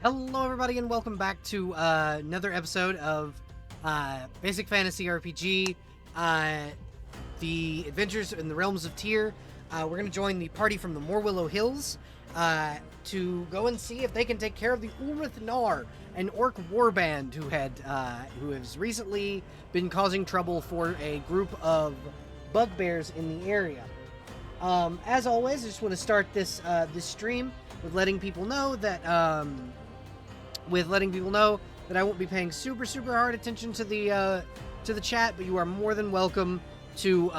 Hello, everybody, and welcome back to another episode of Basic Fantasy RPG, The Adventures in the Realms of Tyr. We're going to join the party from the Moorewillow Hills to go and see if they can take care of the Ulrith Nar, an orc warband who has recently been causing trouble for a group of bugbears in the area. As always, I just want to start this stream with letting people know that I won't be paying super hard attention to the chat, but you are more than welcome to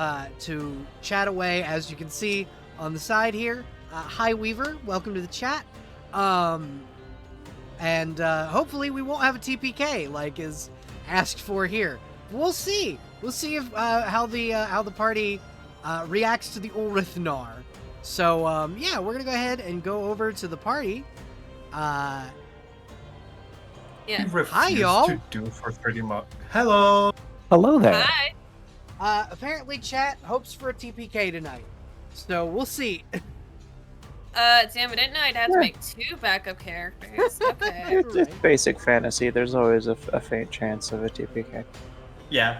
chat away. As you can see on the side here, hi Weaver, welcome to the chat. And hopefully we won't have a TPK like is asked for here. We'll see. We'll see if how the party reacts to the Ulrith Nar. So yeah, we're gonna go ahead and go over to the party. Yeah. Hi, y'all. To do for 30 months. Hello. Hello there. Hi. Apparently, chat hopes for a TPK tonight, so we'll see. Damn, I didn't know I'd have to make 2 backup characters. Okay. It's basic fantasy. There's always a faint chance of a TPK. Yeah.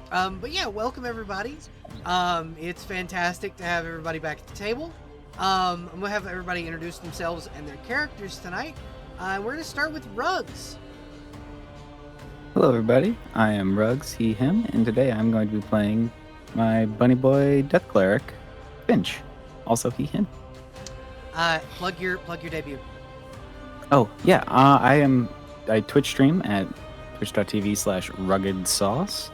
But yeah, welcome everybody. It's fantastic to have everybody back at the table. I'm gonna have everybody introduce themselves and their characters tonight. We're gonna start with Rugs. Hello everybody, I am Rugs, he, him, and today I'm going to be playing my bunny boy death cleric, Finch. Also he, him. Plug your debut. Oh, yeah, I Twitch stream at twitch.tv/rugged sauce.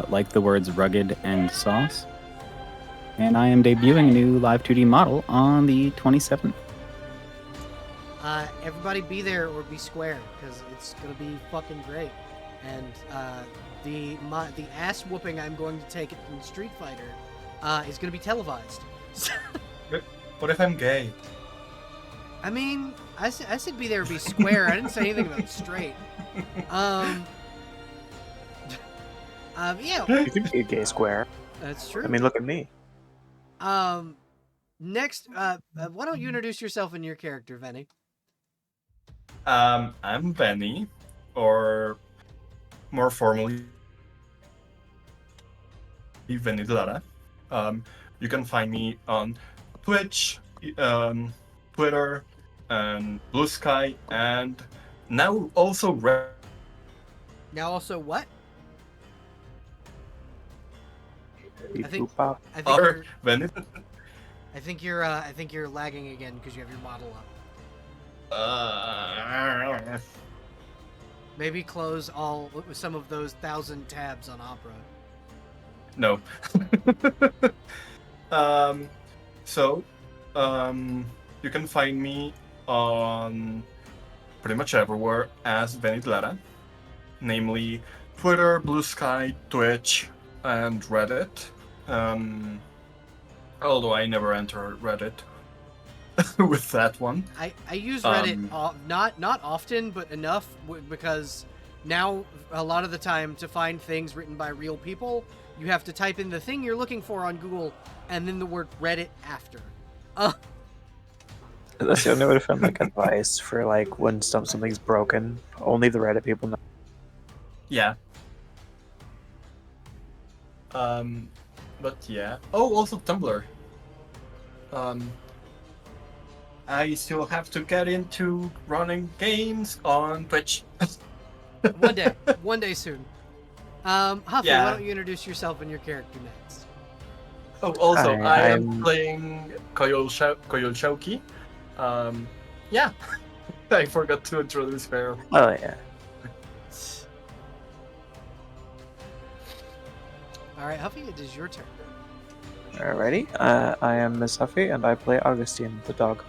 Like the words rugged and sauce. And I am debuting a new live 2D model on the 27th. Everybody be there or be square, because it's gonna be fucking great. And the ass whooping I'm going to take in Street Fighter is gonna be televised. What if I'm gay? I mean, I said be there or be square. I didn't say anything about straight. Yeah. You can be a gay square. That's true. I mean, look at me. Next, why don't you introduce yourself and your character, Venny? I'm Benny, or more formally, Benny Lara. You can find me on Twitch, Twitter, and Blue Sky, and now also Now also what? I think Benny. I think you're lagging again because you have your model up. Maybe close some of those 1,000 tabs on Opera. No. You can find me on pretty much everywhere as Benny Lara, namely Twitter, Blue Sky, Twitch, and Reddit. Although I never enter Reddit with that one. I use Reddit not often, but enough because now a lot of the time to find things written by real people, you have to type in the thing you're looking for on Google and then the word Reddit after. That's the only way to find like advice for like when something's broken. Only the Reddit people know. Yeah. But yeah. Oh, also Tumblr. I still have to get into running games on Twitch. One day soon. Huffy, Yeah. why don't you introduce yourself and your character next? Oh, also, I am I'm- playing Koyol Shoki. Yeah. I forgot to introduce her. Oh yeah. All right, Huffy, it is your turn. Alrighty. I am Miss Huffy, and I play Augustine, the dog.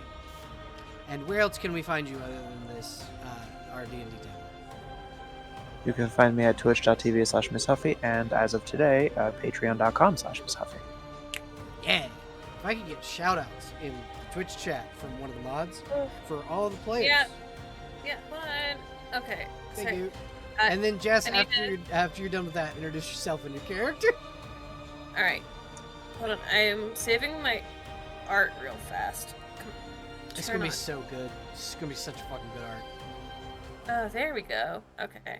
And where else can we find you other than this our D&D table? You can find me at twitch.tv/Miss Huffy, and as of today, patreon.com/Miss Huffy. Yeah. If I could get shout-outs in the Twitch chat from one of the mods for all the players. Yeah, fine. Okay. Thank Sorry. you. And then Jess, I need after you're done with that, introduce yourself and your character. Alright. Hold on. I am saving my art real fast. It's turn gonna be on? so good. It's gonna be such fucking good art. Oh, there we go. Okay.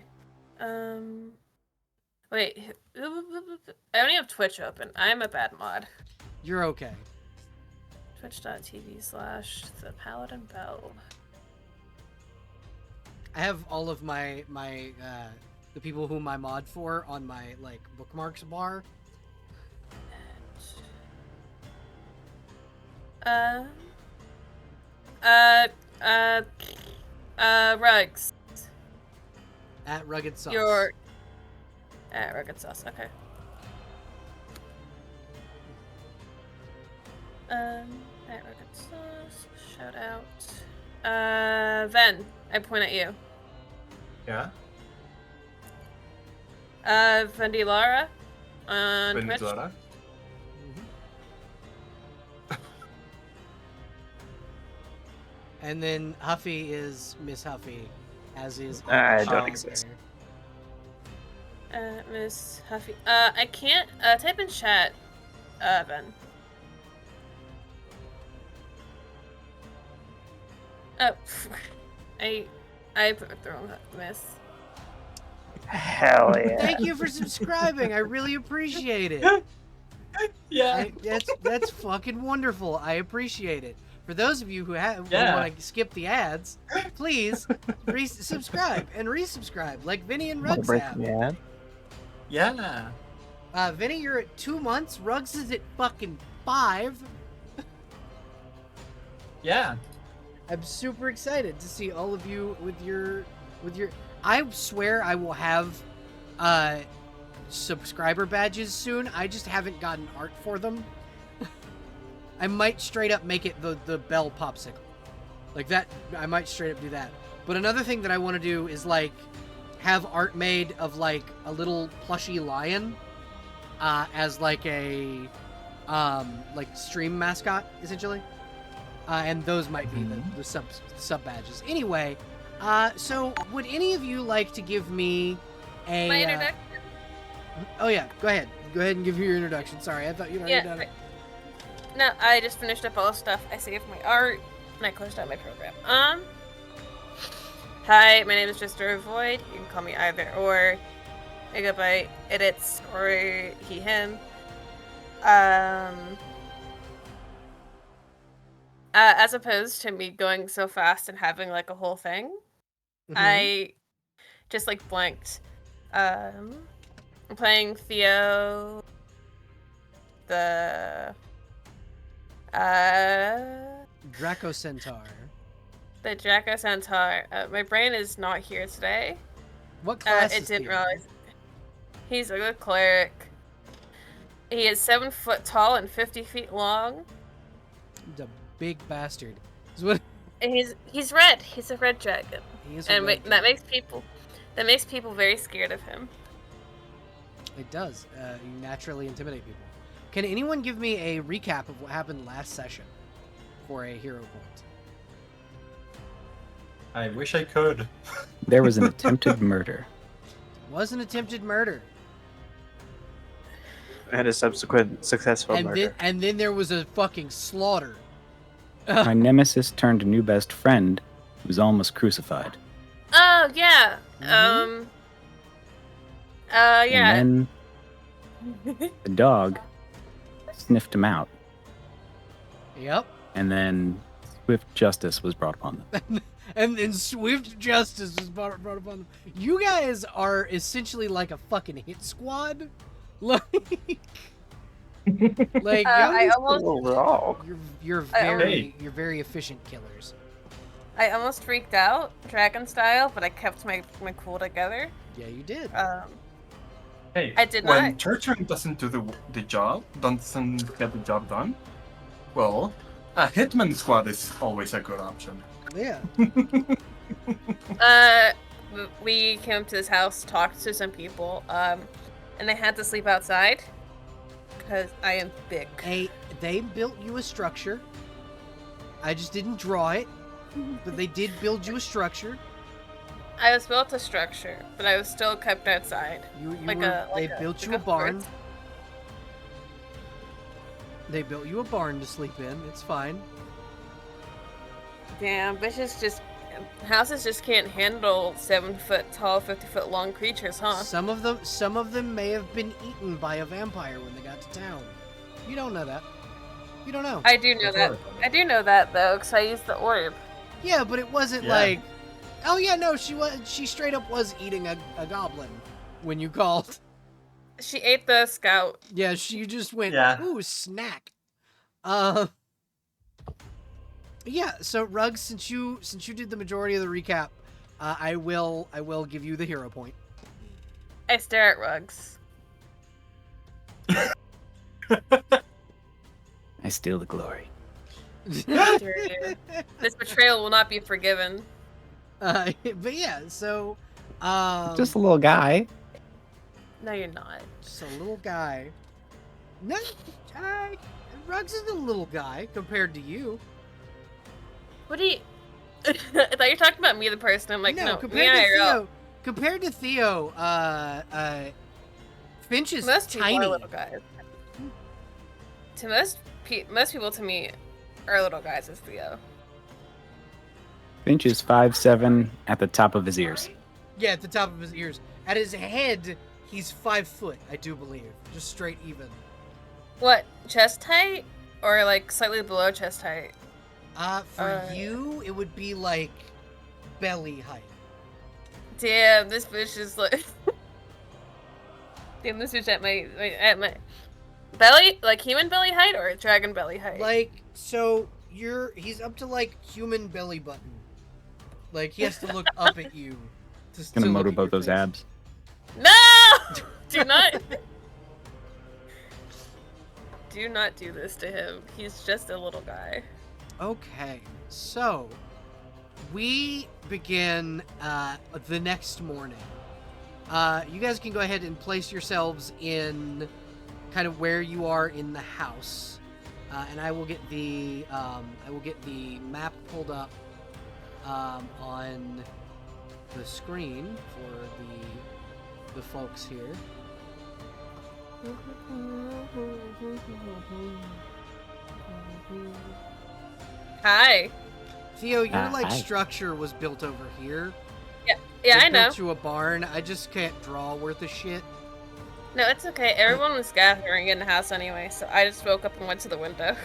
Wait. I only have Twitch open. I'm a bad mod. You're okay. Twitch.tv/ThePaladinBelle. I have all of my the people whom I mod for on my like bookmarks bar. Rugs. At Rugged Sauce. Your Rugged Sauce. Okay. At Rugged Sauce. Shout out. Ven. I point at you. Yeah. Vendi Lara on Twitch. Venezuela. And then Huffy is Miss Huffy, as is. I Sean don't exist. there. Miss Huffy. I can't type in chat. Ben. Oh, I put the wrong miss. Hell yeah. Thank you for subscribing. I really appreciate it. Yeah. That's fucking wonderful. I appreciate it. For those of you who Yeah. want to skip the ads, please subscribe and resubscribe like Vinny and Wanna Rugs break have. the ad? Yeah. Vinny, you're at 2 months. Rugs is at fucking 5. Yeah. I'm super excited to see all of you with your. I swear I will have subscriber badges soon. I just haven't gotten art for them. I might straight up make it the Belle popsicle. Like that, I might straight up do that. But another thing that I want to do is like have art made of like a little plushy lion as like a like stream mascot essentially. And those might be the sub badges. Anyway, so would any of you like to give me a My introduction. Oh yeah, go ahead. Go ahead and give your introduction. Sorry, I thought you'd already done it. No, I just finished up all the stuff. I saved my art, and I closed out my program. Hi, my name is Jester Void. You can call me either or. I go by edits or he, him. As opposed to me going so fast and having like a whole thing, I just like blanked. I'm playing Theo, the Draco Centaur. the Draco Centaur. My brain is not here today. What class It is didn't Theo? realize. He's a good cleric. He is 7 foot tall and 50 feet long. He's a big bastard. Is what And he's red. He's a red dragon, he is. A and red that dragon. makes people very scared of him. It does. You naturally intimidate people. Can anyone give me a recap of what happened last session for a hero point? I wish I could. There was an attempted murder. It was an attempted murder, And a subsequent successful murder. and then there was a fucking slaughter. My nemesis turned a new best friend who was almost crucified. Oh yeah. Mhm. Yeah. And then the dog sniffed him out. Yep. And then swift justice was brought upon them. And then swift justice was brought upon them. You guys are essentially like a fucking hit squad. Like I A almost little wrong. you're Hey. very efficient killers. freaked out, dragon style, but I kept my cool together. Yeah, you did. Hey, I did when not. torturing doesn't do the job, doesn't get the job done, well, a hitman squad is always a good option. Yeah. We came to this house, talked to some people, and I had to sleep outside because I am big. They built you a structure. I just didn't draw it, but they did build you a structure. I was built a structure, but I was still kept outside. They built you a barn. fort. They built you a barn to sleep in. It's fine. Damn, houses just can't handle 7-foot tall, 50-foot long creatures, huh? Some of them may have been eaten by a vampire when they got to town. You don't know that. You don't know. I do know that. I do know that though, because I used the orb. Yeah, but it wasn't like, oh yeah, no, she straight up was eating a goblin when you called. She ate the scout. Yeah, she just went, ooh, snack. Yeah, so Ruggs, since you did the majority of the recap, I will give you the hero point. I stare at Ruggs. I steal the glory. This betrayal will not be forgiven. But yeah, so Just a little guy. No, you're not. just a little guy. No, Ruggs is a little guy compared to you. What do you... I thought you were talking about me, the person. I'm like, no, compared to Theo. Compared to Theo, Finch is most people tiny. are little guys. To most people, to me, are little guys as Theo. Finch is 5'7" at the top of his ears. Yeah, at the top of his ears. At his head, he's 5 foot, I do believe. Just straight even. What, chest height? Or like slightly below chest height? For you, it would be like belly height. Damn, this bitch is like... Damn, this bitch at my belly? Like human belly height or dragon belly height? Like, so he's up to like human belly button. Like, he has to look up at you. Gonna motorboat those abs. No! Do not... Do not do this to him. He's just a little guy. Okay, so we begin the next morning. You guys can go ahead and place yourselves in kind of where you are in the house, and I will get the map pulled up on the screen for the folks here. Hi. Theo, your hi. structure was built over here. Yeah, I know. Built to a barn. I just can't draw worth a shit. No, it's okay. Everyone was gathering in the house anyway, so I just woke up and went to the window.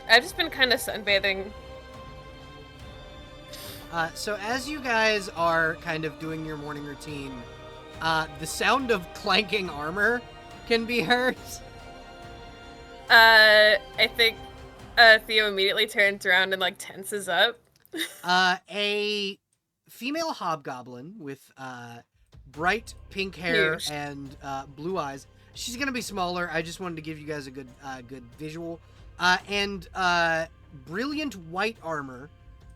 I've just been kind of sunbathing. So as you guys are kind of doing your morning routine, the sound of clanking armor can be heard. I think Theo immediately turns around and like tenses up. A female hobgoblin with bright pink hair Huge. and blue eyes. She's gonna be smaller. I just wanted to give you guys a good visual. And brilliant white armor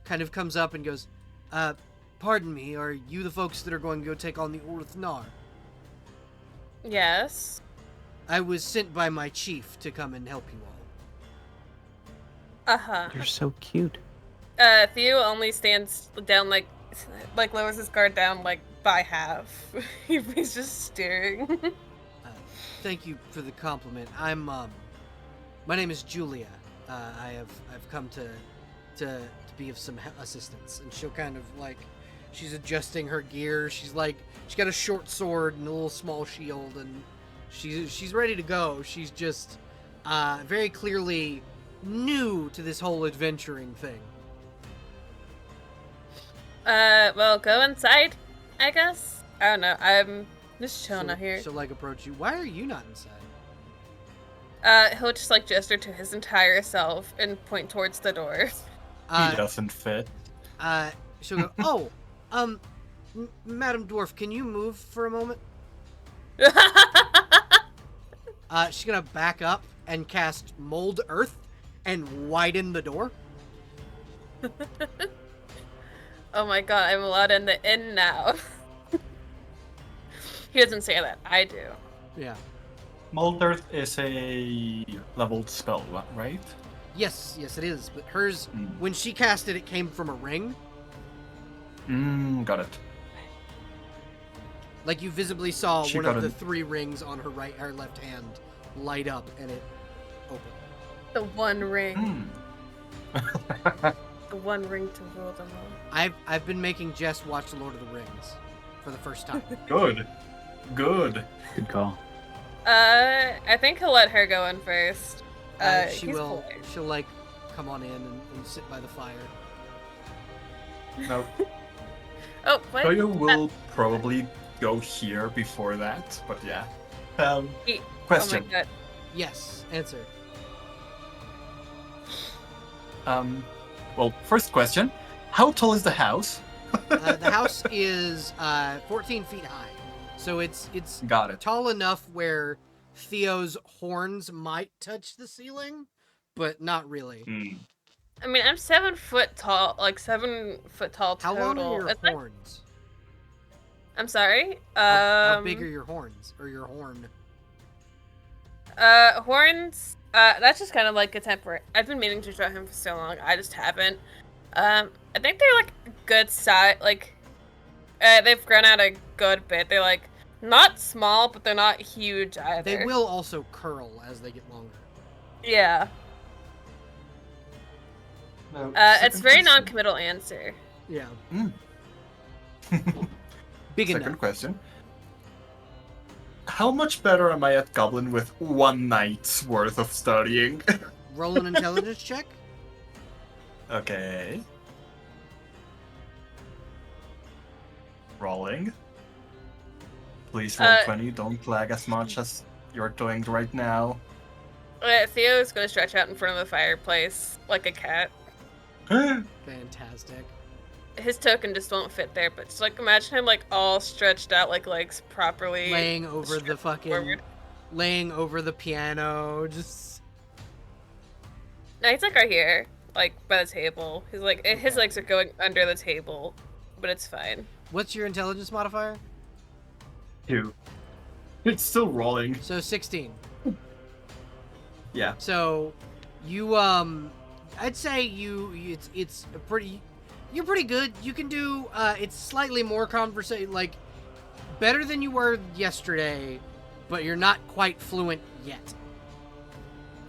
kind of comes up and goes, pardon me, are you the folks that are going to go take on the Urth Nar? Yes. I was sent by my chief to come and help you all. Uh-huh. You're so cute. Theo only stands down like lowers his guard down like by half. He's just staring. Thank you for the compliment. My name is Julia. I've come to be of some assistance, and she'll kind of like, she's adjusting her gear. She's got a short sword and a little small shield, and she's ready to go. She's just very clearly new to this whole adventuring thing. Well, go inside, I guess. I don't know. I'm just chilling out here. She'll like approach you. Why are you not inside? He'll just like gesture to his entire self and point towards the door. He doesn't fit. She'll go, Madam Dwarf, can you move for a moment? She's gonna back up and cast Mold Earth and widen the door. Oh my god, I'm allowed in the inn now. He doesn't say that. I do. Yeah. Mold Earth is a leveled spell, right? Yes, it is. But hers, when she cast it, it came from a ring. Got it. Like you visibly saw She one got of the it. 3 rings on her her left hand light up, and it opened. The one ring. The one ring to rule them all. I've been making Jess watch Lord of the Rings for the first time. Good. Good. Good call. I think he'll let her go in first. She he's will. polite. She'll like come on in and sit by the fire. No, Oh, what? Toyo will probably go here before that, but yeah. He- Question. Oh my god. Yes. Answer. Well, first question. How tall is the house? The house is 14 feet high, so it's Got it. tall enough where Theo's horns might touch the ceiling, but not really. Hmm. I mean, I'm 7 foot tall, like 7 foot tall How total. long are your It's like- horns? I'm sorry. How big are your horns or your horn? Horns. That's just kind of like a temporary. I've been meaning to show him for so long. I just haven't. I think they're like good size. Like, they've grown out a good bit. They're like not small, but they're not huge either. They will also curl as they get longer. Yeah. Now, It's second very question. non-committal answer. Yeah. Hmm. Big Second enough. question. How much better am I at Goblin with one night's worth of studying? Roll an intelligence check. Okay. Rolling. Please roll 20. Don't lag as much as you're doing right now. Theo is going to stretch out in front of the fireplace like a cat. Fantastic. His token just won't fit there, but just like imagine him like all stretched out, like legs properly. Laying over the stretched fucking, forward. laying over the piano, just. No, he's like right here, like by the table. He's like his legs are going under the table, but it's fine. What's your intelligence modifier? 2. It's still rolling. So 16. Yeah. So, you I'd say it's a pretty, you're pretty good. You can do it's slightly more like better than you were yesterday, but you're not quite fluent yet.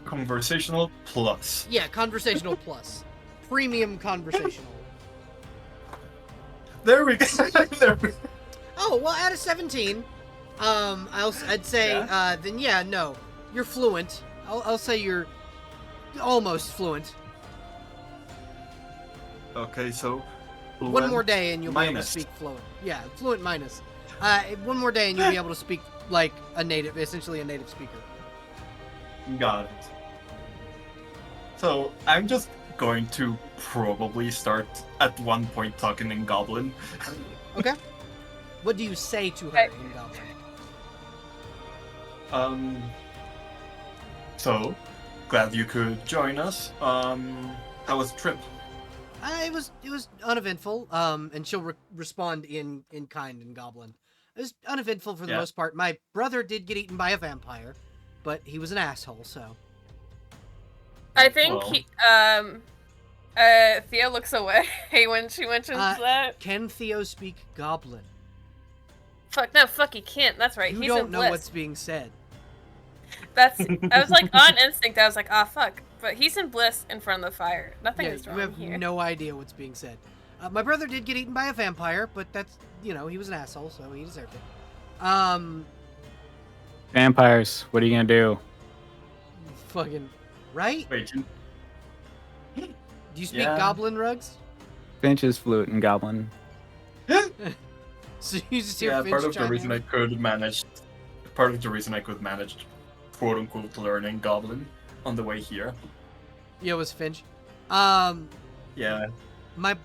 Conversational plus. Yeah, conversational plus, premium conversational. There we go. There we go. Oh well, out of 17, I'd say Yeah. then yeah, no, you're fluent. I'll say you're almost fluent. Okay, so One more day and you'll be able to minus. speak fluent. Yeah, fluent minus. One more day and you'll be able to speak like a native, essentially a native speaker. Got it. So I'm just going to probably start at one point talking in Goblin. Okay. What do you say to her Okay. in Goblin? So glad you could join us. How was the trip? It was uneventful. And she'll respond in kind in Goblin. It was uneventful for the Yeah. most part. My brother did get eaten by a vampire, but he was an asshole. So I think Well. Theo looks away when she mentions that. can Theo speak Goblin? Fuck, he can't. That's right. You He's don't in know bliss. what's being said. That's. I was like on instinct. I was like, ah, fuck. But he's in bliss in front of the fire. Nothing Yeah, is you wrong have here. no idea what's being said. My brother did get eaten by a vampire, but that's, he was an asshole, so he deserved it. Vampires. What are you gonna do? Fucking, right? Wait, Do you speak Yeah. Goblin, Rugs? Finch is fluent and goblin. So you just hear yeah, Finch part of the chime reason in? I could manage quote unquote learning Goblin on the way here. Yeah, it was Finch. Yeah. My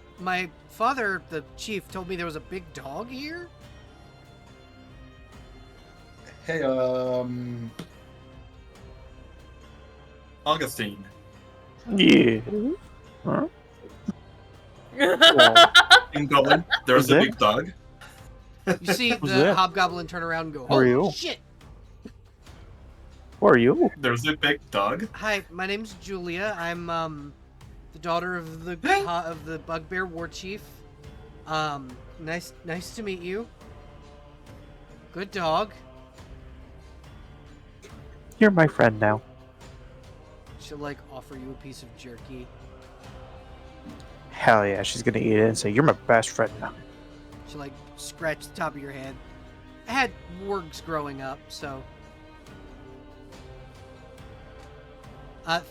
father, the chief, told me there was a big dog here. Hey, Augustine. Yeah. Huh? In Goblin, there's Is a it? big dog. You see Who's the that? hobgoblin turn around and go, Who are "Holy you?" shit!" Who are you? There's a big dog. Hi, my name's Julia. I'm the daughter of the Bugbear War Chief. Nice to meet you. Good dog. You're my friend now. She'll like offer you a piece of jerky. Hell yeah, she's gonna eat it and say, "You're my best friend now." She like scratched the top of your head. I had wargs growing up, so.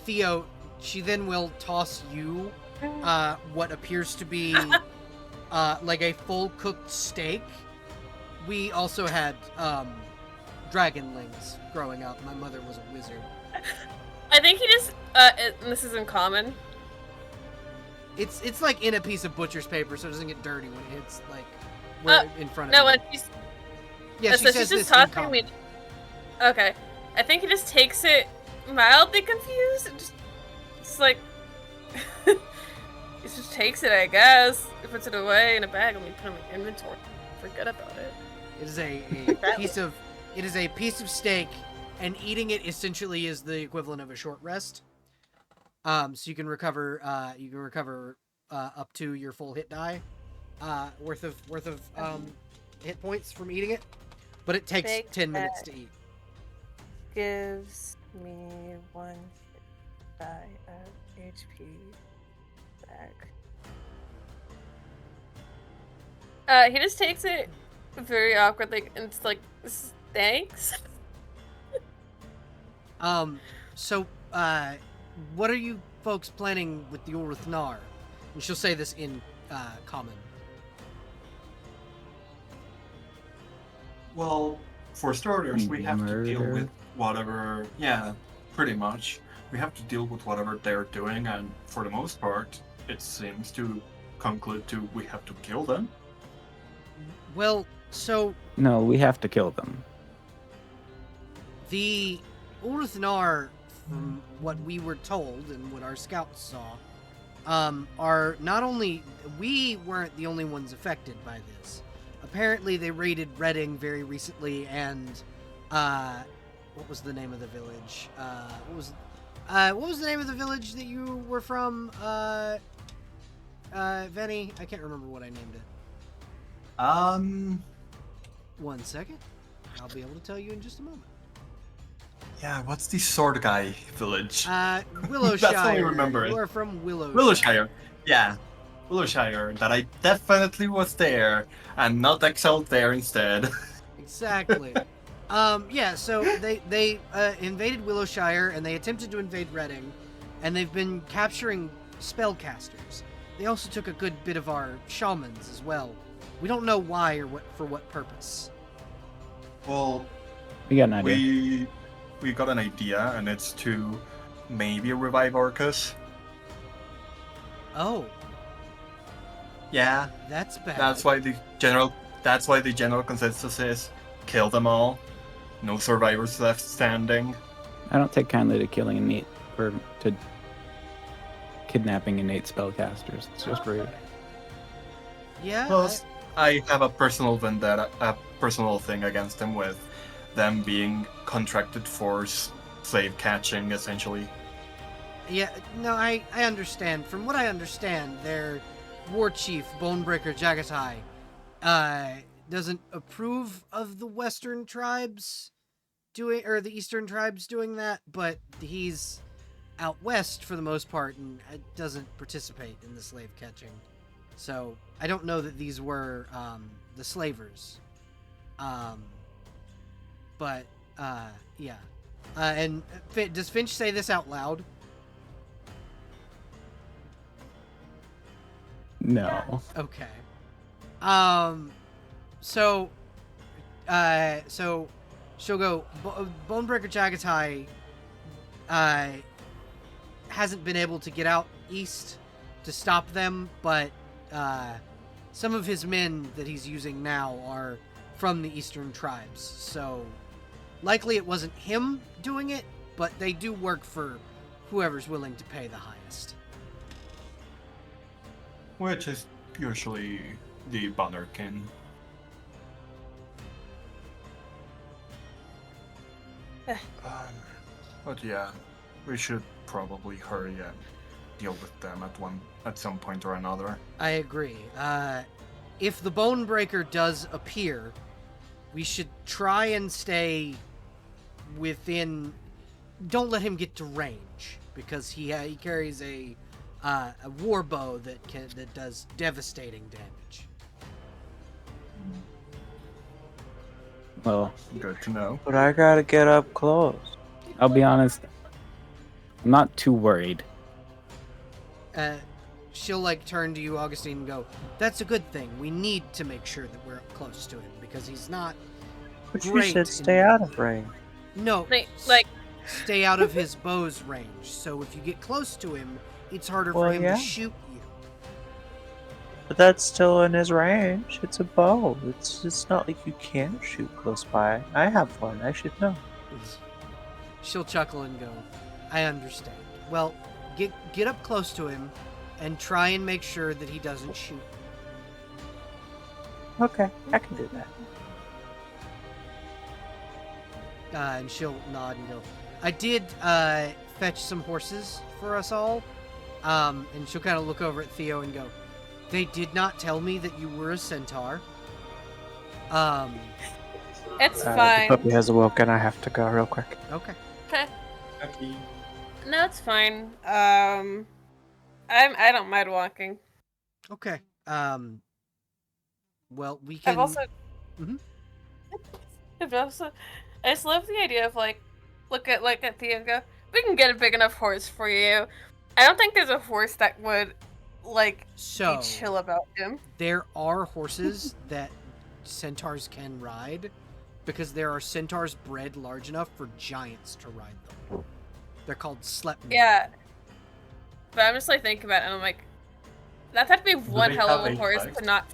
Theo, she then will toss you what appears to be like a full cooked steak. We also had dragonlings growing up. My mother was a wizard. I think he just this is in common. It's like in a piece of butcher's paper, so it doesn't get dirty when it's like we're in front of No, you. when she's Yeah, so she says she's this just in tossing common. me. Okay, I think he just takes it mildly confused and just it's like he just takes it, I guess. He puts it away in a bag and we put it in my inventory. Forget about it. It is a piece of steak, and eating it essentially is the equivalent of a short rest. So you can recover up to your full hit die worth of hit points from eating it, but it takes Big 10 minutes to eat. Gives me 1 die of HP back. He just takes it very awkwardly and it's like, thanks. So what are you folks planning with the Ulrith Nar? And she'll say this in common. Well, for starters, we have to deal Murder. with whatever. Yeah, pretty much. We have to deal with whatever they're doing, and for the most part, it seems to conclude to we have to kill them. Well, so No, we have to kill them. the Ulrith Nar, from what we were told and what our scouts saw, are not only... We weren't the only ones affected by this. Apparently they raided Reading very recently, and what was the name of the village? What was the name of the village that you were from, Venny? I can't remember what I named it. 1 second. I'll be able to tell you in just a moment. Yeah, what's the sword guy village? Willowshire. That's how I remember it. You are from Willowshire. Willowshire. Yeah, Willowshire. That I definitely was there and not exiled there instead. Exactly. Yeah, so they invaded Willowshire, and they attempted to invade Reading, and they've been capturing spellcasters. They also took a good bit of our shamans as well. We don't know why or for what purpose. Well, We got an idea. we got an idea, and it's to maybe revive Orcus. Oh, Yeah, that's bad. that's why the general consensus is kill them all. No survivors left standing. I don't take kindly to killing innate or to kidnapping innate spellcasters. It's just rude. Yeah. Plus, I have a personal vendetta, a personal thing against them with them being contracted for slave catching, essentially. Yeah, no, I understand. From what I understand, their war chief, Bonebreaker Jagatai, doesn't approve of the Western tribes doing, or the Eastern tribes doing that, but he's out west for the most part and doesn't participate in the slave catching. So I don't know that these were the slavers. But yeah. And does Finch say this out loud? No. Okay. So she'll go. Bonebreaker Jagatai hasn't been able to get out east to stop them, but some of his men that he's using now are from the Eastern tribes. So likely it wasn't him doing it, but they do work for whoever's willing to pay the highest. Which is usually the Bannerkin. But yeah, we should probably hurry and deal with them at some point or another. I agree. If the Bonebreaker does appear, we should try and stay within... Don't let him get to range, because he carries a a war bow that does devastating damage. Well, Good to know. But I gotta get up close. I'll be honest. I'm not too worried. She'll like turn to you, Augustine, and go, "That's a good thing. We need to make sure that we're up close to him because he's not But you great said stay out of range. No, Like, stay out of his bow's range. So if you get close to him, it's harder for Well, him yeah. to shoot you." But that's still in his range. It's a bow. It's not like you can't shoot close by. I have one. I should know. She'll chuckle and go, "I understand. Well, get up close to him and try and make sure that he doesn't shoot." Okay, I can do that. And she'll nod and go, "I did fetch some horses for us all." And she'll kind of look over at Theo and go, "They did not tell me that you were a centaur." it's The fine. puppy has awoken. I have to go real quick. Okay. Okay. Happy. No, it's fine. I don't mind walking. Okay. Well, we can. I've also. Mhm. I've also. I just love the idea of look at Theo and go, we can get a big enough horse for you. I don't think there's a horse that would So be chill about him. there are horses that centaurs can ride because there are centaurs bred large enough for giants to ride them. They're called Slepmen. Yeah. But I'm just thinking about it, and I'm like, that'd have to be one they hell have of a 8 horse legs? to not.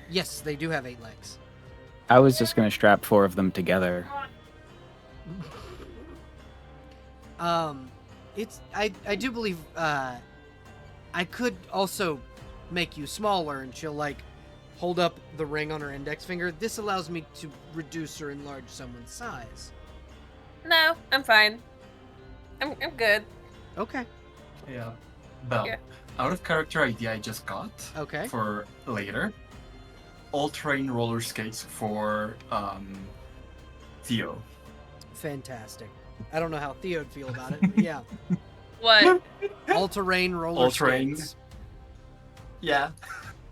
Yes, they do have 8 legs. I was just gonna strap 4 of them together. It's I do believe I could also make you smaller, and she'll hold up the ring on her index finger. This allows me to reduce or enlarge someone's size. No, I'm fine. I'm good. Okay. Yeah. Belle, Yeah. out of character idea I just got Okay. for later. All-terrain roller skates for Theo. Fantastic. I don't know how Theo would feel about it, but yeah. What? All-terrain roller All-terrain. skates. Yeah.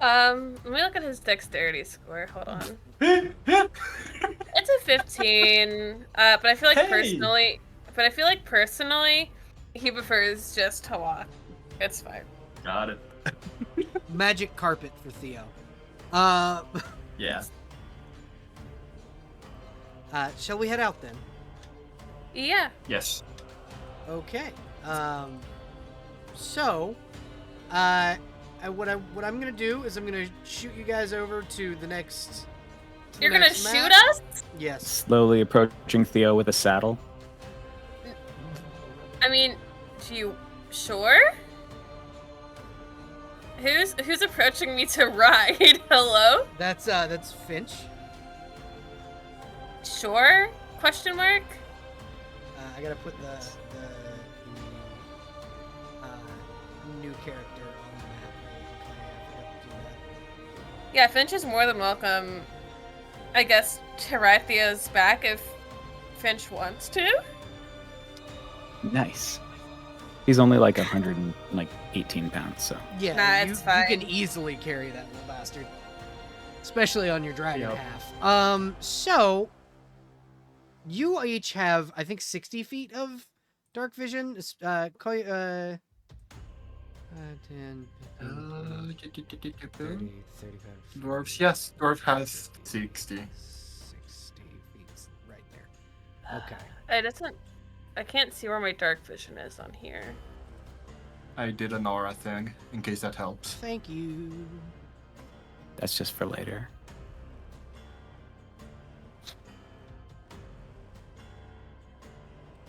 Let me look at his dexterity score. Hold on. It's a 15. But I feel like Hey! personally, he prefers just to walk. It's fine. Got it. Magic carpet for Theo. Yeah. Shall we head out then? Yeah. Yes. Okay. So, what I'm gonna do is I'm gonna shoot you guys over to the next. You're gonna next shoot map. us? Yes. Slowly approaching Theo with a saddle. I mean, do you sure? Who's approaching me to ride? Hello? That's Finch. Sure? Question mark? I gotta put the new character on the map. Okay, I forgot to do that. Yeah, Finch is more than welcome, I guess, to ride Theo's back if Finch wants to. Nice. He's only like 118 pounds, so. Yeah, Nah, you, it's fine. you can easily carry that little bastard, especially on your dragon Yep. half. So you each have, I think, 60 feet of dark vision. 10, 15, 30, 35. Dwarves, yes. Dwarf has 60. 60 feet, right there. Okay. I can't see where my dark vision is on here. I did an aura thing, in case that helps. Thank you. That's just for later.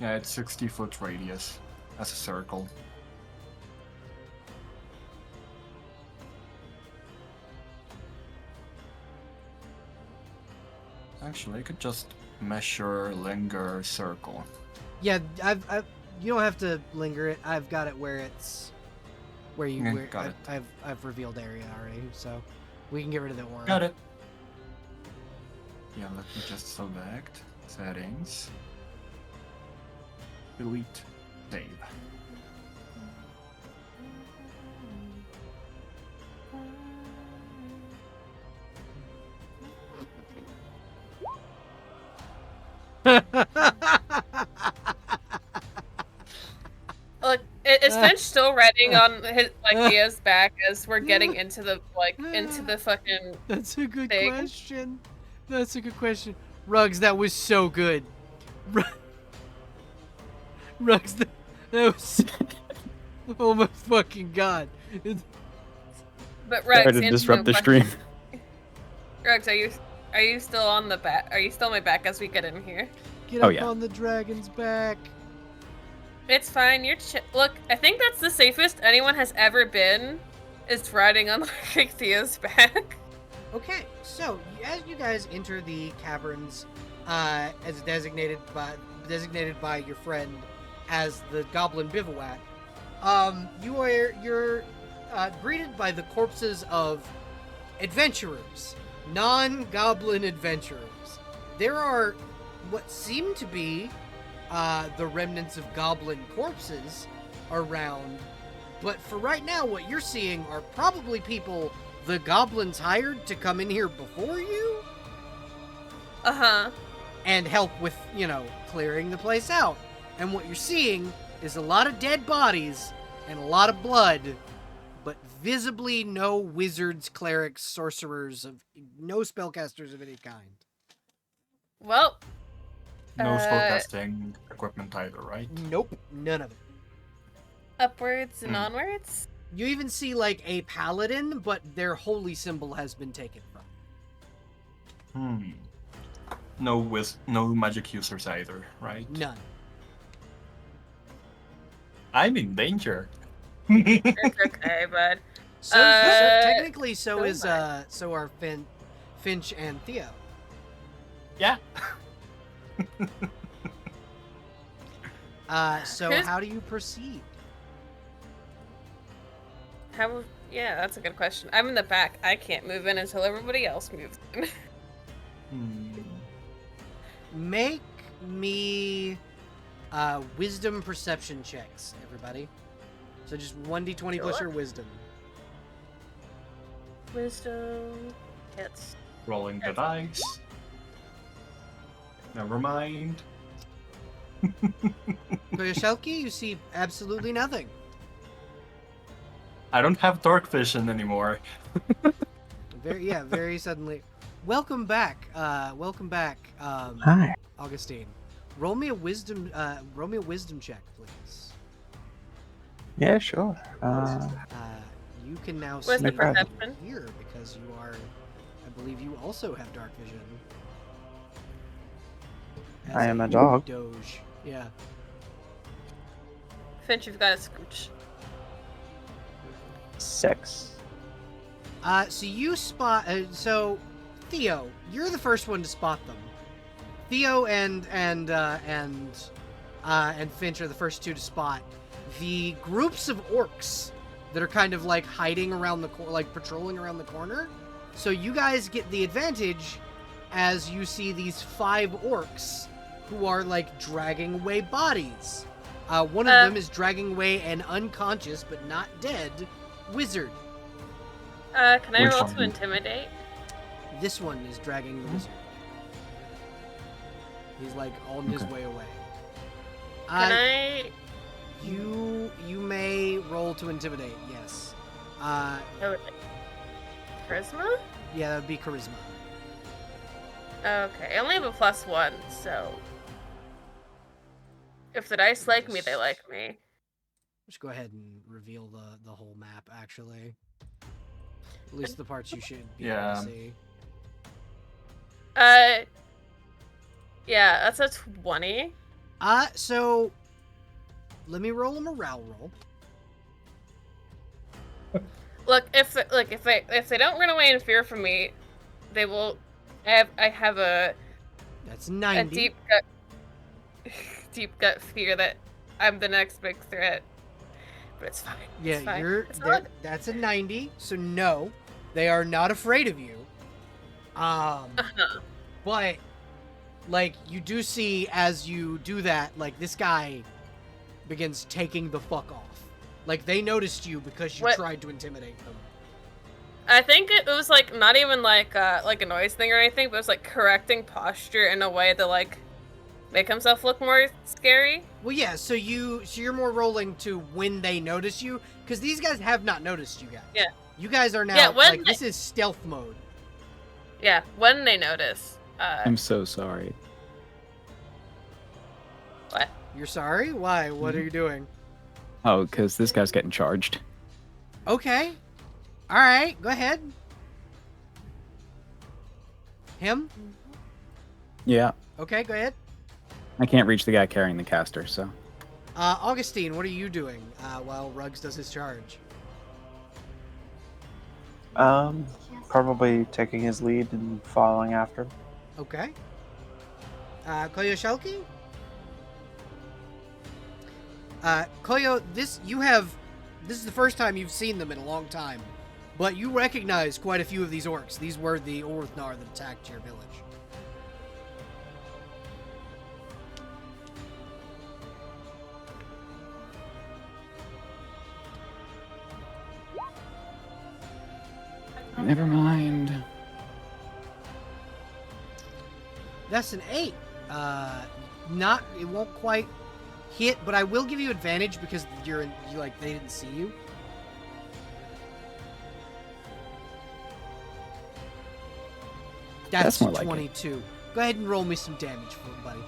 Yeah, it's 60-foot radius as a circle. Actually, I could just measure, linger, circle. Yeah, I've you don't have to linger it. I've got it where it's where you Okay, where got it. I've revealed area already, so we can get rid of the aura. Got it. Yeah, let me just select settings. Delete. Save. Look, is Finch still riding on his Thea's back as we're getting into the fucking That's a good thing? question. That's a good question. Ruggs, that was so good. Ruggs, that was. Oh my fucking god. But Sorry Rex, to disrupt the stream. Rex, are you still on the back? Are you still on my back as we get in here? Get Oh, up yeah. on the dragon's back. It's fine. Look, I think that's the safest anyone has ever been, is riding on Thea's back. Okay, so as you guys enter the caverns, as designated by your friend as the Goblin Bivouac, you're greeted by the corpses of adventurers, non-goblin adventurers. There are what seem to be the remnants of goblin corpses around, but for right now, what you're seeing are probably people the goblins hired to come in here before you and help with, clearing the place out. And what you're seeing is a lot of dead bodies and a lot of blood, but visibly no wizards, clerics, sorcerers, no spellcasters of any kind. Well, No spellcasting equipment either, right? Nope, none of it. upwards and onwards. You even see like a paladin, but their holy symbol has been taken from. No magic users either, right? None. I'm in danger. It's okay, bud. So technically, so are Finch and Theo. Yeah. So how do you proceed? Yeah, that's a good question. I'm in the back. I can't move in until everybody else moves in. Make me wisdom perception checks, everybody. So just 1d20 plus your wisdom. Wisdom. Yes. Rolling the dice. Never mind. Koyoshelki, you see absolutely nothing. I don't have dark vision anymore. Very suddenly. Welcome back. Hi. Augustine. Roll me a wisdom check, please. Yeah, sure. You can now Where's see the from perception? here because you are, I believe you also have dark vision. I As am a dog. Doge. Yeah. Finch, you've got a scooch. 6. So you spot. So Theo, you're the first one to spot them. Theo and Finch are the first two to spot the groups of orcs that are kind of like hiding around the like patrolling around the corner. So you guys get the advantage as you see these 5 orcs who are like dragging away bodies. One of them is dragging away an unconscious but not dead wizard. Can I Which roll one? to intimidate? This one is dragging the wizard. He's like on his way away. Can I? You may roll to intimidate. Yes. Charisma? Yeah, that would be charisma. Okay, I only have a +1, so if the dice like me, they like me. Just go ahead and reveal the whole map. Actually, at least the parts you should be able to see. Yeah, that's a 20. So let me roll a morale roll. Look, if they don't run away in fear from me, they will. I have a That's 90. deep gut fear that I'm the next big threat. But it's fine. Yeah, it's fine. you're It's there. not- That's a 90. So no, they are not afraid of you. But like you do see as you do that, like this guy begins taking the fuck off. Like they noticed you because you tried to intimidate them. I think it was like not even like a noise thing or anything, but it was like correcting posture in a way that like make himself look more scary. Well, yeah. So you're more rolling to when they notice you, because these guys have not noticed you guys. Yeah. You guys are now Yeah, when this is stealth mode. Yeah, when they notice. I'm so sorry. What? You're sorry? Why? What are you doing? Oh, because this guy's getting charged. Okay. All right. Go ahead. Him? Yeah, Okay. Go ahead. I can't reach the guy carrying the caster, so. Augustine, what are you doing while Ruggs does his charge? Probably taking his lead and following after him. Okay. Koyo Shelky? Koyo, this is the first time you've seen them in a long time, but you recognize quite a few of these orcs. These were the Orthnar that attacked your village. Never mind. That's an 8. It won't quite hit, but I will give you advantage because they didn't see you. That's more like it. 22. Go ahead and roll me some damage for it, buddy.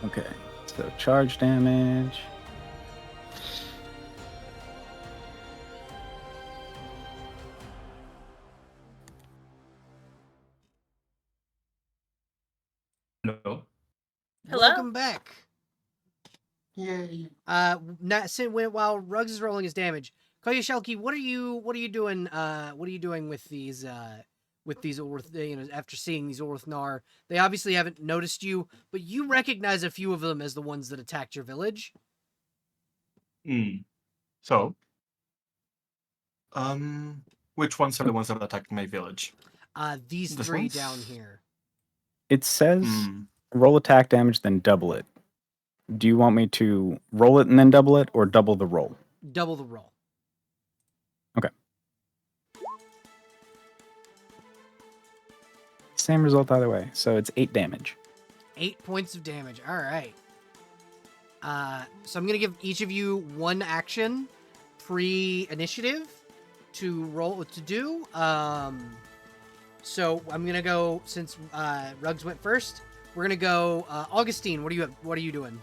Okay, so charge damage. No. Hello? Welcome back. Yay. While Ruggs is rolling his damage, Koyashelki, what are you doing? What are you doing with these Orth? After seeing these Orthnar, they obviously haven't noticed you, but you recognize a few of them as the ones that attacked your village. So, which ones are the ones that attacked my village? These This 3 ones? down here. It says Hmm. roll attack damage, then double it. Do you want me to roll it and then double it, or double the roll? Double the roll. Same result either way, so it's 8 damage. 8 points of damage. All right. So I'm gonna give each of you one action, pre-initiative, to roll to do. So I'm gonna go since Ruggs went first. We're gonna go. Augustine, what are you doing?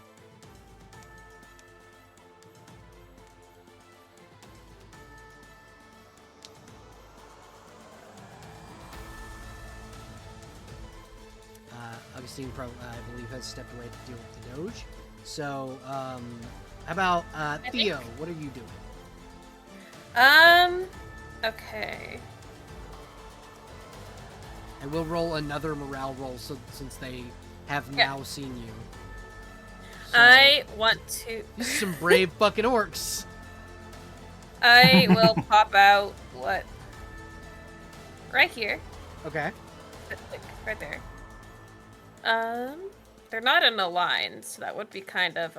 Augustine, I believe, has stepped away to deal with the Doge. So, how about Theo? What are you doing? Okay. I will roll another morale roll since they have now seen you. So, I want to. these are some brave fucking orcs. I will pop out what? Right here. Okay. Like, right there. They're not in a line, so that would be kind of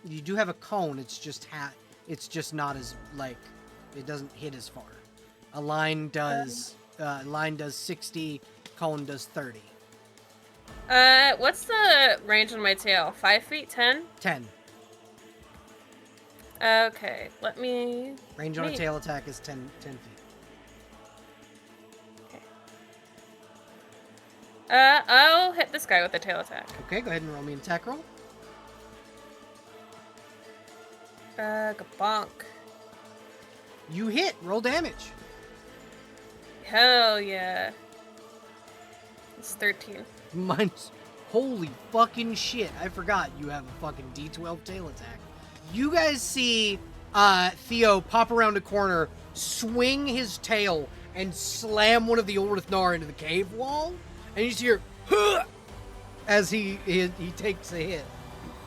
You do have a cone. It's just not as it doesn't hit as far. A line does 60, cone does 30. What's the range on my tail? 5 feet? 10? 10. Okay, let me. Range on a tail attack is 10 feet. I'll hit this guy with a tail attack. Okay, go ahead and roll me an attack roll. Bonk. You hit. Roll damage. Hell yeah. It's 13. Mine's holy fucking shit. I forgot you have a fucking D12 tail attack. You guys see Theo pop around a corner, swing his tail, and slam one of the Orthnar into the cave wall. And you just hear "Huh!" as he takes a hit.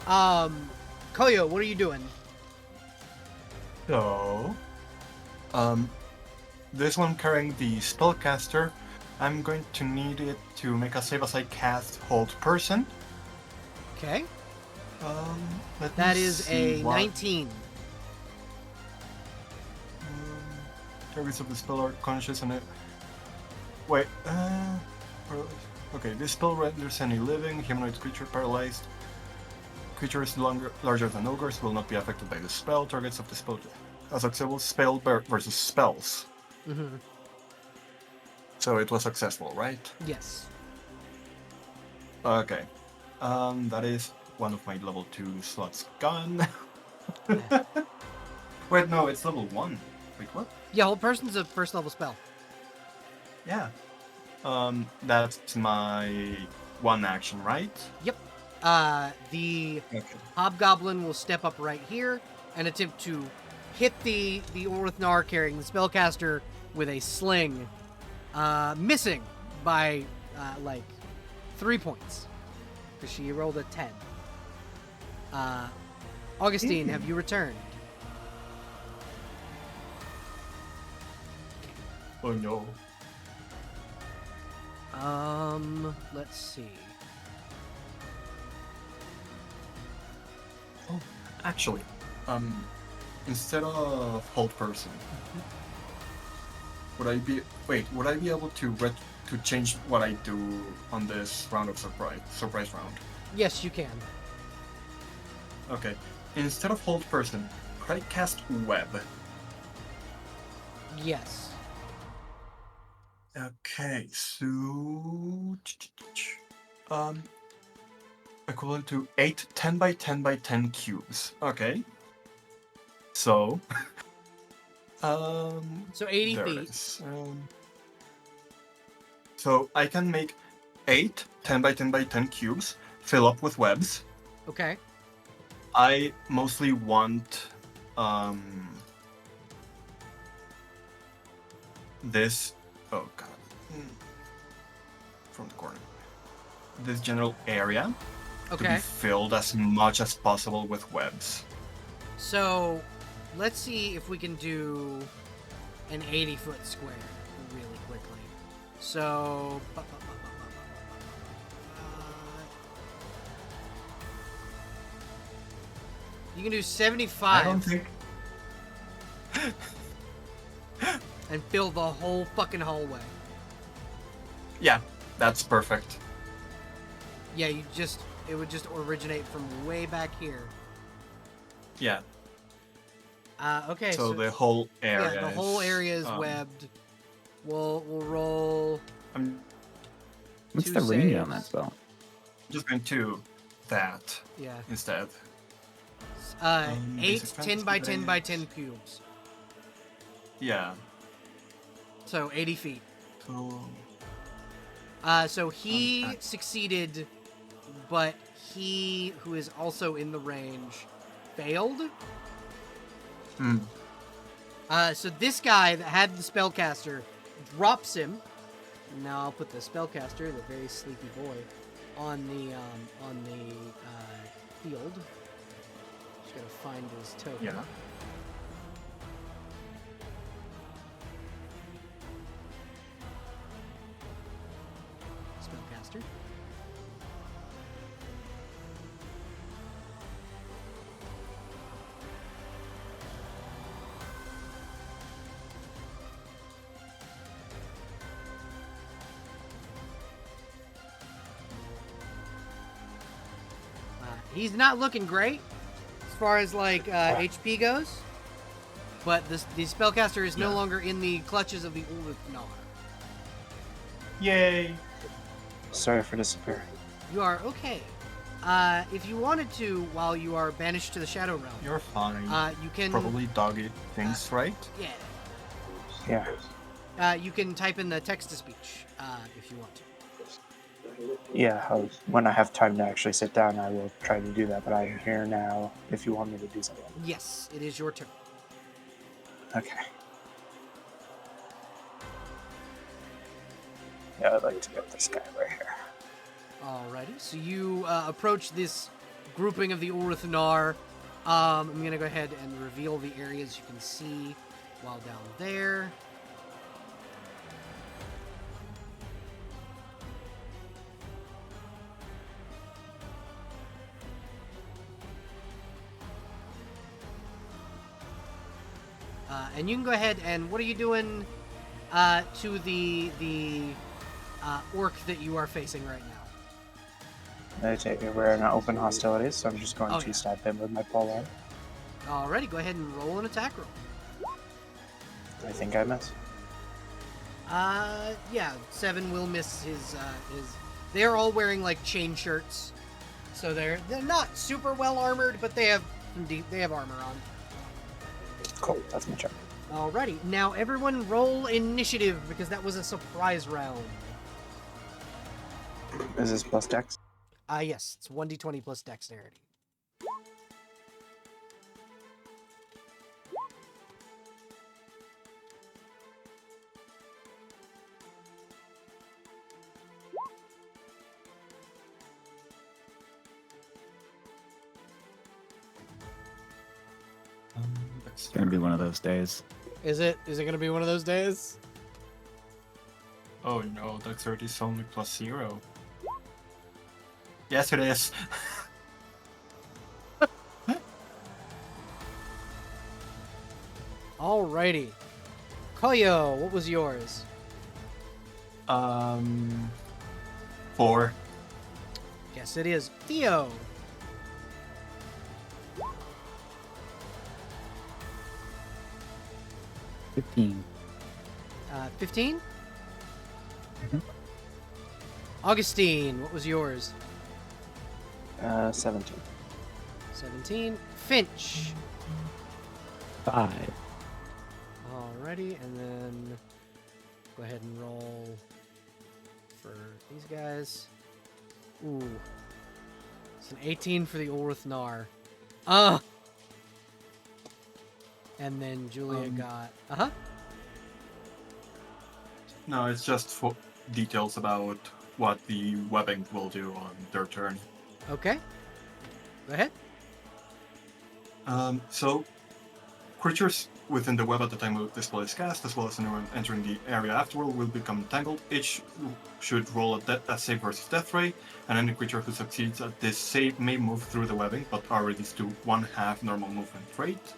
Koyo, what are you doing? So, this one carrying the spellcaster, I'm going to need it to make a save as I cast Hold Person. Okay. Let That me is see a what- 19. Targets of the spell are conscious and it. Wait, Okay, this spell renders any living humanoid creature paralyzed. Creatures larger than ogres will not be affected by the spell. Targets of the spell as successful spell versus spells. Mm-hmm. So it was successful, right? Yes. Okay. That is one of my level 2 slots gone. Yeah. Wait, no, it's level 1. Wait, what? Yeah, Hold Person's a first level spell. Yeah. That's my one action, right? Yep. The Okay. Hobgoblin will step up right here and attempt to hit the Orithnar carrying the spellcaster with a sling, missing by like 3 points because she rolled a 10. Augustine, have you returned? Oh no. Let's see. Oh, actually, instead of hold person, would I be able to change what I do on this round of surprise round? Yes, you can. Okay. Instead of hold person, could I cast web? Yes. Okay, so equivalent to 8 10 by 10 by 10 cubes. Okay. So So 80 there feet. it is. So I can make 8 10 by 10 by 10 cubes, fill up with webs. Okay. I mostly want this. Oh god. From the corner. This general area to be Okay. filled as much as possible with webs. So let's see if we can do an 80-foot square really quickly. So you can do 75 I don't think. and fill the whole fucking hallway. Yeah, that's perfect. Yeah, it would just originate from way back here. Yeah. Okay, So the whole area. yeah, the whole area is um, webbed. We'll roll. I'm What's 2 the range on that saves. spell? just going to that Yeah. instead. 8 basic 10 by 10 by fantasy 10 cubes. Yeah. So 80 feet. So So he succeeded, but he, who is also in the range, failed. hmm. So this guy that had the spellcaster drops him. Now I'll put the spellcaster, the very sleepy boy, on the field. Just gotta find his token. Yeah. Spellcaster. He's not looking great as far as like HP goes, but the spellcaster is no Yeah. longer in the clutches of the Ulrithnar. Yay! Sorry for disappearing. You are okay. If you wanted to, while you are banished to the Shadow Realm, You're fine. you can Probably dog eat things, right? yeah, Yeah. you can type in the text to speech if you want to. Yeah, when I have time to actually sit down, I will try to do that, but I'm here now if you want me to do something. Yes, it is your turn. Okay. Yeah, I'd like to get this guy right here. Alrighty, so you approach this grouping of the Ulrithnar. I'm gonna go ahead and reveal the areas you can see while down there. And you can go ahead and what are you doing to the orc that you are facing right now. I take it we're in open hostilities, so I'm just going Oh, to yeah. stab him with my pole arm. Alrighty, go ahead and roll an attack roll. I think I miss. Yeah, 7 will miss his. They're all wearing like chain shirts, so they're not super well armored, but they have armor on. Cool, that's my turn. Alrighty, now everyone roll initiative because that was a surprise round. Is this plus dex? Yes, it's 1d20 plus dexterity. It's gonna be one of those days. Is it gonna be one of those days? Oh no, dexterity is only +0. Yes, it is. Alrighty. Koyo, what was yours? 4. Yes, it is. Theo. 15. 15? Mhm. Augustine, what was yours? 17. 17. Finch. 5. Alrighty, and then go ahead and roll for these guys. Ooh. It's an 18 for the Ulrith Nar. And then Julia got... Uh-huh. No, it's just for details about what the webbing will do on their turn. Okay. Go ahead. So, creatures within the web at the time of the spell is cast, as well as anyone entering the area afterward, will become entangled. Each should roll a save versus death ray, and any creature who succeeds at this save may move through the webbing, but are reduced to 1/2 normal movement rate.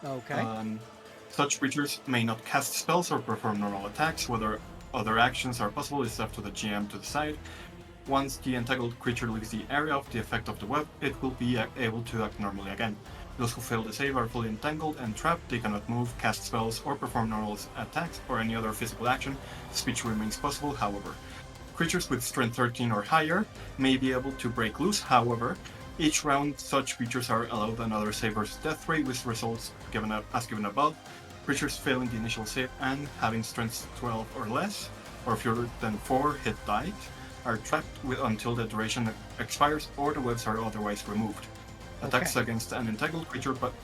Okay. Such creatures may not cast spells or perform normal attacks. Whether other actions are possible is left to the GM to decide. Once the entangled creature leaves the area of the effect of the web, it will be able to act normally again. Those who fail the save are fully entangled and trapped. They cannot move, cast spells, or perform normal attacks or any other physical action. Speech remains possible, however. Creatures with strength 13 or higher may be able to break loose, however. Each round, such creatures are allowed another save versus death rate, with results as given above. Creatures failing the initial save and having strength 12 or less, or fewer than 4 hit die, are trapped until the duration expires or the webs are otherwise removed. Attacks against an entangled creature, but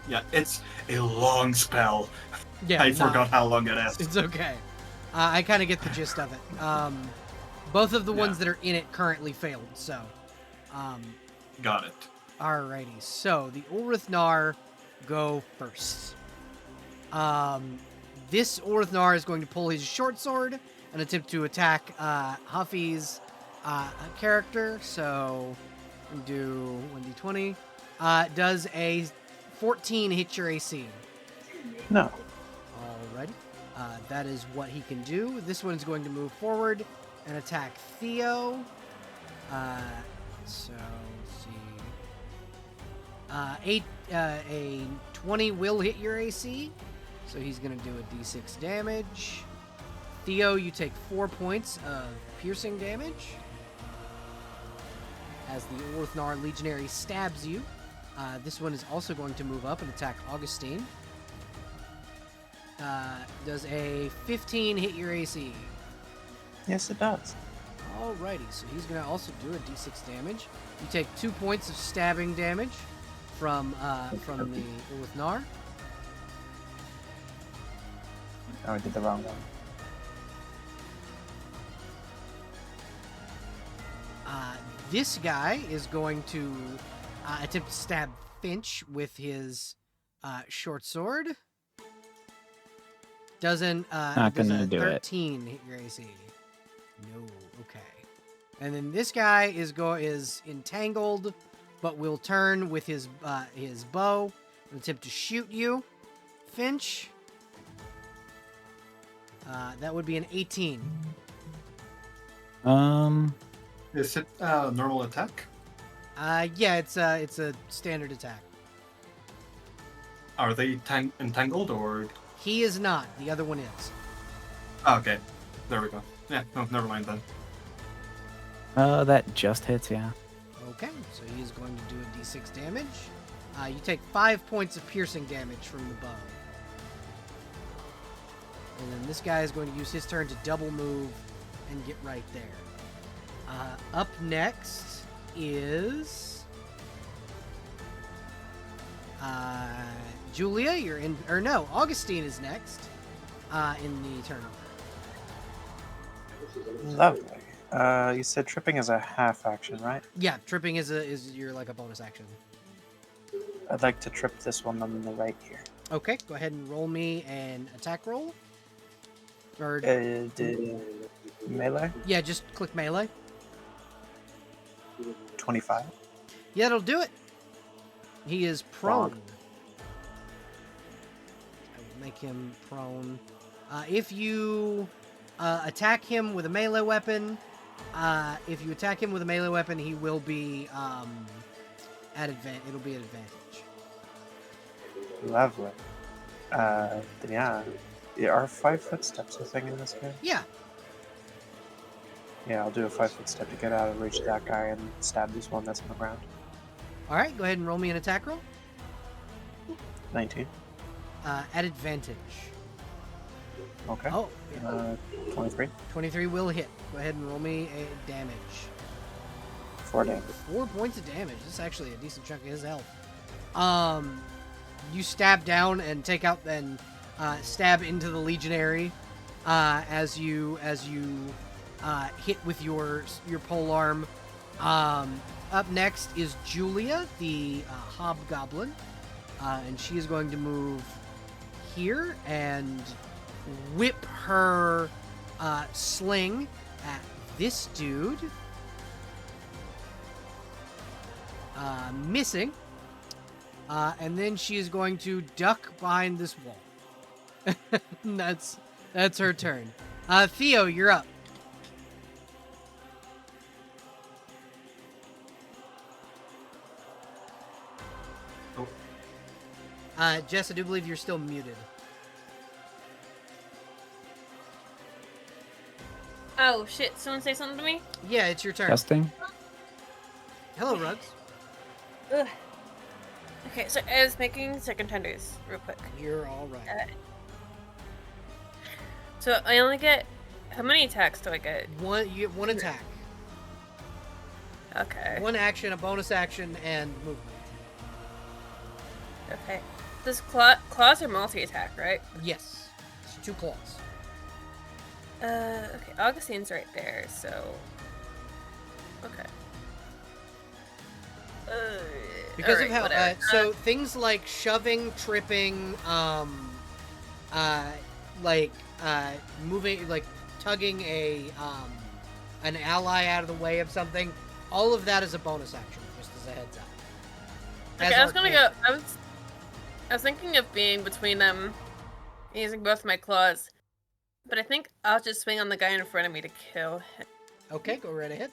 yeah, it's a long spell. Yeah, I forgot how long it is. It's okay. I kind of get the gist of it. Both of the ones that are in it currently failed, so... Got it. Alrighty, so the Ulrith Nar go first. This Ulrith Nar is going to pull his short sword and attempt to attack Huffy's character. So, do 1d20. Does a 14 hit your AC? No. Alrighty. That is what he can do. This one's going to move forward and attack Theo. So, let's see. A 20 will hit your AC. So he's going to do a d6 damage. Theo, you take 4 points of piercing damage as the Ulrithnar Legionary stabs you. This one is also going to move up and attack Augustine. Does a 15 hit your AC? Yes, it does. Alrighty, so he's going to also do a d6 damage. You take 2 points of stabbing damage from the Ulrithnar. Oh, I did the wrong one. This guy is going to attempt to stab Finch with his short sword. Doesn't Not does gonna a do it. 13 hit your AC? No. Okay. And then this guy is entangled, but will turn with his bow and attempt to shoot you, Finch. That would be an 18. Is it normal attack? Yeah, it's a standard attack. Are they entangled or? He is not. The other one is. Okay, there we go. Yeah, no, never mind then. That just hits, yeah. Okay, so he is going to do a d6 damage. You take 5 points of piercing damage from the bow. And then this guy is going to use his turn to double move and get right there. Up next is Julia. You're in, or no, Augustine is next in the turn order. Lovely. You said tripping is a half action, right? Yeah, tripping is your like a bonus action. I'd like to trip this one on the right here. Okay, go ahead and roll me an attack roll. Or Did melee? yeah, just click melee. 25. Yeah, it'll do it. He is prone. I will make him prone. If you attack him with a melee weapon, he will be at advantage. It'll be at advantage. Lovely. Yeah. Are 5 footsteps a thing in this game? Yeah. Yeah, I'll do a 5 foot step to get out of reach of that guy and stab this one that's on the ground. All right, go ahead and roll me an attack roll. 19. At advantage. Okay. Oh, yeah. 23. 23 will hit. Go ahead and roll me a damage. 4 damage. 4 points of damage. This is actually a decent chunk of his health. You stab down and take out, then stab into the legionary as you hit with your polearm. Up next is Julia, the hobgoblin, and she is going to move here and whip her sling at this dude. Missing. And then she is going to duck behind this wall. That's her turn. Theo, you're up. Jess, I do believe you're still muted. Oh shit! Someone say something to me. Yeah, it's your turn. Testing. Hello, Rugs. Ugh. Okay, so I was making second tenders real quick. You're all right. So I only get, how many attacks do I get? You get one attack, Okay. one action, a bonus action, and movement. Okay. Does claws are multi-attack, right? Yes, it's 2 claws. Okay, Augustine's right there, so... Okay. Because alright, of how, whatever. so things like shoving, tripping, moving, like tugging an ally out of the way of something, all of that is a bonus action, just as a heads up. Okay, I was gonna go, I was thinking of being between them, using both my claws, but I think I'll just swing on the guy in front of me to kill him. Okay, go right ahead.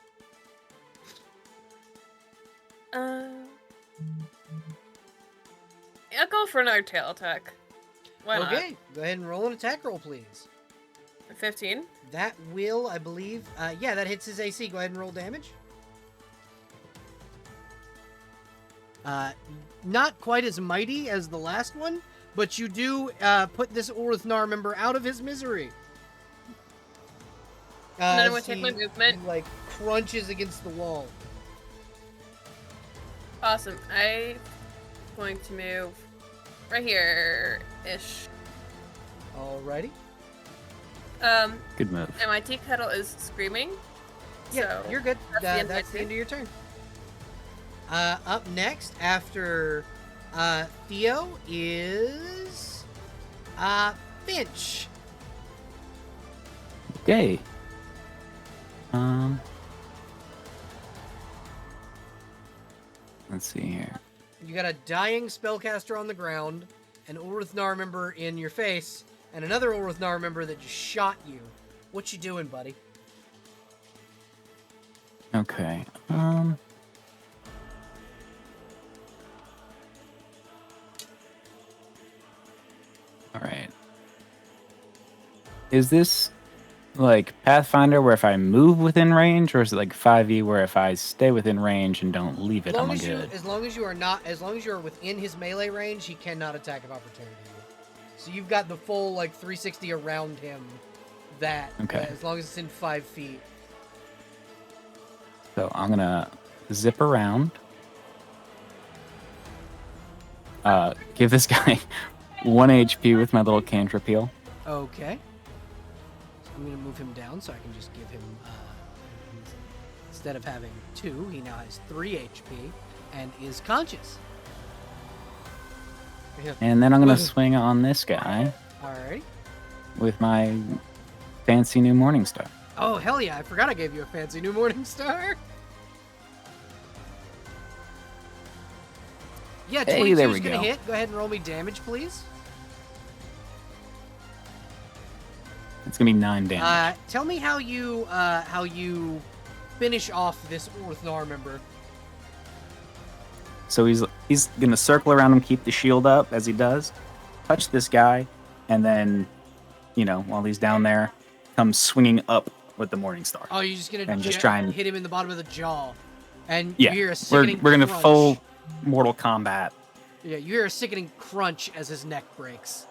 I'll go for another tail attack. Why not? Okay, go ahead and roll an attack roll, please. 15. That will, I believe, yeah, that hits his AC. Go ahead and roll damage. Not quite as mighty as the last one, but you do put this Orithnar member out of his misery. And then I'm gonna as take my he, movement. like, crunches against the wall. Awesome. I'm going to move right here-ish. Alrighty. Good move. And my tea kettle is screaming. Yeah, so you're good. that's the end of my That's the turn. end of your turn. Up next, after Theo, is Finch. Okay. Let's see here. You got a dying spellcaster on the ground, an Orithnar member in your face, and another Orithnar member that just shot you. What you doing, buddy? Okay. All right. Is this like Pathfinder where if I move within range, or is it like 5e where if I stay within range and don't leave it, I'm good? As long as you are within his melee range, he cannot attack of opportunity. So you've got the full like 360 around him. That Okay. as long as it's in 5 feet. So I'm gonna zip around. Give this guy 1 HP with my little cantrip heal. Okay. So I'm gonna move him down so I can just give him. Instead of having 2, he now has 3 HP and is conscious. And then I'm gonna swing on this guy Alright. with my fancy new Morning Star. Oh hell yeah! I forgot I gave you a fancy new Morning Star. Yeah, 22 Hey, there is we gonna go. hit. Go ahead and roll me damage, please. It's gonna be 9 damage. Tell me how you finish off this Orthnar member. So he's gonna circle around him, keep the shield up as he does, touch this guy, and then, while he's down there, come swinging up with the Morning Star. Oh, you're just gonna And just try and- hit him in the bottom of the jaw, and Yeah, you hear a we're sickening gonna crunch. full Mortal Kombat. Yeah, you hear a sickening crunch as his neck breaks.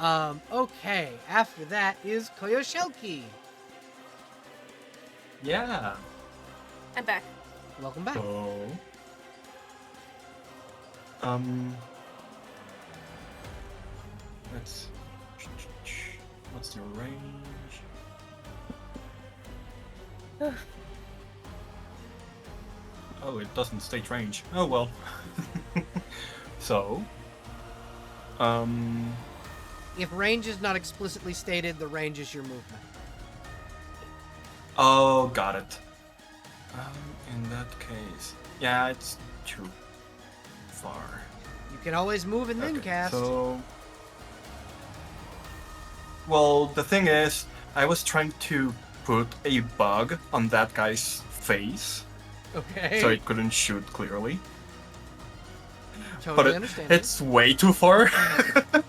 Okay. After that is Koyoshelki. Yeah. I'm back. Welcome back. So, what's the range? Oh, it doesn't state range. Oh well. So, If range is not explicitly stated, the range is your movement. oh, got it. In that case, yeah, it's too far. You can always move and then Okay, cast. So, well, the thing is, I was trying to put a bug on that guy's face Okay. so it couldn't shoot clearly. Totally But understandable. it's way too far.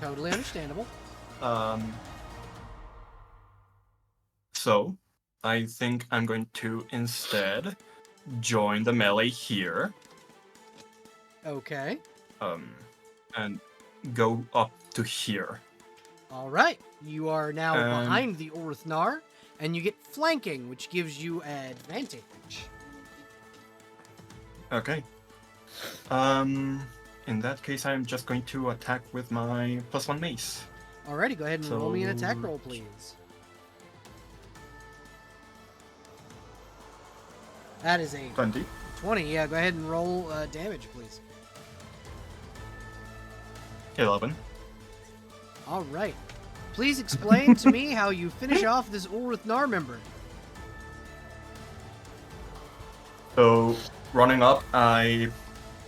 Totally understandable. So, I think I'm going to instead join the melee here, Okay. and go up to here. All right. You are now Um, behind the Orthnar, and you get flanking, which gives you advantage. Okay. In that case, I'm just going to attack with my +1 mace. Alrighty, go ahead and roll me an attack So- roll, please. That is a 20. 20. Yeah, go ahead and roll damage, please. 11. All right. Please explain to me how you finish off this Orthnar member. So, running up, I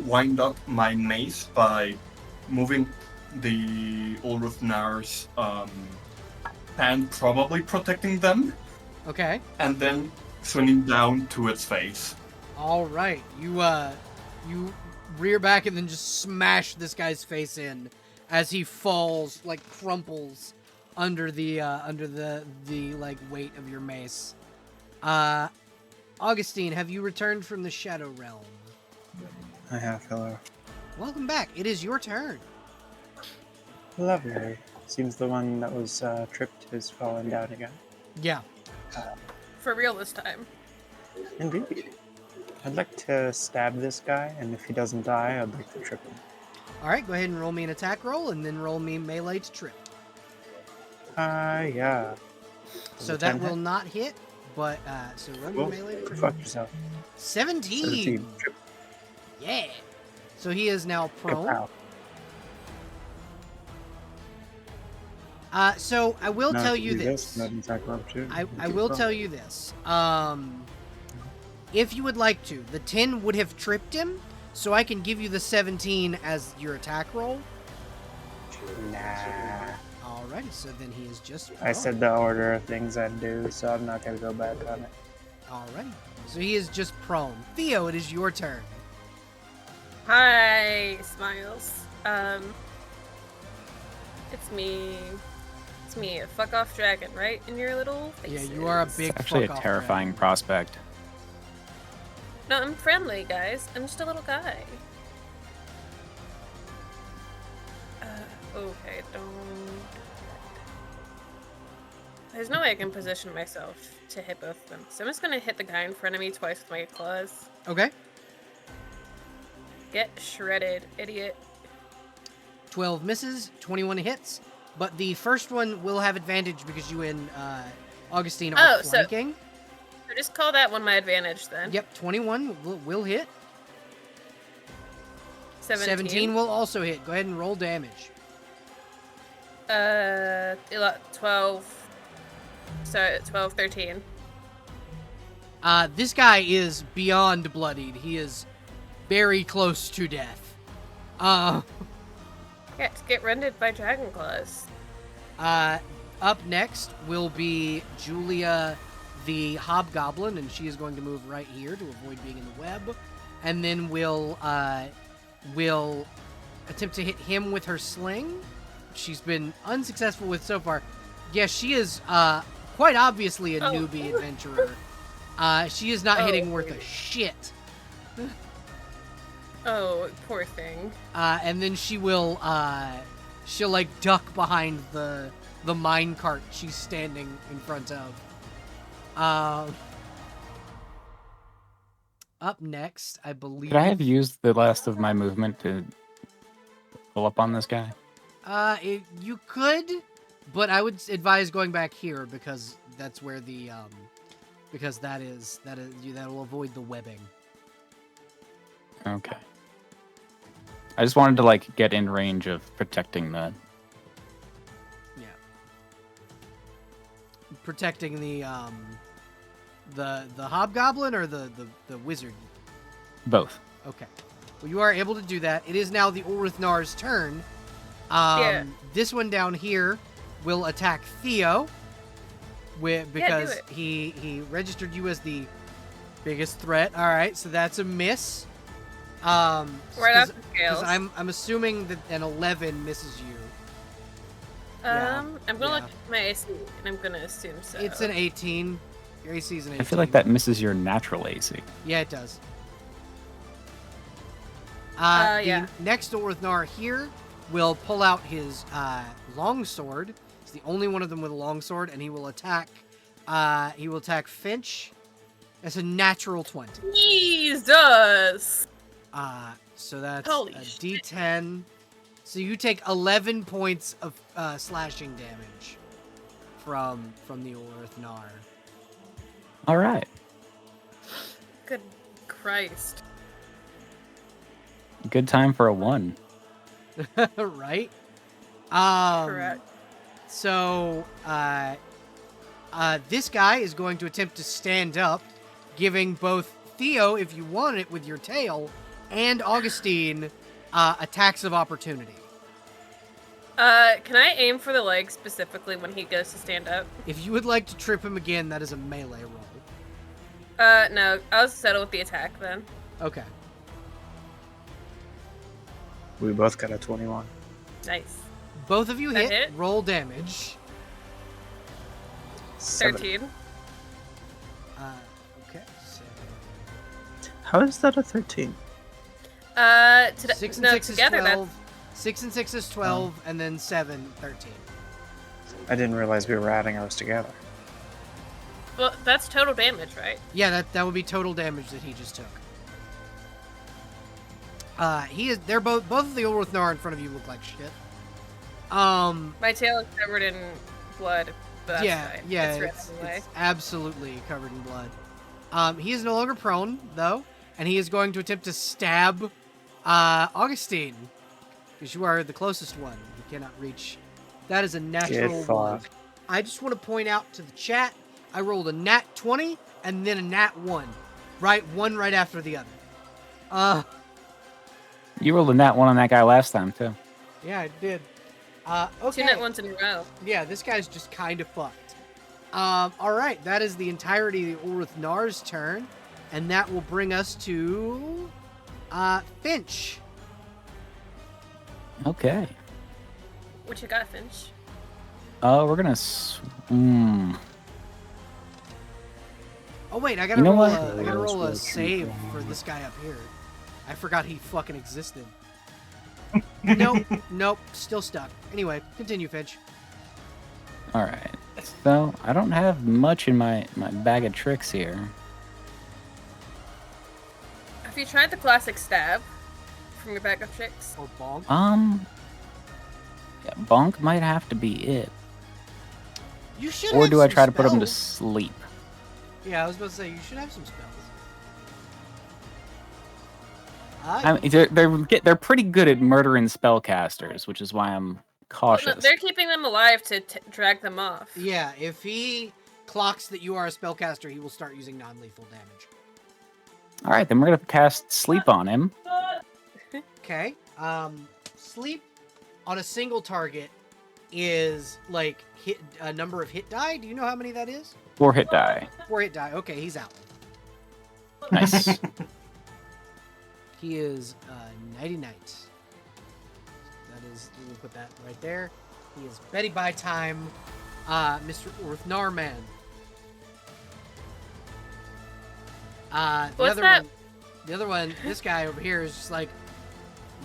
wind up my mace by moving the Ulruthnar's hand, probably protecting them, Okay. and then swinging down to its face. All right. You rear back and then just smash this guy's face in as he falls, like crumples under the like weight of your mace. Augustine, have you returned from the Shadow Realm? I have, hello. Welcome back. It is your turn. Lovely. Seems the one that was tripped has fallen down again. Yeah. For real this time. Indeed. I'd like to stab this guy, and if he doesn't die, I'd like to trip him. All right. Go ahead and roll me an attack roll, and then roll me melee to trip. Yeah. So Does a that 10 will hit? not hit, but so run me Cool. melee to Go trip. fuck yourself. 17. 17. Trip. Yeah. So he is now Go prone. pow. So I will Now tell I can you do this. Not an attack roll too. I will tell you this. If you would like to, the 10 would have tripped him, so I can give you the 17 as your attack roll. Nah. All Alrighty, so then he is just I prone. said the order of things I'd do, so I'm not gonna go back on it. Alrighty, so he is just prone. Theo, it is your turn. Hi, Smiles. It's me. It's me, a fuck off dragon, right in your little faces. Yeah, you are a big It's actually a fuck-off terrifying dragon. prospect. No, I'm friendly, guys. I'm just a little guy. Okay, don't. There's no way I can position myself to hit both of them. So I'm just gonna hit the guy in front of me twice with my claws. Okay. Get shredded, idiot. 12 misses, 21 hits, but the first one will have advantage because you and Augustine are So- flanking. So just call that one my advantage then. Yep, 21 will hit. 17. will also hit. Go ahead and roll damage. 12. So 12, 13. This guy is beyond bloodied. He is very close to death. Get rendered by dragon claws. Up next will be Julia the Hobgoblin, and she is going to move right here to avoid being in the web. And then we'll attempt to hit him with her sling. She's been unsuccessful with so far. Yes, she is quite obviously a newbie adventurer. She is not hitting worth a shit. Oh, poor thing. And then she'll like duck behind the mine cart she's standing in front of. Up next, I believe. Could I have used the last of my movement to pull up on this guy? You could, but I would advise going back here because that's where the because that'll avoid the webbing. Okay. I just wanted to like get in range of protecting the. Yeah. Protecting the hobgoblin or the wizard. Both. Okay. Well, you are able to do that. It is now the Ulrithnar's turn. Yeah. This one down here will attack Theo because do it. he registered you as the biggest threat. All right, so that's a miss. Right off the scales. I'm assuming that an 11 misses you. I'm gonna yeah. look at my AC and I'm gonna assume so. It's an 18. Your AC is an 18. I feel like that misses your natural AC. Yeah, it does. Yeah. The next Ulrithnar here will pull out his longsword. It's the only one of them with a longsword, and he will attack. He will attack Finch. That's a natural 20. Jesus! So that's Holy a shit. D10. So you take 11 points of slashing damage from the Ulrithnar. All right. Good Christ. Good time for a 1. Right? Correct. So, this guy is going to attempt to stand up, giving both Theo, if you want it with your tail, and Augustine attacks of opportunity. Can I aim for the leg specifically when he goes to stand up? If you would like to trip him again, that is a melee roll. No, I'll settle with the attack then. Okay. We both got a 21. Nice. Both of you That hit. hit? Roll damage. 7. 13. Okay. So How is that a 13? 6 and no, 6 is together 12. 6 and 6 is 12, and then 7, 13. I didn't realize we were adding ours together. Well, that's total damage, right? Yeah, that would be total damage that he just took. They're both of the Ulrithnar in front of you look like shit. My tail is covered in blood, but that's yeah, fine. yeah, It's red it's anyway. absolutely covered in blood. He is no longer prone though, and he is going to attempt to stab Augustine, because you are the closest one. You cannot reach. That is a natural Get one. fucked. I just want to point out to the chat, I rolled a nat 20 and then a nat 1, one right after the other. You rolled a nat 1 on that guy last time too. Yeah, I did. Okay. 2 net ones in a row. Yeah, this guy's just kind of fucked. All right, that is the entirety of the Ulrith Nar's turn, and that will bring us to Finch. Okay. What you got, Finch? We're gonna. Oh wait, I gotta You know roll. what? I gotta roll a Let's save go. for this guy up here. I forgot he fucking existed. Nope, still stuck. Anyway, continue, Finch. All right. So I don't have much in my bag of tricks here. Have you tried the classic stab from your bag of tricks? Or bonk. Yeah, bonk might have to be it. You should. Or have do I some try to put him to spells. sleep? Yeah, I was about to say you should have some spells. I mean, they're pretty good at murdering spellcasters, which is why I'm cautious. Well, no, they're keeping them alive to drag them off. Yeah, if he clocks that you are a spellcaster, he will start using non-lethal damage. All right, then we're gonna cast sleep on him. Okay. Sleep on a single target is like hit a number of hit die. Do you know how many that is? 4 hit die. 4 hit die. Okay, he's out. Nice. He is nighty night. That is, we'll put that right there. He is Betty by time, Mr. Orthnarman. What's that? The other one, this guy over here is just like,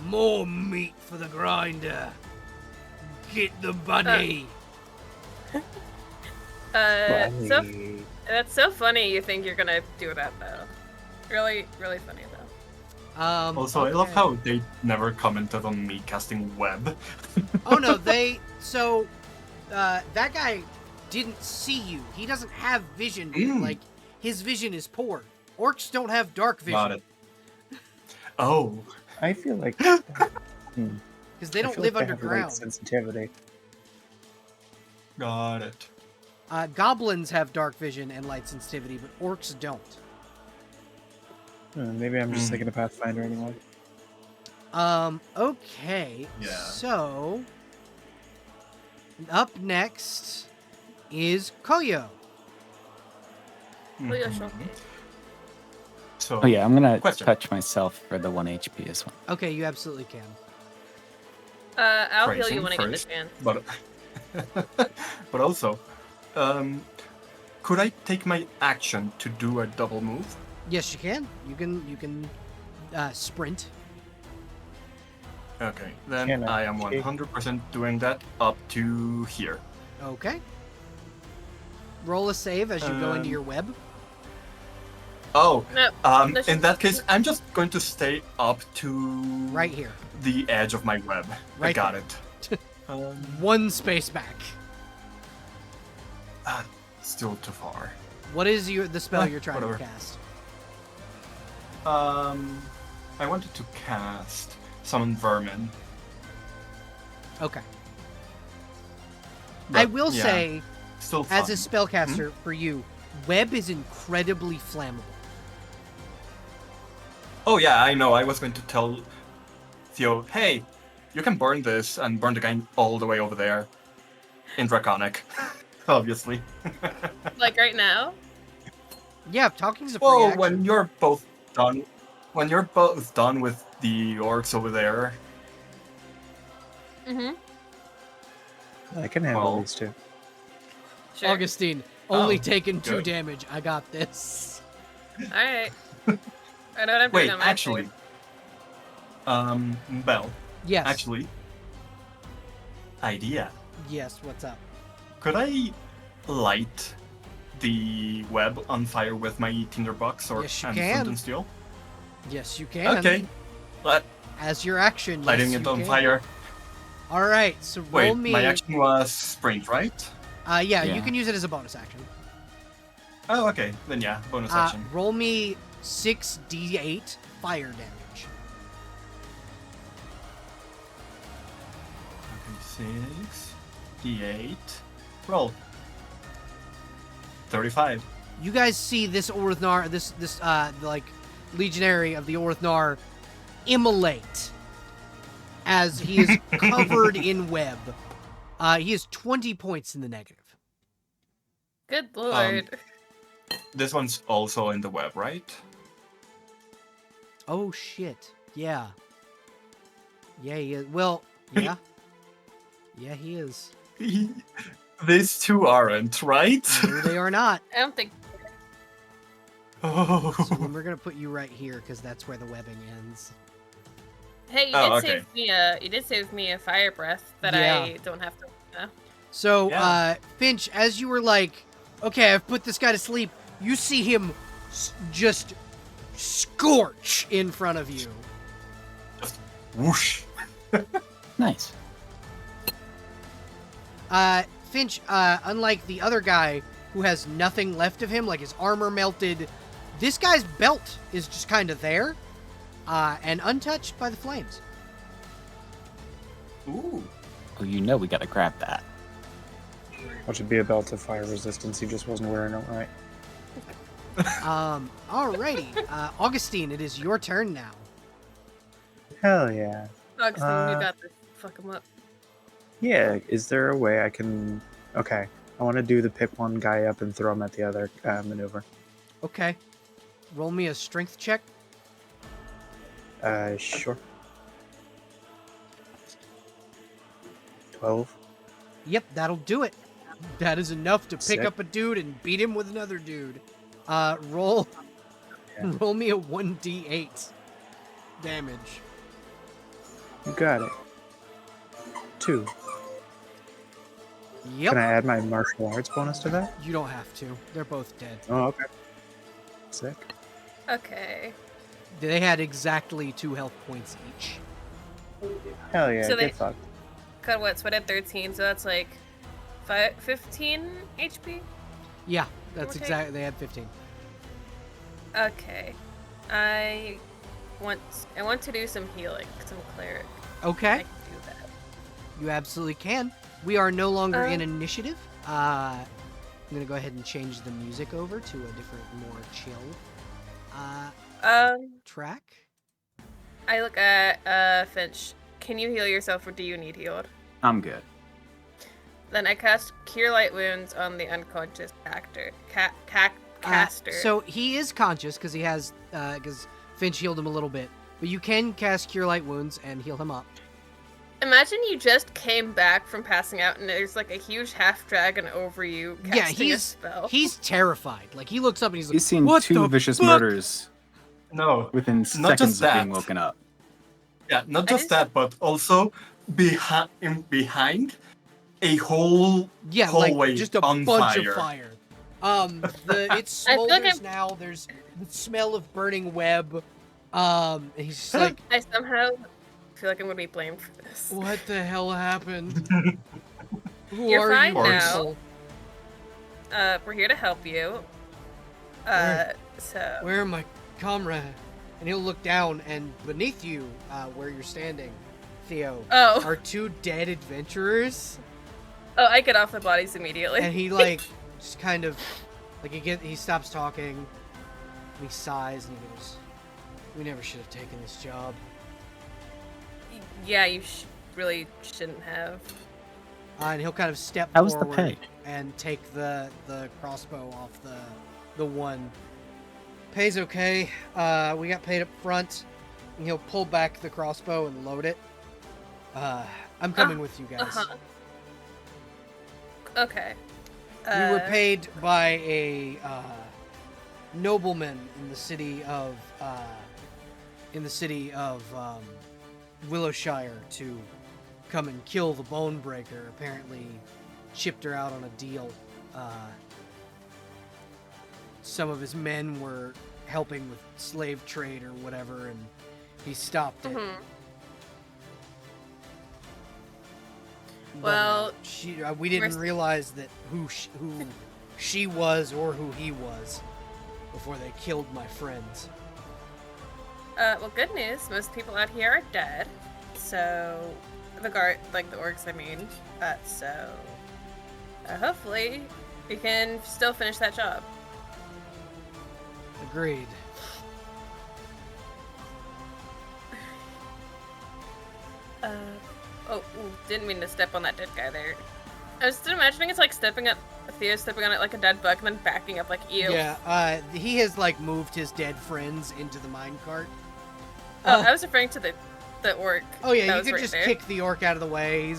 more meat for the grinder. Get the bunny. So Bunny. that's so funny. You think you're gonna do that though? Really, really funny though. Also, I love how they never commented on me casting web. Oh no, that guy didn't see you. He doesn't have vision. Like, his vision is poor. Orcs don't have dark vision. Got it. Oh. I feel like Because they I don't feel live like they have light underground. sensitivity. Got it. Goblins have dark vision and light sensitivity, but orcs don't. Maybe I'm just thinking of Pathfinder anymore. Okay. Yeah. So, up next is Koyo. Oh, yeah, sure. So, Oh yeah, I'm gonna Question. touch myself for the 1 HP as well. Okay, you absolutely can. I'll heal Phrasing you when I get the first. chance. but but also, could I take my action to do a double move? Yes, you can. You can sprint. Okay, then Can I I am take- 100% doing that up to here. Okay. Roll a save as you go into Um, your web. Oh, No, that's in just- that case, I'm just going to stay up to Right here. the edge of my web. I Right got there. it. One space back. Still too far. What is the spell you're trying Whatever. to cast? I wanted to cast Summon Vermin. Okay. I but, will yeah, say, still as fun. a spellcaster, for you, web is incredibly flammable. Oh yeah, I know. I was going to tell Theo, hey, you can burn this and burn the guy all the way over there. In Draconic. Obviously. like right now. Yeah, talking's a free Well, action. when you're both done with the orcs over there, Mm-hmm. I can handle Well, these two. Sure. Augustine, only Oh, taking 2 good. damage. I got this. All right. I know what I'm doing wait, on my actually, Belle, Yes. actually, idea. Yes, what's up? Could I light the web on fire with my tinderbox or Yes, you and can. flint and steel? Yes, you can. Okay, As your action, lighting yes, it you on can. fire. All right, so roll Wait, me. my action was sprint, right? Yeah, you Yeah. can use it as a bonus action. Oh, okay. Then yeah, bonus action. Roll me 6d8 fire damage. Okay, 6, D8, roll. 35. You guys see this Orthnar, this like legionary of the Orthnar, immolate as he is covered in web. He is 20 points in the negative. Good lord. This one's also in the web, right? Oh, shit. Yeah. Yeah, he is. Well, yeah. Yeah, he is. These two aren't, right? No, they are not. I don't think. Oh. So we're going to put you right here because that's where the webbing ends. Hey, you Oh, did okay. save me you did save me a fire breath that Yeah. I don't have to. So, Yeah. Finch, as you were like, okay, I've put this guy to sleep, you see him just scorch in front of you. Whoosh. Nice. Finch, unlike the other guy who has nothing left of him, like his armor melted, this guy's belt is just kind of there, and untouched by the flames. Ooh. Oh, you know we gotta grab that. Which would be a belt of fire resistance. He just wasn't wearing it right. Alrighty. Augustine, it is your turn now. Hell yeah. Augustine, you got this. Fuck him up. Yeah, is there a way I can... Okay, I want to do the pick one guy up and throw him at the other maneuver. Okay. Roll me a strength check. Sure. 12. Yep, that'll do it. That is enough to pick Sick. up a dude and beat him with another dude. Roll me a 1d8 damage. You got it. 2. Yep. Can I add my martial arts bonus to that? You don't have to. They're both dead. Oh, okay. Sick. Okay. They had exactly 2 health points each. Hell yeah, So they- get fucked. Cut what? Sweat at 13, so that's like 15 HP? Yeah, that's Okay. exactly. They had 15. Okay. I want to do some healing, because I'm a cleric. I Okay, can do that. you absolutely can. We are no longer in Uh. initiative. I'm gonna go ahead and change the music over to a different, more chill track. I look at Finch. Can you heal yourself, or do you need healed? I'm good. Then I cast Cure Light Wounds on the unconscious caster. So he is conscious because he has because Finch healed him a little bit, but you can cast Cure Light Wounds and heal him up. Imagine you just came back from passing out, and there's like a huge half dragon over you casting a spell. he's terrified. Like he looks up and he's like, He's seen "What 2 the vicious fuck?" murders No. within Not seconds just of being that. woken up. Yeah, not I just just- that, but also behind a whole Yeah, hallway like just a on bunch fire. of fire. It I feel like smolders now. There's the smell of burning web. And he's just like, I somehow feel like I'm gonna be blamed for this. "What the hell happened? Who You're are fine you now. people? We're here to help you. So Where are my comrade?" And he'll look down, and beneath you, where you're standing, Theo, Oh. are 2 dead adventurers. Oh, I get off the bodies immediately. And he like just kind of like he stops talking, and he sighs and he goes, "We never should have taken this job." Yeah, you really shouldn't have. And he'll kind of step How was the forward pay? and take the crossbow off the one. Pay's okay. We got paid up front. And he'll pull back the crossbow and load it. I'm coming with you guys. Uh-huh. Okay. We were paid by a nobleman in the city of Willowshire to come and kill the Bonebreaker. Apparently, shipped her out on a deal. Some of his men were helping with slave trade or whatever, and he stopped it. Mhm. But, Well, we didn't we're- realize that who she was or who he was before they killed my friends. Well, good news. Most people out here are dead. So, the orcs, I mean. So, hopefully, we can still finish that job. Agreed. Oh, ooh, didn't mean to step on that dead guy there. I was just imagining it's like Theo stepping on it like a dead bug and then backing up like ew. Yeah, he has like moved his dead friends into the minecart. Oh, I was referring to the orc. Oh yeah, that you was could right just there. kick the orc out of the way.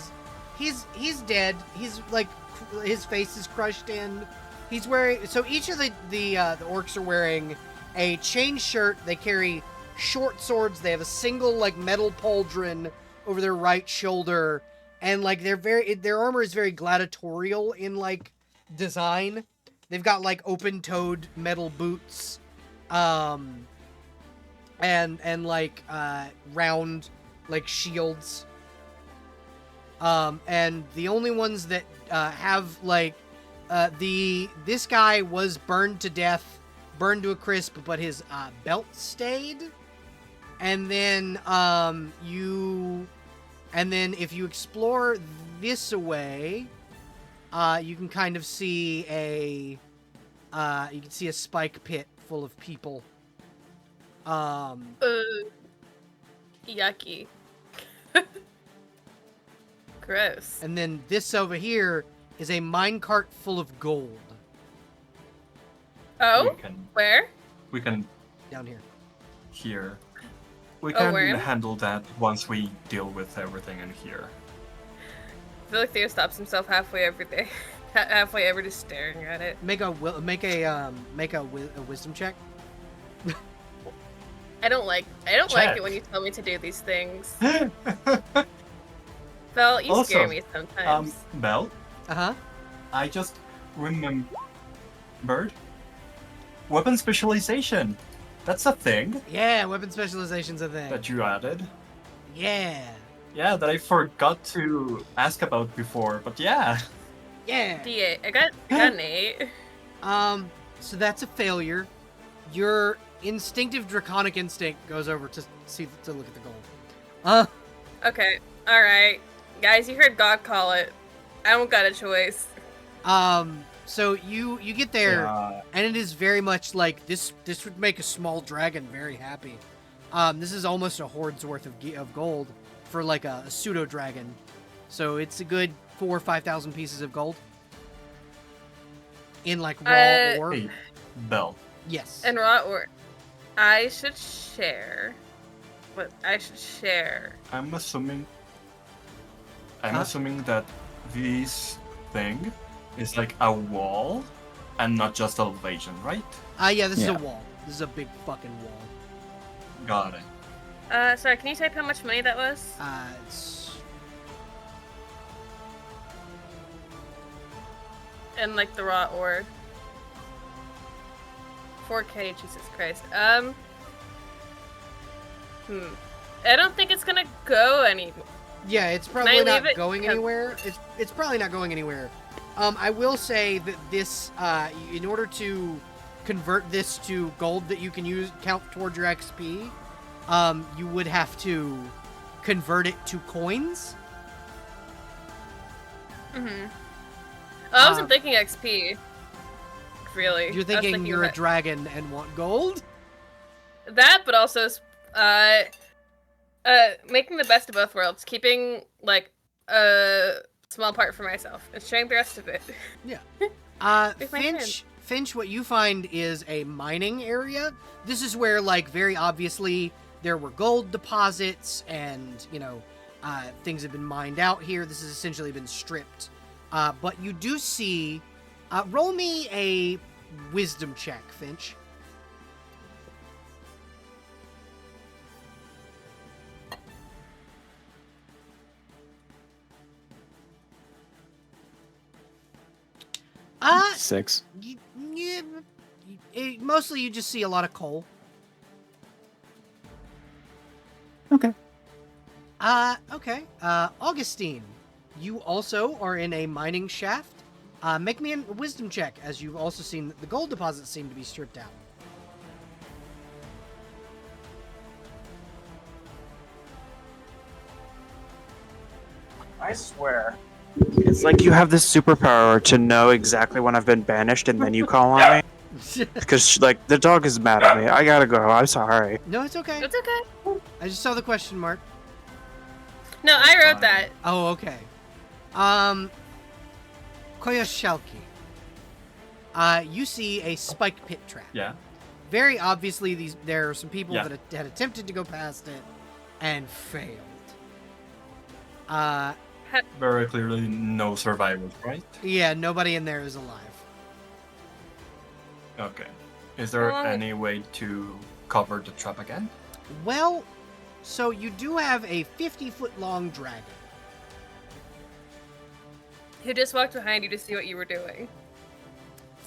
He's dead. He's like his face is crushed in. He's wearing each of the orcs are wearing a chain shirt. They carry short swords. They have a single like metal pauldron over their right shoulder, and like their armor is very gladiatorial in like design. They've got like open-toed metal boots, and like round like shields. And the only ones that have like this guy was burned to a crisp, but his belt stayed. And then if you explore this away, you can kind of see a spike pit full of people. Yucky. Gross. And then this over here is a minecart full of gold Oh, where? We can down here. here. We Oh, can where? handle that once we deal with everything in here. I feel like Theo stops himself halfway every day. Halfway ever just staring at it. Make a wisdom check. I don't like it Check. when you tell me to do these things. Belle, you Also, scare me sometimes. Belle, Uh-huh. I just remembered weapon specialization. That's a thing Yeah, weapon specialization's a thing. that you added. Yeah. Yeah, that I forgot to ask about before, but yeah. Yeah. D8. I got an 8. So that's a failure. Your instinctive draconic instinct goes over to look at the gold. Okay. Alright. Guys, you heard God call it. I don't got a choice. So you get there, Yeah. and it is very much like this would make a small dragon very happy. This is almost a horde's worth of gold for like a pseudo dragon. So it's a good 4,000 or 5,000 pieces of gold in like raw ore. Hey, Belle. Yes. And raw or I should share. But I should share. I'm assuming Huh? that this thing is like a wall and not just elevation, right? Yeah, this is a Yeah. wall. This is a big fucking wall. Got it. Sorry, can you type how much money that was? It's And like the raw ore. 4K, Jesus Christ. I don't think it's gonna go anymore. yeah, it's I probably leave not it? going Yeah. anywhere. It's probably not going anywhere. I will say that this, in order to convert this to gold that you can count towards your XP, you would have to convert it to coins. I wasn't thinking XP. Really. I You're was thinking you're a that- dragon and want gold? That, but also making the best of both worlds, keeping like a small part for myself and sharing the rest of it. Yeah. With my hand. Finch, what you find is a mining area. This is where, like, very obviously there were gold deposits and, things have been mined out here. This has essentially been stripped. But you do see, roll me a wisdom check, Finch. Uh, 6. mostly you just see a lot of coal. Okay. Okay. Augustine, you also are in a mining shaft. Make me a wisdom check, as you've also seen that the gold deposits seem to be stripped out. I swear. It's like you have this superpower to know exactly when I've been banished and then you call on me. Because, like, the dog is mad at me. I gotta go. I'm sorry. No, it's okay. It's okay. I just saw the question mark. No, I wrote Fine. that. Oh, okay. Koyoshalki. You see a spike pit trap. Yeah. Very obviously, there are some people Yeah. that had attempted to go past it and failed. Very clearly no survivors, right? Yeah, nobody in there is alive. Okay. Is there How long- any way to cover the trap again? Well, so you do have a 50-foot long dragon. Who just walked behind you to see what you were doing?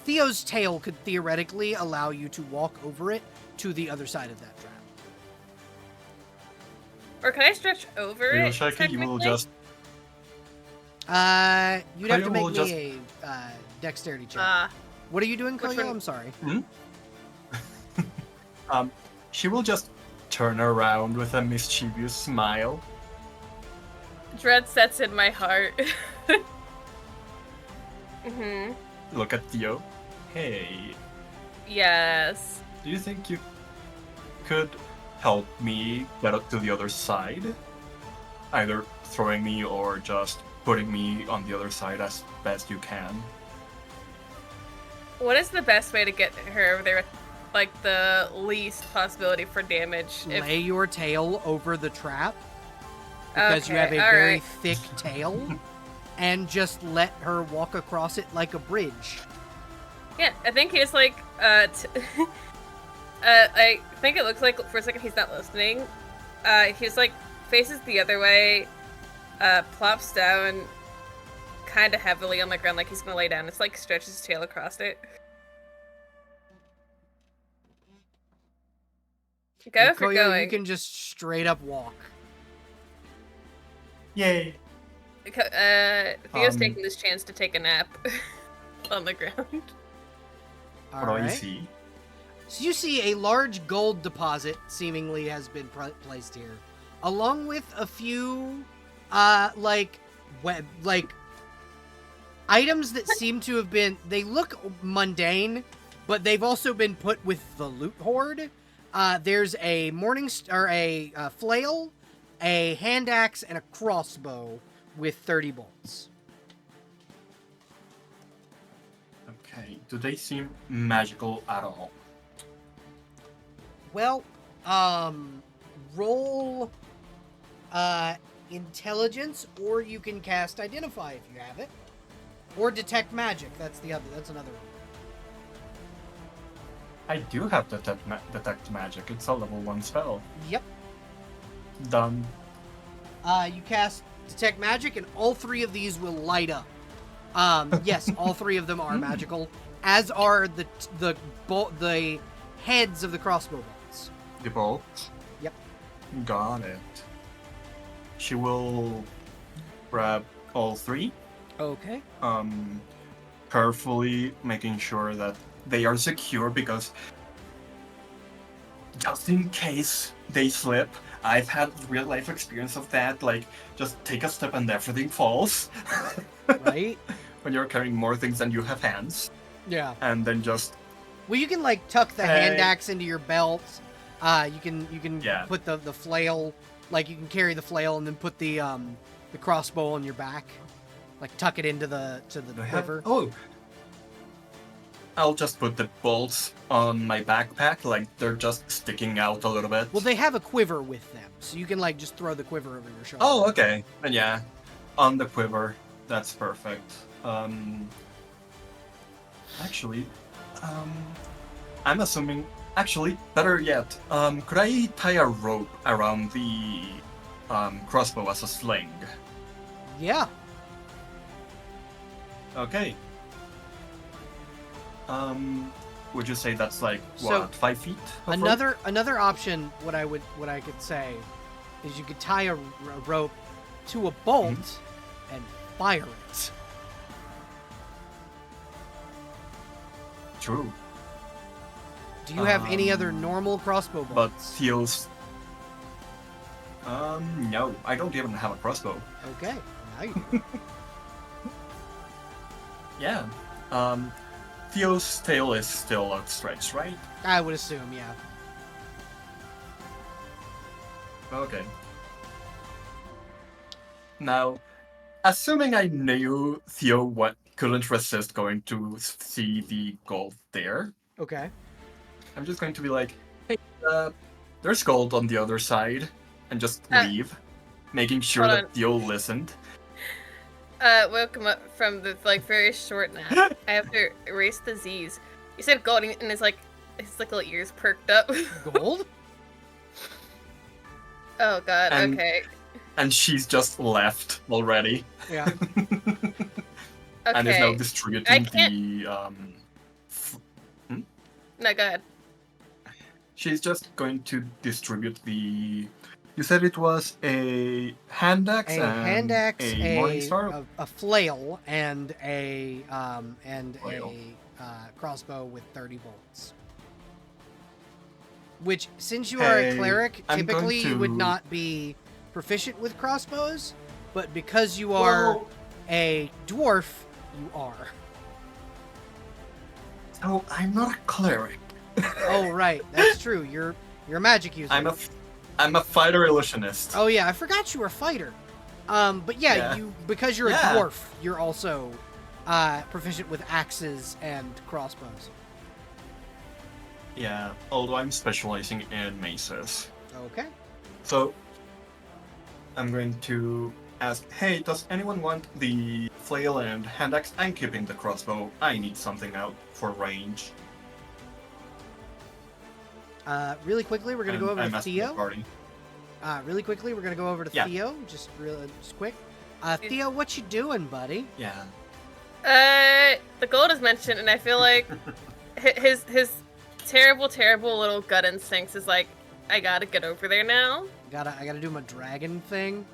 Theo's tail could theoretically allow you to walk over it to the other side of that trap. Or can I stretch over it? Shaki, you will technically? just You'd have to Koyo make will me just- a dexterity check. Ah, What are you doing, which Koyo? one? I'm sorry. she will just turn around with a mischievous smile. dread sets in my heart. Mm-hmm. Look at Theo. Hey, Yes. do you think you could help me get up to the other side? Either throwing me or just putting me on the other side as best you can. What is the best way to get her over there with, like, the least possibility for damage? Lay your tail over the trap because you have a Okay, very alright. thick tail, and just let her walk across it like a bridge. Yeah, I think he's like, I think it looks like for a second he's not listening. He's like, faces the other way, plops down kind of heavily on the ground like he's gonna lay down. It's like stretches his tail across it. Go if you're Koyo, going. you can just straight up walk. Yay! Theo's Um, taking this chance to take a nap on the ground. What do I Alright. see? So you see a large gold deposit seemingly has been placed here, along with a few, like items that seem to have been. They look mundane, but they've also been put with the loot horde. There's a a flail, a hand axe, and a crossbow with 30 bolts. Okay, do they seem magical at all? Well, roll intelligence, or you can cast identify if you have it, or detect magic. That's another one. I do have detect magic. It's a level 1 spell. Yep. Done. You cast detect magic, and all three of these will light up. Yes, all three of them are magical, as are the heads of the crossbow bolts. The bolt. Yep. Got it. She will grab all three, Okay. carefully making sure that they are secure, because just in case they slip, I've had real life experience of that. Like, just take a step and everything falls. Right. When you're carrying more things than you have hands, Yeah. and then just Well, you can like tuck the hand Hey. axe into your belt. You can Yeah. put the flail, like you can carry the flail and then put the crossbow on your back, like tuck it into the Do I have- quiver. Oh, I'll just put the bolts on my backpack, like they're just sticking out a little bit. Well, they have a quiver with them, so you can like just throw the quiver over your shoulder. Oh, okay. And yeah, on the quiver. That's perfect. Actually, I'm assuming. Actually, better yet, could I tie a rope around the crossbow as a sling? Yeah. Okay. Would you say that's like So, what, 5 feet? of rope? Another option, what I could say, is you could tie a rope to a bolt and fire it. True, Do you have any other normal crossbow but bolts? feels. No, I don't even have a crossbow. Okay. Now you do. Yeah. Theo's tail is still outstretched, right? I would assume, yeah. Okay. Now, assuming I knew Theo couldn't resist going to see the gold there, Okay. I'm just going to be like, hey, there's gold on the other side, and just leave, making sure hold that on. Theo listened. Woke him up from the very short nap. I have to erase the Z's. You said gold, and his little ears perked up. Gold? Oh god. And- Okay. And she's just left already. Yeah. And is now Okay. distributing can't- the No, go ahead. she's just going to distribute the. You said it was a hand axe, A hand axe, a morning star. a flail, and a Flail. crossbow with 30 bolts. Which, since you are a Hey, cleric, I'm going typically you would to- not be proficient with crossbows, but because you are a dwarf, you are. So I'm not a cleric. Oh right, that's true. You're a magic user. I'm a fighter illusionist. Oh yeah, I forgot you were a fighter. But yeah, Yeah. because you're Yeah. a dwarf, you're also proficient with axes and crossbows. Yeah, although I'm specializing in maces. Okay. So I'm going to ask, hey, does anyone want the flail and hand axe? I'm keeping the crossbow. I need something out for range. Really quickly, we're gonna go over I'm to asking the Theo. party. Really quickly, we're gonna go over to Yeah. Theo. Just quick. Theo, what you doing, buddy? Yeah. The gold is mentioned, and I feel like his terrible little gut instincts is like, I gotta get over there now. I gotta do my dragon thing.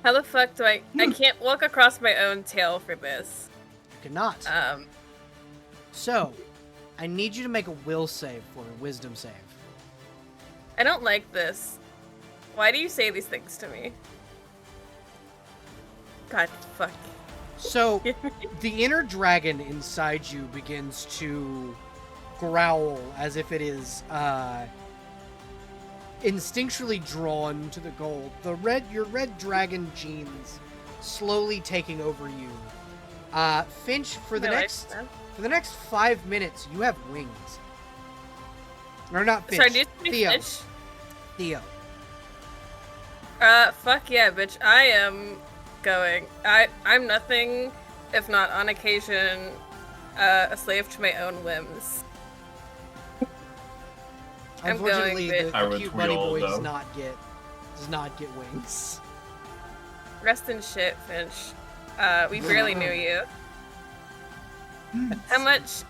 How the fuck do I can't walk across my own tail for this. You cannot. So, I need you to make a will save for me, wisdom save. I don't like this. Why do you say these things to me? God, fuck. So, the inner dragon inside you begins to growl as if it is instinctually drawn to the gold. Your red dragon genes slowly taking over you. Finch, for the next 5 minutes, you have wings. Or not Finch. Sorry, do you speak Theo. Finch? Theo. Fuck yeah, bitch. I am going. I'm nothing if not on occasion a slave to my own whims. I'm Unfortunately, going with- the Aren't cute we bunny all, boy does though? not get wings. Rest in shit, Finch. We barely knew you. How much?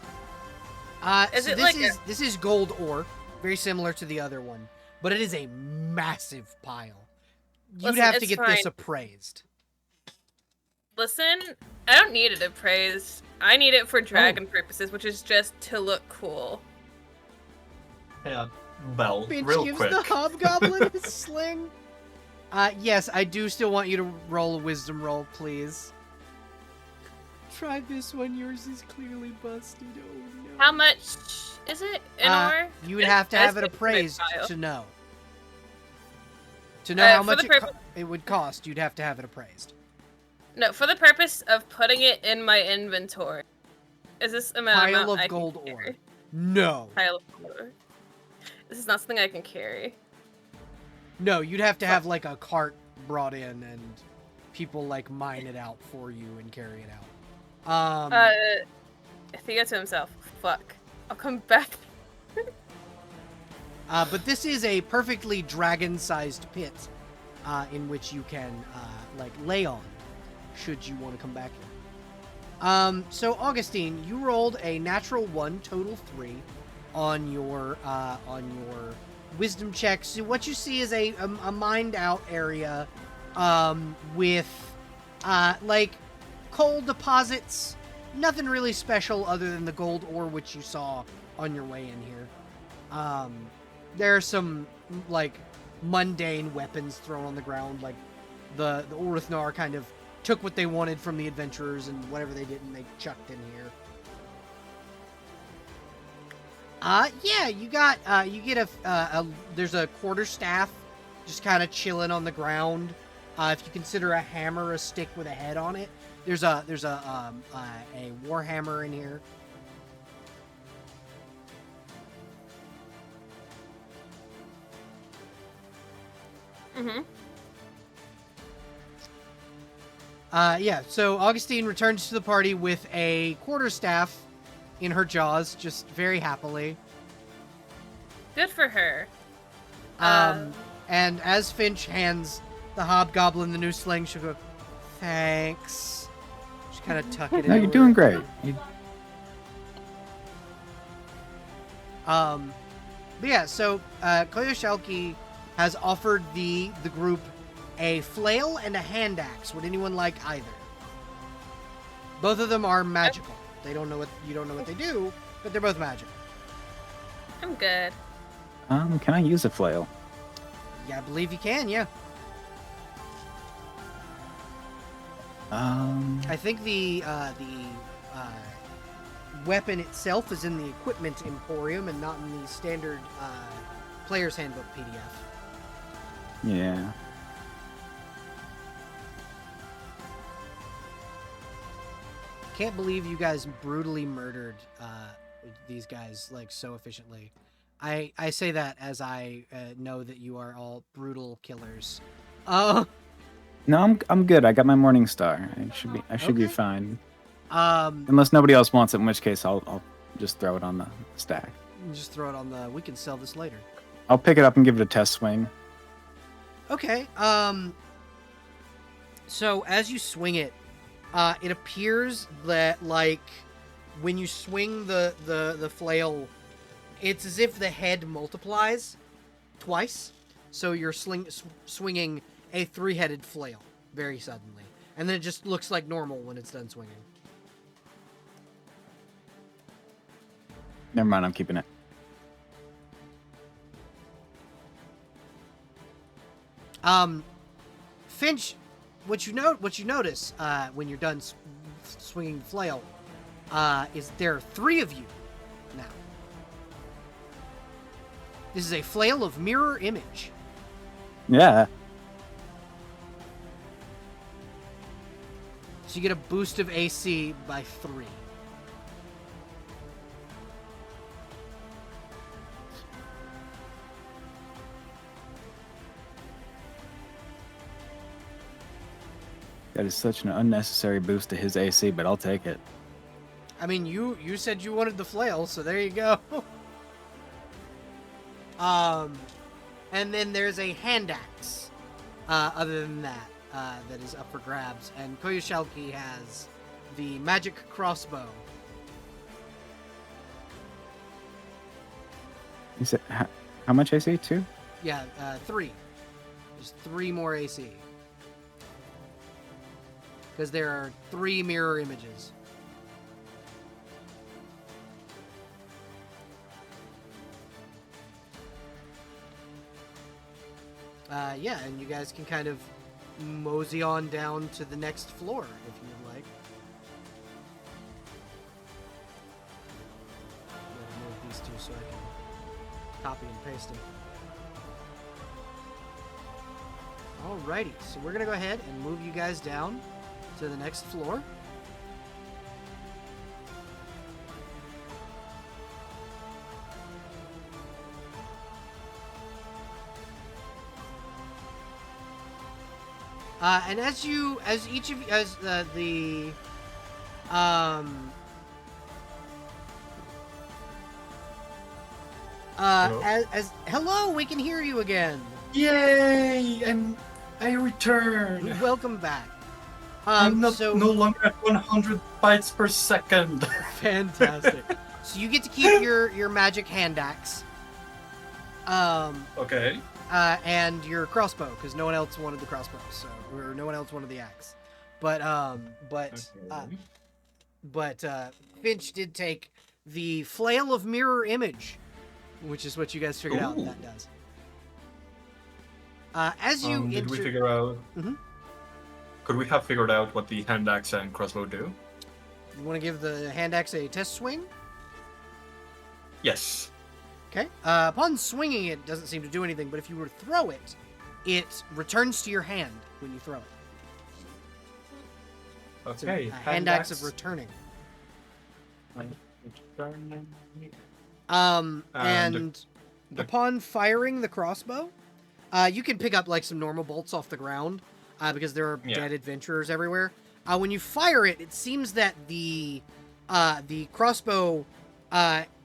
Is it like this is gold ore, very similar to the other one, but it is a massive pile. You'd Listen, have to it's get this fine. appraised. Listen, I don't need it appraised. I need it for dragon purposes, which is just to look cool. Yeah. Belle, Finch real gives quick. the hobgoblin his sling. Yes, I do still want you to roll a wisdom roll, please. Try this one. Yours is clearly busted. Oh no. How much is it in ore? You would have to have it That's appraised my file. to know. To know how for much the it would cost, you'd have to have it appraised. No, for the purpose of putting it in my inventory. Is this amount Pile of I can gold ore. carry? No. Pile of gold ore. This is not something I can carry. No, you'd have to have like a cart brought in and people like mine it out for you and carry it out. Theo to himself. Fuck. I'll come back. But this is a perfectly dragon-sized pit in which you can like lay on should you want to come back here. So Augustine, you rolled a natural 1, total 3 on your wisdom check. So what you see is a mined out area with like coal deposits. Nothing really special other than the gold ore which you saw on your way in here. There are some like mundane weapons thrown on the ground, like the Orithnar kind of took what they wanted from the adventurers and whatever they didn't they chucked in here. Yeah, you get there's a quarterstaff just kind of chilling on the ground. If you consider a hammer a stick with a head on it, there's a war hammer in here. Mm-hmm. Yeah, so Augustine returns to the party with a quarterstaff in her jaws, just very happily. Good for her. And as Finch hands the hobgoblin the new sling, she'll go, thanks. Just kind of tuck it in. No, you're doing great. But yeah, so Koyoshalki has offered the group a flail and a hand axe. Would anyone like either? Both of them are magical. You don't know what they do, but they're both magical. I'm good. Can I use a flail? Yeah, I believe you can. Yeah. I think the weapon itself is in the equipment emporium and not in the standard player's handbook PDF. Yeah. Can't believe you guys brutally murdered these guys like so efficiently. I say that as I know that you are all brutal killers. No, I'm good. I got my morning star. I should be Okay. fine. Unless nobody else wants it, in which case I'll just throw it on the stack. Just throw it on the. We can sell this later. I'll pick it up and give it a test swing. Okay. So as you swing it, it appears that like when you swing the flail, it's as if the head multiplies twice. So you're swinging a 3-headed flail very suddenly, and then it just looks like normal when it's done swinging. Never mind, I'm keeping it. Finch, what you notice when you're done swinging the flail is there are 3 of you now. This is a flail of mirror image. Yeah. So you get a boost of AC by 3. That is such an unnecessary boost to his AC, but I'll take it. I mean, you said you wanted the flail, so there you go. And then there's a hand axe. Other than that, that is up for grabs. And Koyoshalki has the magic crossbow. You said how much AC? 2? Yeah, 3. There's 3 more AC. Because there are 3 mirror images. Yeah, and you guys can kind of mosey on down to the next floor if you would like. I'm gonna move these 2 so I can copy and paste them. Alrighty, so we're gonna go ahead and move you guys down to the next floor. And as each of you, as hello, we can hear you again. Yay! And I return. Welcome back. I'm no so longer at 100 bytes per second. fantastic. So you get to keep your magic hand axe. Okay. And your crossbow, because no one else wanted the crossbow, or no one else wanted the axe. But Finch did take the flail of mirror image, which is what you guys figured out Ooh. that does. As you Did we enter, figure out? Mhm. Could we have figured out what the hand axe and crossbow do? you want to give the hand axe a test swing. Yes. Okay. Upon swinging it, doesn't seem to do anything, but if you were to throw it, it returns to your hand when you throw it. So, Okay. hand axe of returning. And upon firing the crossbow, you can pick up like some normal bolts off the ground because there are dead adventurers everywhere. When you fire it, it seems that the crossbow,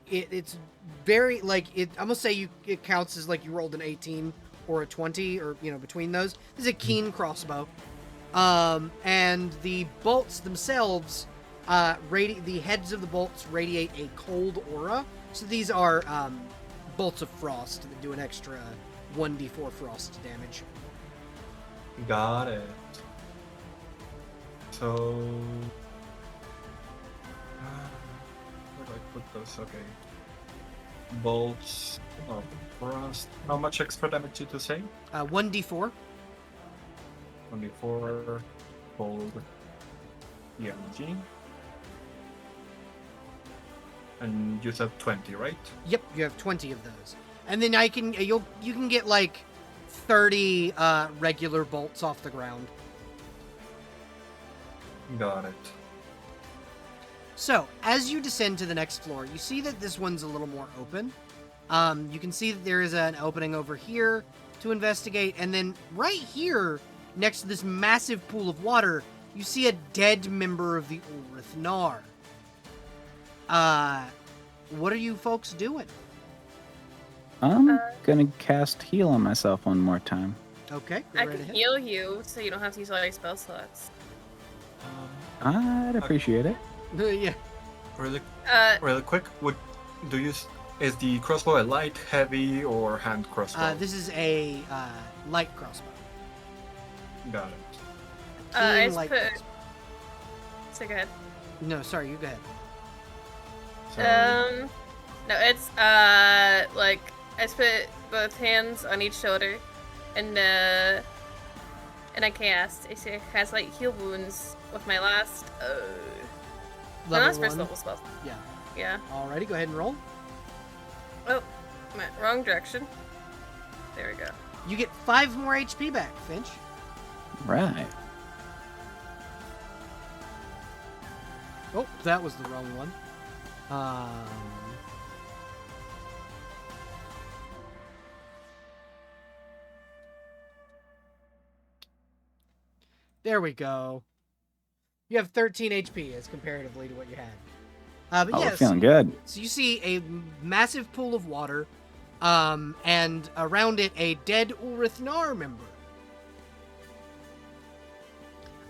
it's very like it. I'm gonna say it counts as like you rolled an 18 or a 20 or between those. This is a keen crossbow, and the bolts themselves, the heads of the bolts radiate a cold aura. So these are bolts of frost that do an extra 1d4 frost damage. Got it. So, where do I put those? Okay. Bolts of frost. How much extra damage did you say? 1d4. 24 cold EMG. And you said 20, right? Yep, you have 20 of those, and then you can get like 30 regular bolts off the ground. Got it. So as you descend to the next floor, you see that this one's a little more open. You can see that there is an opening over here to investigate, and then right here, next to this massive pool of water, you see a dead member of the Ulrith Nar. What are you folks doing? I'm gonna cast heal on myself one more time. Okay, go I right can ahead. heal you, so you don't have to use all your spell slots. I'd appreciate it. Yeah. Really quick, is the crossbow a light, heavy, or hand crossbow? This is a light crossbow. Got it. I Keen just light put- crossbow. So go ahead. No, sorry, you go ahead. So, No, it's like I just put both hands on each shoulder, and I cast. It has like heal wounds with my last my last first one. level spell. Yeah. Yeah. Alrighty, go ahead and roll. Oh, went wrong direction. There we go. You get 5 more HP back, Finch. Right. Oh, that was the wrong one. There we go. You have 13 HP as comparatively to what you had. But Oh, we're yes, feeling good. so you see a massive pool of water, and around it a dead Ulrith Nar member.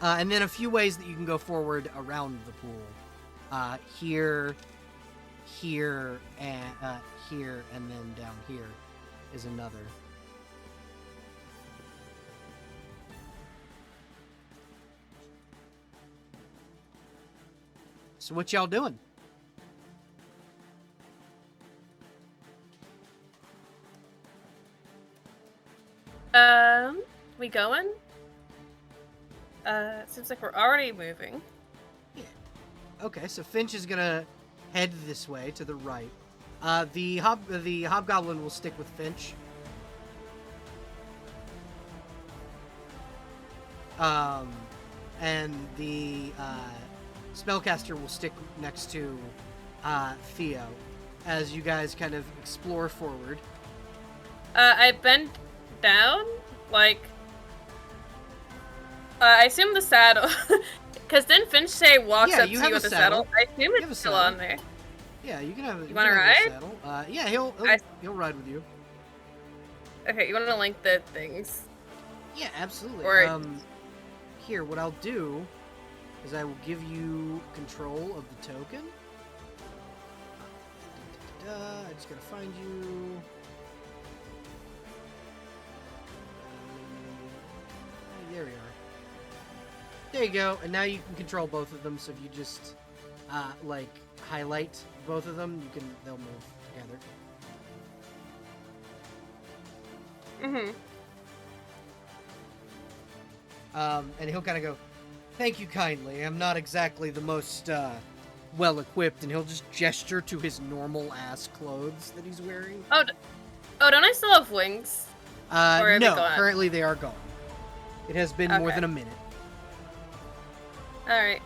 And then a few ways that you can go forward around the pool. Here, and then down here is another. So what y'all doing? We going? Seems like we're already moving. Okay, so Finch is gonna head this way to the right. The hobgoblin will stick with Finch. And the spellcaster will stick next to Theo as you guys kind of explore forward. I bend down, like, I assume the saddle, because didn't Finch say walks Yeah, up you to have you a with the saddle. saddle? I assume You have a it's still saddle. on there. Yeah, you can have. You can wanna have ride? the saddle. Yeah, he'll ride with you. Okay, you want to link the things? Yeah, absolutely. Or- Here, what I'll do is I will give you control of the token. I just gotta find you. There we are. There you go. And now you can control both of them. So if you just like highlight both of them, they'll move together. Mm-hmm. And he'll kind of go, "Thank you kindly. I'm not exactly the most well equipped," and he'll just gesture to his normal ass clothes that he's wearing. Oh, don't I still have wings? Or are they No, gone? currently they are gone. It has been more Okay. than a minute. Alright.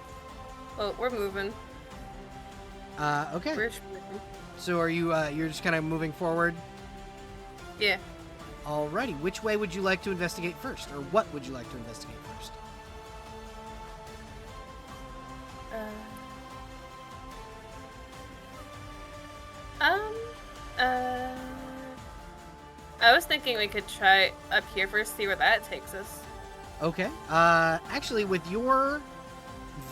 Well, we're moving. Okay. We're moving. So are you, you're just kind of moving forward? Yeah. Alrighty. Which way would you like to investigate first? Or what would you like to investigate first? I was thinking we could try up here first, see where that takes us. Okay. Actually, with your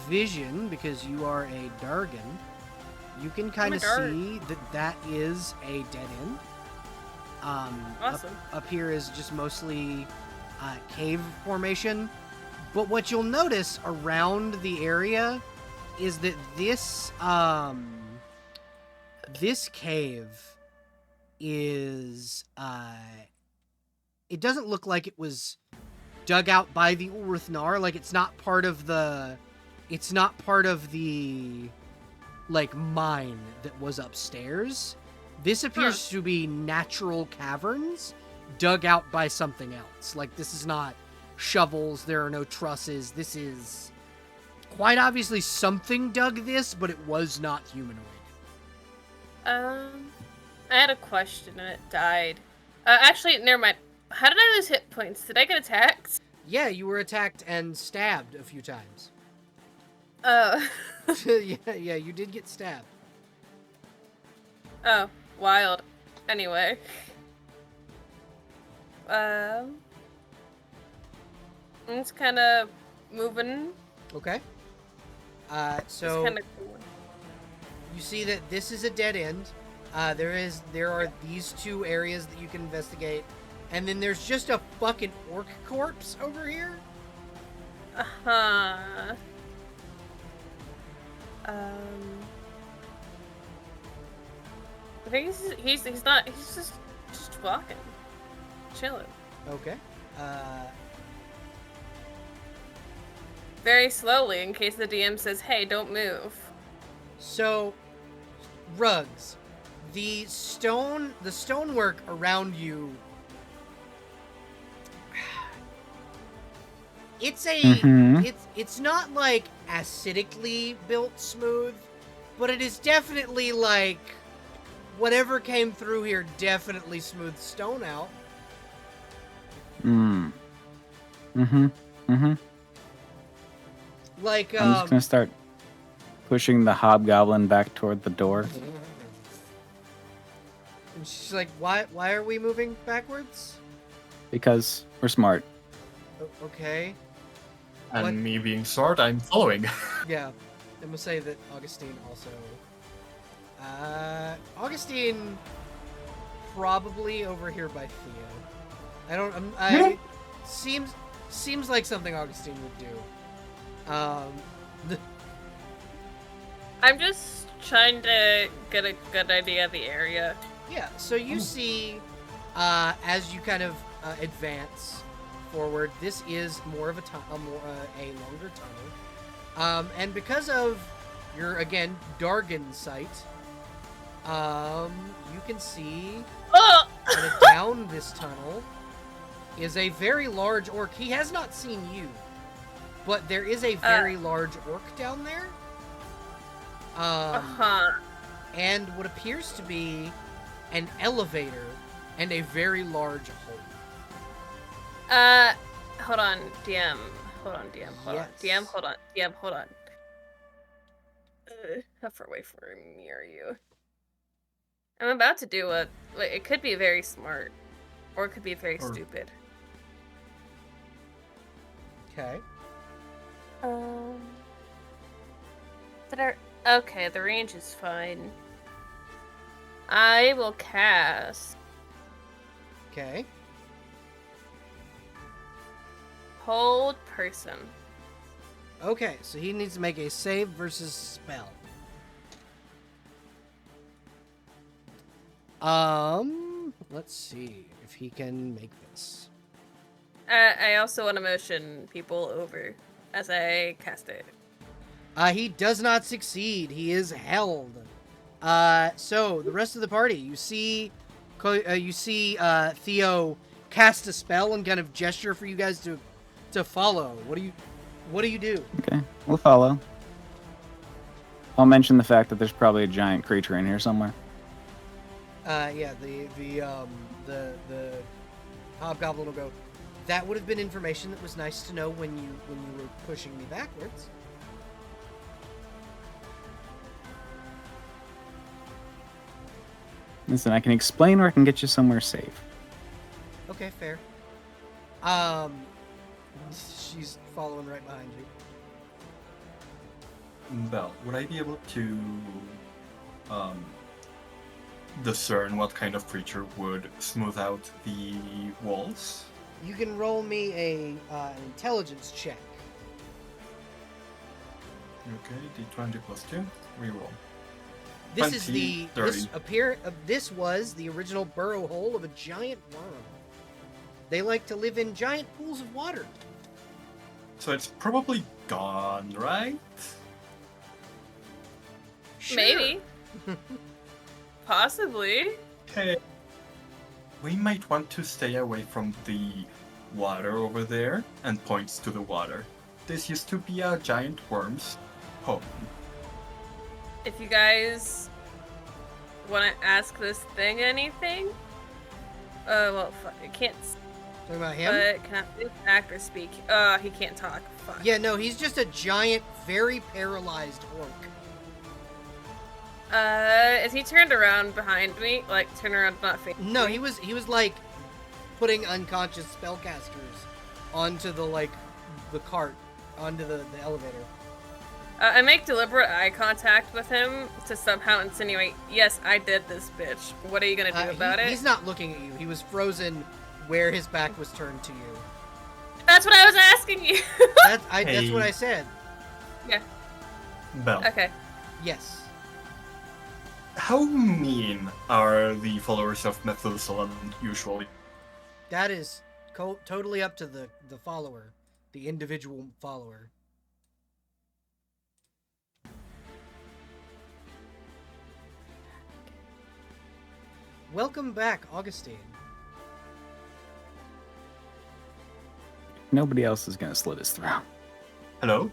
vision, because you are a Dargan, you can kind of Darg. see that that is a dead end. Awesome. Up here is just mostly cave formation. But what you'll notice around the area is that this cave is it doesn't look like it was dug out by the Ulrithnar. Like it's not part of the like mine that was upstairs. This appears to be natural caverns dug out by something else. Like this is not shovels, there are no trusses. This is quite obviously something dug this, but it was not humanoid. I had a question and it died. Actually, never mind. How did I lose hit points? Did I get attacked? Yeah, you were attacked and stabbed a few times. Oh. yeah, you did get stabbed. Oh, wild. Anyway. I'm just kind of moving. Okay. Just So kind of cool. you see that this is a dead end. There are these two areas that you can investigate, and then there's just a fucking orc corpse over here. Uh-huh. I think he's just walking. Chilling. Okay. Very slowly in case the DM says, hey, don't move. So, Rugs, the stonework around you. It's it's not like acidically built smooth, but it is definitely like whatever came through here definitely smoothed stone out. Like I'm just gonna start pushing the hobgoblin back toward the door. And she's like, why are we moving backwards? Because we're smart. Okay. And What? me being short, I'm following. Yeah. I'm gonna say that Augustine also. Augustine probably over here by Theo. Seems like something Augustine would do. I'm just trying to get a good idea of the area. Yeah, so you see, as you kind of advance forward, this is more of a longer tunnel. And because of your, again, Dargan sight, you can see that down this tunnel is a very large orc. He has not seen you, but there is a very large orc down there. And what appears to be an elevator and a very large hole. Hold on, DM. Hold on. Yes. DM, hold on. How far away from me are you? I'm about to do it could be very smart, or it could be very stupid. Okay. Okay, the range is fine. I will cast Okay. Hold Person. Okay, so he needs to make a save versus spell. Let's see if he can make this. I also want to motion people over as I cast it. He does not succeed. He is held. So the rest of the party, you see Theo cast a spell and kind of gesture for you guys to follow. What do you do? Okay, we'll follow. I'll mention the fact that there's probably a giant creature in here somewhere. Yeah, the hobgoblin will go. That would have been information that was nice to know when you were pushing me backwards. Listen, I can explain or I can get you somewhere safe. Okay, fair. She's following right behind you. Belle, would I be able to discern what kind of creature would smooth out the walls? You can roll me an intelligence check. Okay, d20 plus 2, reroll. This is 30. This was the original burrow hole of a giant worm. They like to live in giant pools of water. So it's probably gone, right? Sure. Maybe. Possibly. Okay. We might want to stay away from the water over there, and points to the water. This used to be a giant worm's home. If you guys want to ask this thing anything, well, fuck, I can't. Talking about him? But can this actor speak? He can't talk. Fuck. Yeah, no, he's just a giant, very paralyzed orc. Is he turned around behind me? Like, turn around, not face. No, he was like putting unconscious spellcasters onto the cart, onto the elevator. I make deliberate eye contact with him to somehow insinuate, yes, I did this, bitch. What are you gonna do about it? He's not looking at you. He was frozen where his back was turned to you. That's what I was asking you. That's what I said. Yeah. Belle, Okay. Yes. how mean are the followers of Methuselah usually? That is totally up to the follower, the individual follower. Welcome back, Augustine. Nobody else is gonna slit his throat. Hello?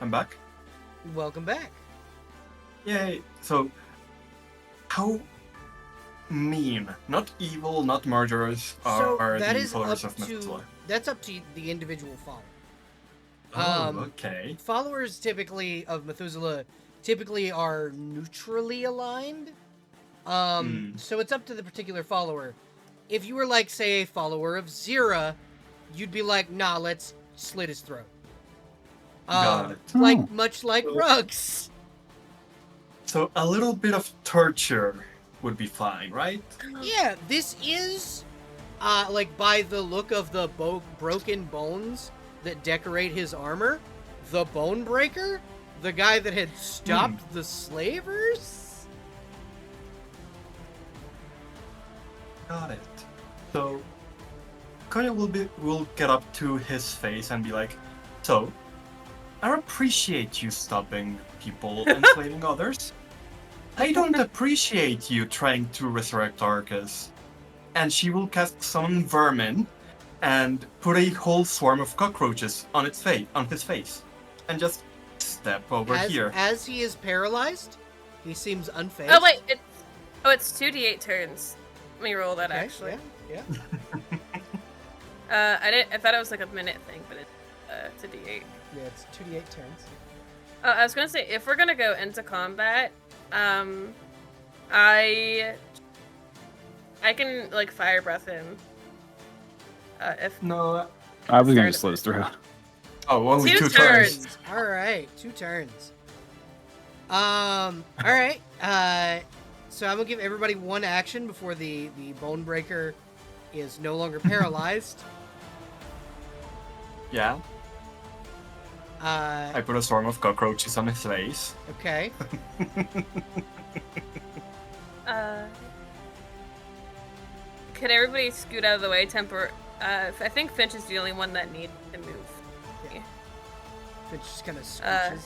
I'm back? Welcome back. Yay! So, how mean, not evil, not murderers, So are that the is followers up of Methuselah? to that's up to the individual follower. Okay. Followers typically of Methuselah typically are neutrally aligned. So it's up to the particular follower. If you were like, say, a follower of Zira, you'd be like, nah, let's slit his throat. Got it. Much like Rugs. So a little bit of torture would be fine, right? Yeah, this is, by the look of the broken bones that decorate his armor, the Bone Breaker, the guy that had stopped the slavers. Got it. So, Konya will get up to his face and be like, so, I appreciate you stopping people enslaving others. I don't appreciate you trying to resurrect Arcus. And she will cast Summon Vermin and put a whole swarm of cockroaches on his face. And just step over here. As he is paralyzed, he seems unfazed. Oh wait, it's 2d8 turns. Let me roll that Okay, actually. Yeah. I thought it was like a minute thing, but it's a d8. Yeah, it's 2d8 turns. I was gonna say, if we're gonna go into combat, I can like fire breath him. If No. I was gonna slit his throat. Oh, only 2 two turns. turns. All right, 2 turns. All right. So I'm gonna give everybody one action before the Bone Breaker is no longer paralyzed. Yeah, I put a swarm of cockroaches on his face. Okay. Could everybody scoot out of the way? I think Finch is the only one that needs to move. It just kind of scooches.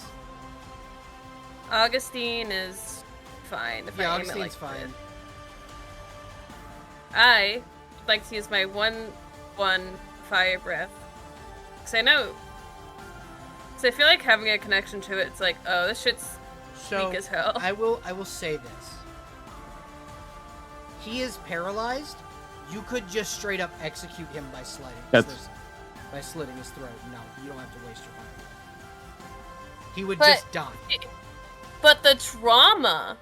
Augustine is fine. If I aim it Augustine's like fine. this. I like to use my 1/1 fire breath. Cause I know. So I feel like having a connection to it, it's like, oh, this shit's So weak as hell. I will say this. He is paralyzed. You could just straight up execute him by slitting his throat. No, you don't have to waste your fire. He would But- just die. But the trauma.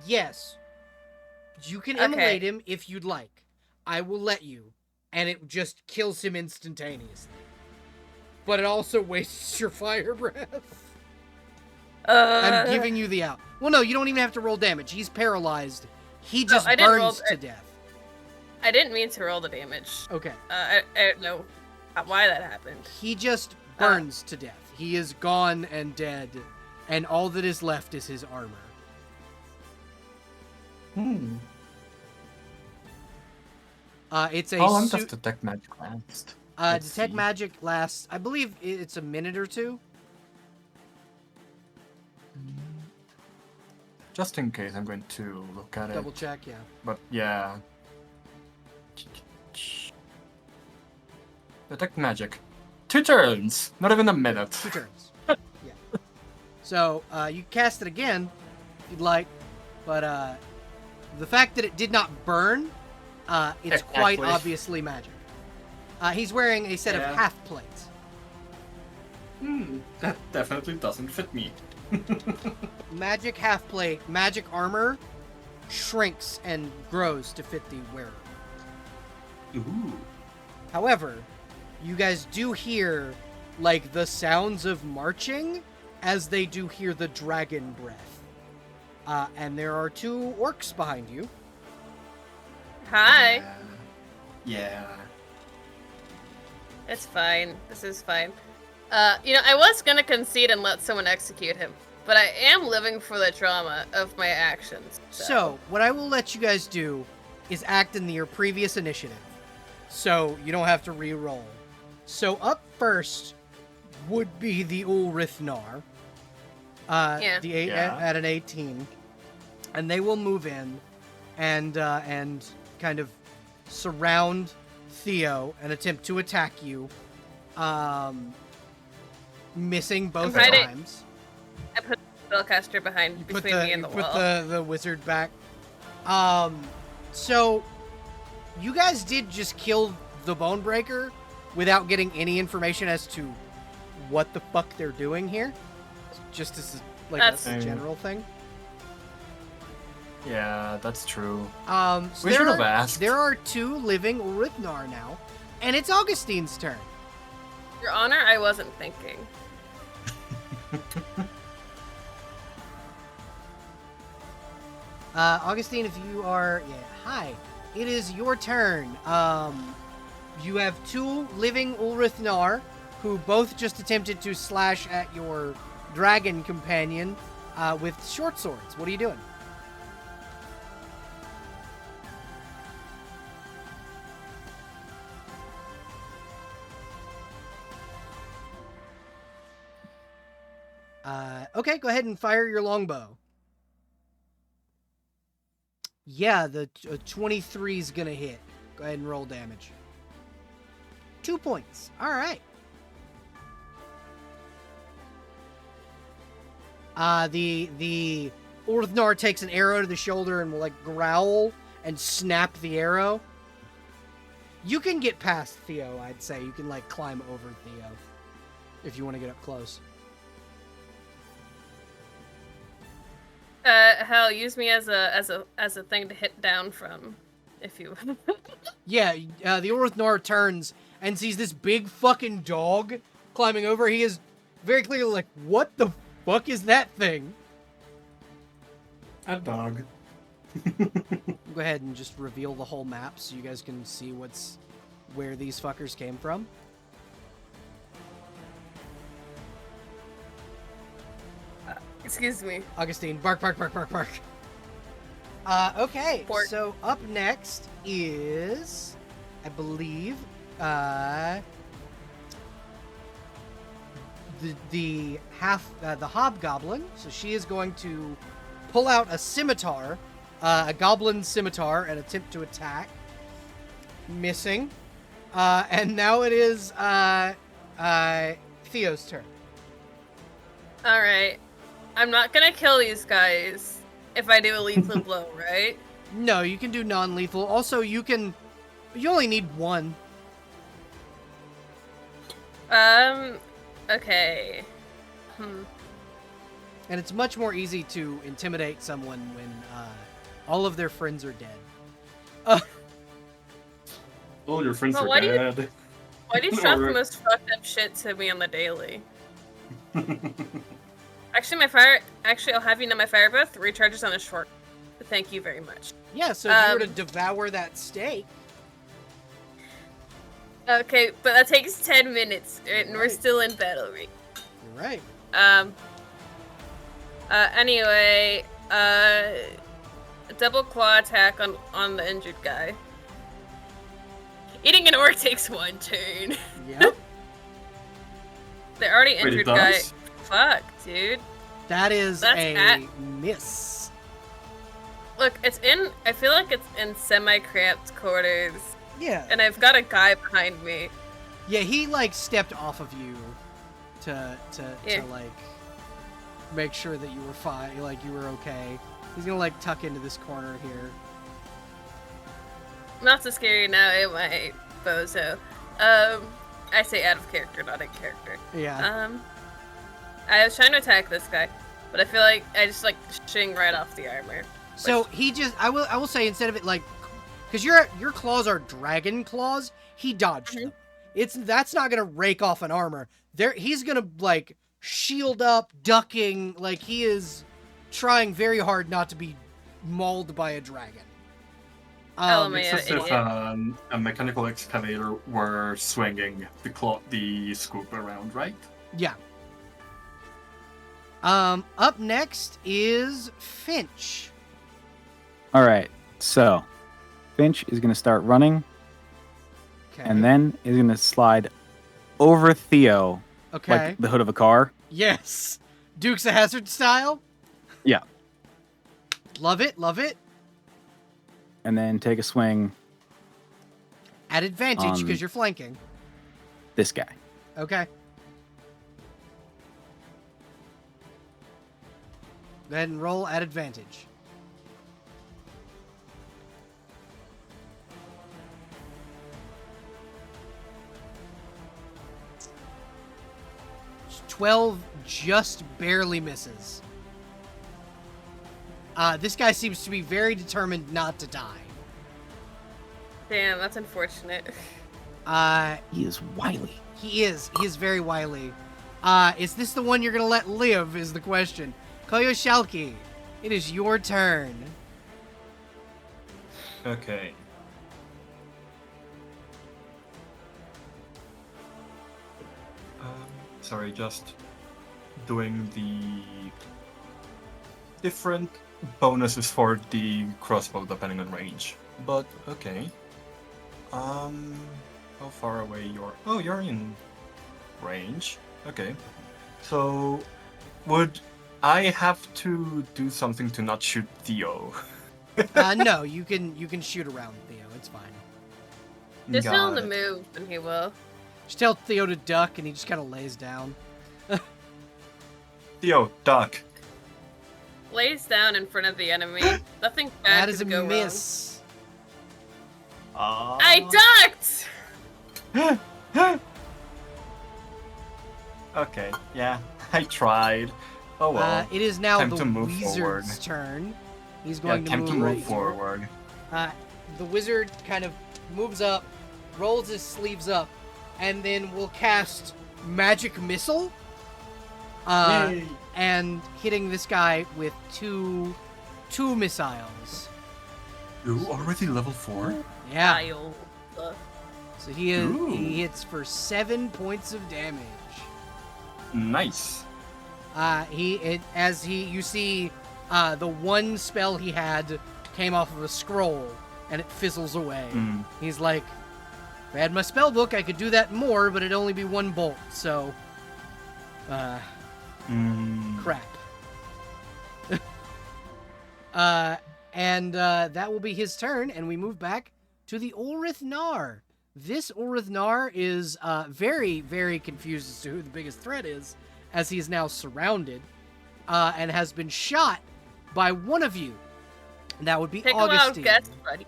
Yes. You can Okay. immolate him if you'd like. I will let you. And it just kills him instantaneously. But it also wastes your fire breath. I'm giving you the out. Well, no, you don't even have to roll damage. He's paralyzed. He just I didn't roll- burns to death. I didn't mean to roll the damage. Okay. I don't know why that happened. He just burns to death. He is gone and dead. And all that is left is his armor. It's a How long suit. does detect magic last? Let's Detect see. magic lasts, I believe it's a minute or two. Just in case, I'm going to look at Double it. check, yeah. But yeah. Detect magic. 2 turns! Not even a minute. 2 turns. Yeah. So, you cast it again, if you'd like, but the fact that it did not burn, it's quite Exactly. obviously magic. He's wearing a set of Yeah. half plates. That definitely doesn't fit me. Magic half plate, magic armor shrinks and grows to fit the wearer. Ooh. However, you guys do hear like the sounds of marching as they do hear the dragon breath. And there are 2 orcs behind you. Hi. Yeah. It's fine. This is fine. I was gonna concede and let someone execute him, but I am living for the trauma of my actions. So, what I will let you guys do is act in your previous initiative. So, you don't have to re-roll. So, up first would be the Ulrithnar. Yeah. At an 18. And they will move in and kind of surround Theo and attempt to attack you. Missing both I'm hiding. times. I put the spellcaster behind Put between me and the wall. the wizard back. So you guys did just kill the Bonebreaker without getting any information as to what the fuck they're doing here. Just as like That's- a general thing. Yeah, that's true. So We there should have are- asked. There are 2 living Ulrithnar now, and it's Augustine's turn. Your Honor, I wasn't thinking. Augustine, if you are... Yeah, hi. It is your turn. You have 2 living Ulrithnar who both just attempted to slash at your dragon companion with short swords. What are you doing? Okay, go ahead and fire your longbow. Yeah, the 23 is gonna hit. Go ahead and roll damage. 2 points. All right. The Orthnar takes an arrow to the shoulder and will like growl and snap the arrow. You can get past Theo, I'd say. You can like climb over Theo if you want to get up close. Hell, use me as a thing to hit down from, if you. Yeah, the Orthnar turns and sees this big fucking dog climbing over. He is very clearly like, what the fuck is that thing? A dog. Go ahead and just reveal the whole map so you guys can see where these fuckers came from. Excuse me. Augustine, bark, bark, bark, bark, bark. Okay, Port. so up next is, I believe, the hobgoblin. So she is going to pull out a scimitar, a goblin scimitar, and attempt to attack. missing. And now it is Theo's turn. Alright. I'm not gonna kill these guys if I do a lethal blow, right? No, you can do non-lethal. Also, you only need one. Okay. And it's much more easy to intimidate someone when all of their friends are dead. All your friends Well, are why do you- dead. Why do you shout the Or- most fucked up shit to me on the daily? Actually, I'll have you know my fire breath recharges on a short. Thank you very much. Yeah, so if you were to devour that steak... Okay, but that takes 10 minutes, and we're still in battle range. You're right. Anyway, double claw attack on the injured guy. Eating an orc takes 1 turn. Yep. The already Wait, it injured guy. does? Fuck, dude. That is That's a miss. Look, I feel like it's in semi-cramped quarters, Yeah. and I've got a guy behind me. Yeah, he like stepped off of you to Yeah. like make sure that you were fine, like you were okay. He's gonna like tuck into this corner here. Not so scary now, am I, bozo? I say out of character, not in character. Yeah. I was trying to attack this guy, but I feel like I just like shing right off the armor. So he just I will say instead of it like because your claws are dragon claws, he dodged them. That's not gonna rake off an armor. He's gonna like shield up, ducking, like he is trying very hard not to be mauled by a dragon. Oh, man. It's as if idiot. a mechanical excavator were swinging the scoop around, right? Yeah. Up next is Finch. All right, so Finch is going to start running, Okay. and then is going to slide over Theo, okay. like the hood of a car. Yes. Dukes of Hazzard style. Yeah. Love it, love it. And then take a swing At advantage because On- you're flanking. this guy. Okay. Then roll at advantage. It's 12 just barely misses. This guy seems to be very determined not to die. Damn, that's unfortunate. He is wily. He is very wily. Is this the one you're gonna let live is the question. Koyoshalki, it is your turn. Okay. Sorry, just doing the different bonuses for the crossbow depending on range. But okay. How far away you're? Oh, you're in range. Okay. So, would I have to do something to not shoot Theo? No, you can shoot around Theo. It's fine. Just tell him Got to it. move, and he will. Just tell Theo to duck, and he just kind of lays down. Theo, duck. Lays down in front of the enemy. Nothing bad That is a could go miss. wrong. I ducked! Okay, yeah, I tried. Oh well. It is now time the to move wizard's forward. turn. He's Yeah, going time to move move right- forward. The wizard kind of moves up, rolls his sleeves up, and then will cast Magic Missile. Yay. And hitting this guy with two missiles. Ooh, already level 4? Yeah. Kyle. So Ooh. he hits for 7 points of damage. Nice. You see, the one spell he had came off of a scroll, and it fizzles away. Mm. He's like, if I had my spell book, I could do that more, but it'd only be one bolt. So, crap. And that will be his turn, and we move back to the Ulrith Nar. This Ulrith Nar is very, very confused as to who the biggest threat is, as he is now surrounded and has been shot by one of you. And that would be Take a wild Augustine. guess, buddy.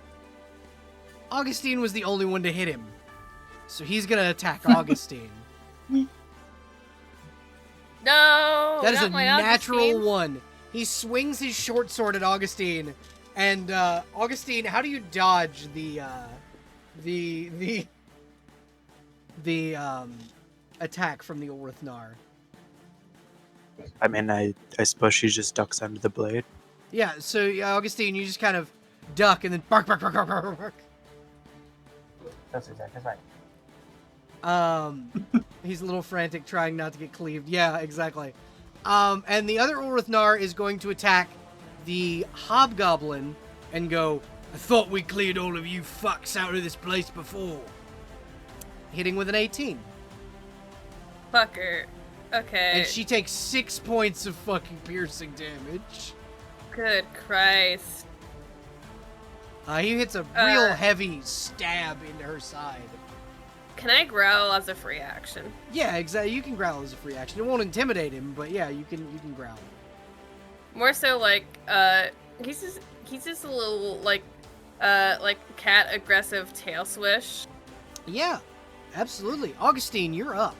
Augustine was the only one to hit him. So he's going to attack Augustine. No, That is not a my natural Augustine. one. He swings his short sword at Augustine, and Augustine, how do you dodge the attack from the Ulrith Nar? I mean, I suppose she just ducks under the blade. Yeah, so Augustine, you just kind of duck and then bark, bark, bark, bark, bark, bark. That's exactly right. He's a little frantic, trying not to get cleaved. Yeah, exactly. And the other Ulrith Nar is going to attack the Hobgoblin and go, I thought we cleared all of you fucks out of this place before. Hitting with an 18. Fucker. Okay. And she takes 6 points of fucking piercing damage. Good Christ. He hits a real heavy stab into her side. Can I growl as a free action? Yeah, exactly. You can growl as a free action. It won't intimidate him, but yeah, you can growl. More so like he's just a little like cat aggressive tail swish. Yeah, absolutely. Augustine, you're up.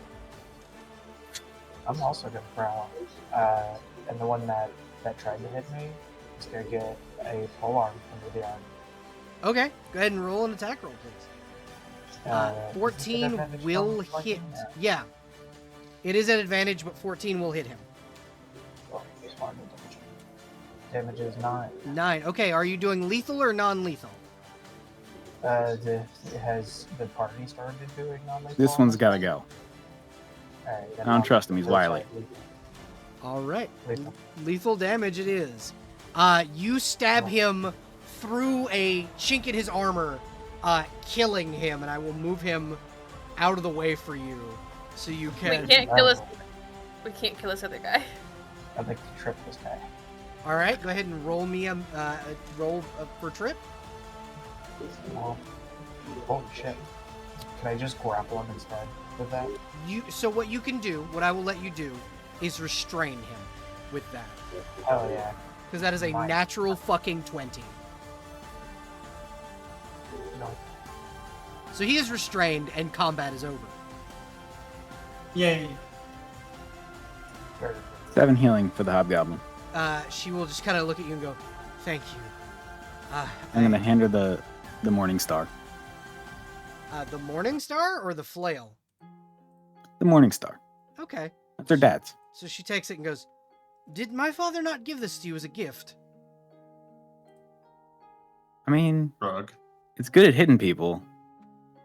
I'm also gonna growl. And the one that tried to hit me is gonna get a pole arm under the arm. Okay, go ahead and roll an attack roll, please. 14 advantage will from hit. fucking- Yeah. It is an advantage, but 14 will hit him. Well, smart damage is 9. 9. Okay, are you doing lethal or non-lethal? Has the party started doing non-lethal? This one's gotta go. Alright, then I don't I'll trust him, he's go wily. slightly All right. lethal. Lethal damage it is. You stab him through a chink in his armor, killing him, and I will move him out of the way for you so you can... We can't kill this. We can't kill this other guy. I'd like to trip this guy. All right, go ahead and roll me a roll for trip. Well, holy shit. Can I just grapple him instead with that? So what you can do, what I will let you do, is restrain him with that. Oh yeah. Because that is a Nice. natural fucking 20. No. So he is restrained and combat is over. Yay. Very 7 healing for the Hobgoblin. She will just kind of look at you and go, thank you. I'm gonna hand her the Morning Star. The Morning Star or the flail? The Morning Star. Okay. That's her dad's. So she takes it and goes, did my father not give this to you as a gift? I mean, Rug. it's good at hitting people.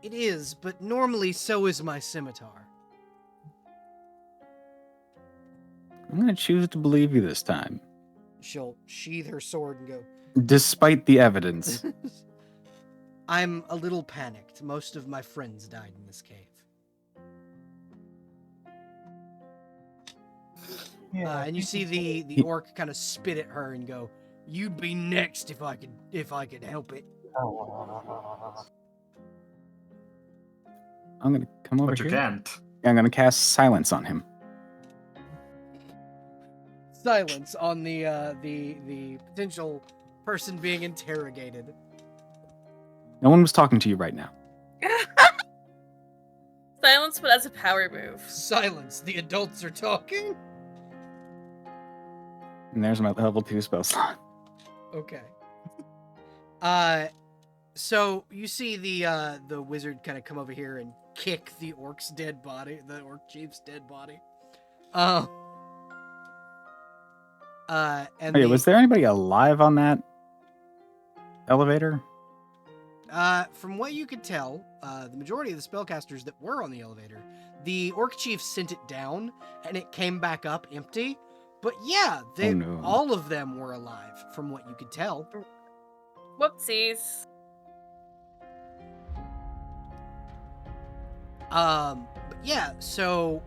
It is, but normally so is my scimitar. I'm gonna choose to believe you this time, She'll sheathe her sword and go, despite the evidence. I'm a little panicked. Most of my friends died in this cave. And you see the orc kind of spit at her and go, "You'd be next if I could help it." I'm gonna come over But you here. can't. I'm gonna cast silence on him. Silence on the potential person being interrogated. No one was talking to you right now. Silence, but as a power move. Silence. The adults are talking. And there's my level 2 spell slot. Okay. So you see the wizard kind of come over here and kick the orc's dead body, the orc chief's dead body. And Wait, was there anybody alive on that elevator? from what you could tell, the majority of the spellcasters that were on the elevator, the orc chief sent it down and it came back up empty. But yeah, they no. all of them were alive, from what you could tell. Whoopsies. But yeah, so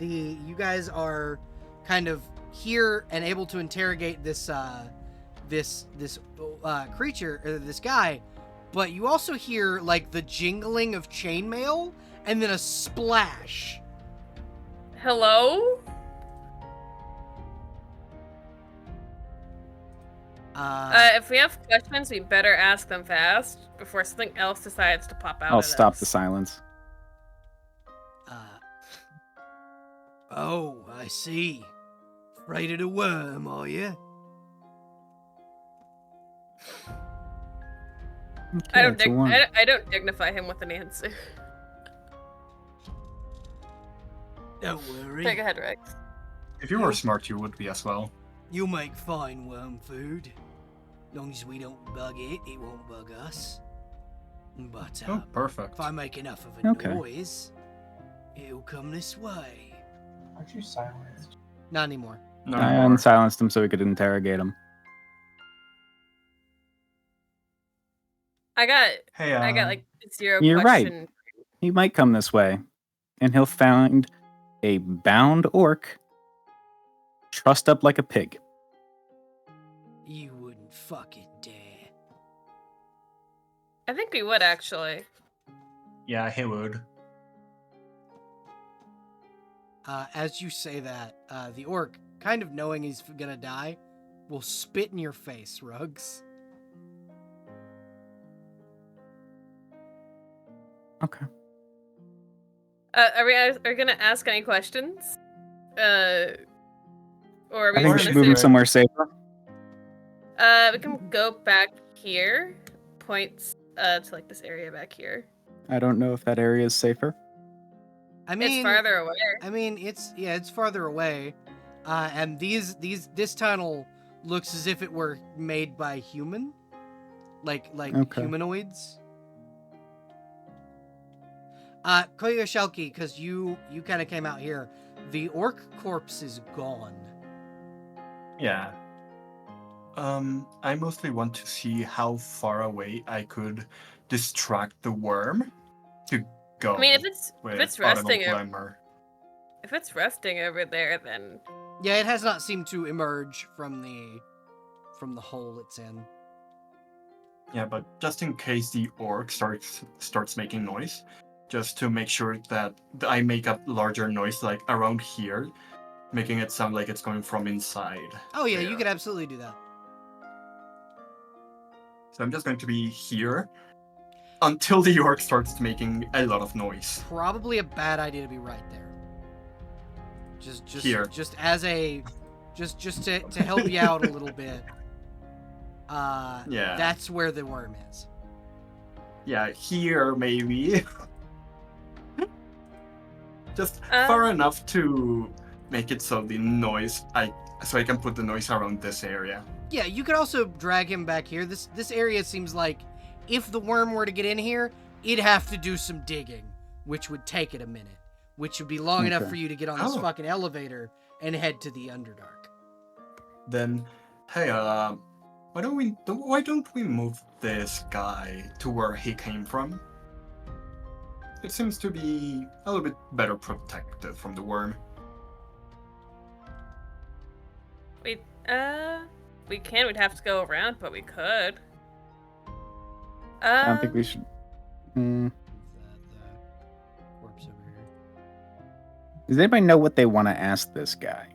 you guys are kind of here and able to interrogate this creature, or this guy, but you also hear like the jingling of chainmail and then a splash. Hello? If we have questions, we better ask them fast before something else decides to pop out I'll at stop us. the silence. Oh, I see. Afraid of the worm, are you? I Okay, it's a one. I don't dignify him with an answer. Don't worry. Take ahead, Rex. If you were smart, you would be as well. You'll make fine worm food. Long as we don't bug it, it won't bug us. But Oh, perfect. if I make enough of a Okay. noise, it'll come this way. Aren't you silenced? Not anymore. No I more. unsilenced him so we could interrogate him. I got Hey, like 0 You're right. question. He might come this way, and he'll find a bound orc trussed up like a pig. You wouldn't fucking dare. I think we would actually. yeah, he would. As you say that, the orc, kind of knowing he's gonna die, will spit in your face, Rugs. Okay. Are we gonna ask any questions? Or are we I think we just should gonna move him sit- somewhere safer. We can go back here. Points to like this area back here. I don't know if that area is safer. I mean, It's farther away. I mean, it's farther away, and this tunnel looks as if it were made by human, like Okay. humanoids. Koyoshelki, because you kind of came out here. The orc corpse is gone. Yeah. I mostly want to see how far away I could distract the worm to go. I mean, if it's with resting, audible glimmer. if it's resting over there, then Yeah, it has not seemed to emerge from the hole it's in. Yeah, but just in case the orc starts making noise, just to make sure that I make a larger noise like around here, making it sound like it's coming from inside. Oh yeah, you there. could absolutely do that. So I'm just going to be here until the orc starts making a lot of noise. Probably a bad idea to be right there. Just Here. just as a just to help you out a little bit. Yeah. That's where the worm is. Yeah, here maybe. Just far enough to make it so the noise so I can put the noise around this area. Yeah, you could also drag him back here. This area seems like if the worm were to get in here, it'd have to do some digging, which would take it a minute, which would be long enough Okay. for you to get on this Oh. fucking elevator and head to the Underdark. Then, hey, why don't we move this guy to where he came from? It seems to be a little bit better protected from the worm. we can. We'd have to go around, but we could. I don't think we should. The corpse over here. Does anybody know what they want to ask this guy?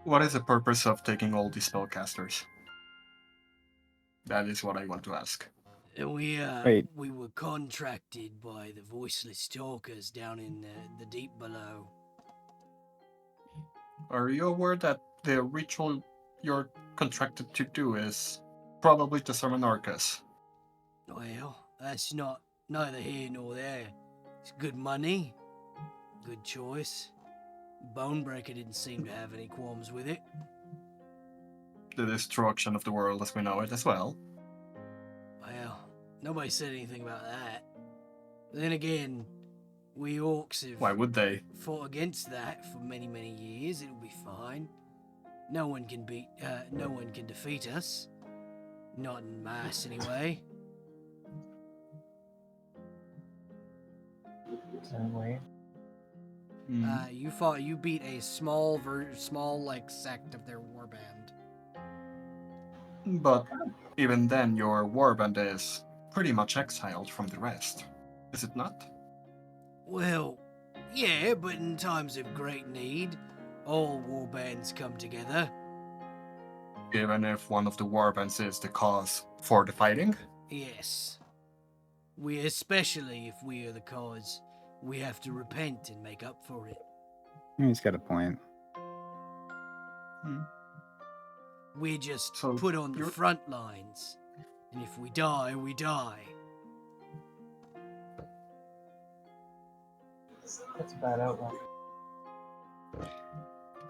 What is the purpose of taking all these spellcasters? That is what I want to ask. We Wait. we were contracted by the voiceless talkers down in the deep below. Are you aware that the ritual you're contracted to do is probably to summon Arcus? Well, that's neither here nor there. It's good money, good choice. Bonebreaker didn't seem to have any qualms with it. The destruction of the world as we know it as well. Well, nobody said anything about that. Then again, we orcs have Why would they? fought against that for many, many years. It'll be fine. No one can defeat us. Not in mass, anyway. Certainly. You beat a small like sect of their warband. But even then, your warband is pretty much exiled from the rest, is it not? Well, yeah, but in times of great need, all warbands come together. Even if one of the warbands is the cause for the fighting? Yes. Especially if we are the cause, we have to repent and make up for it. He's got a point. We're just So put on the you're- front lines. And if we die, we die. That's a bad outlook.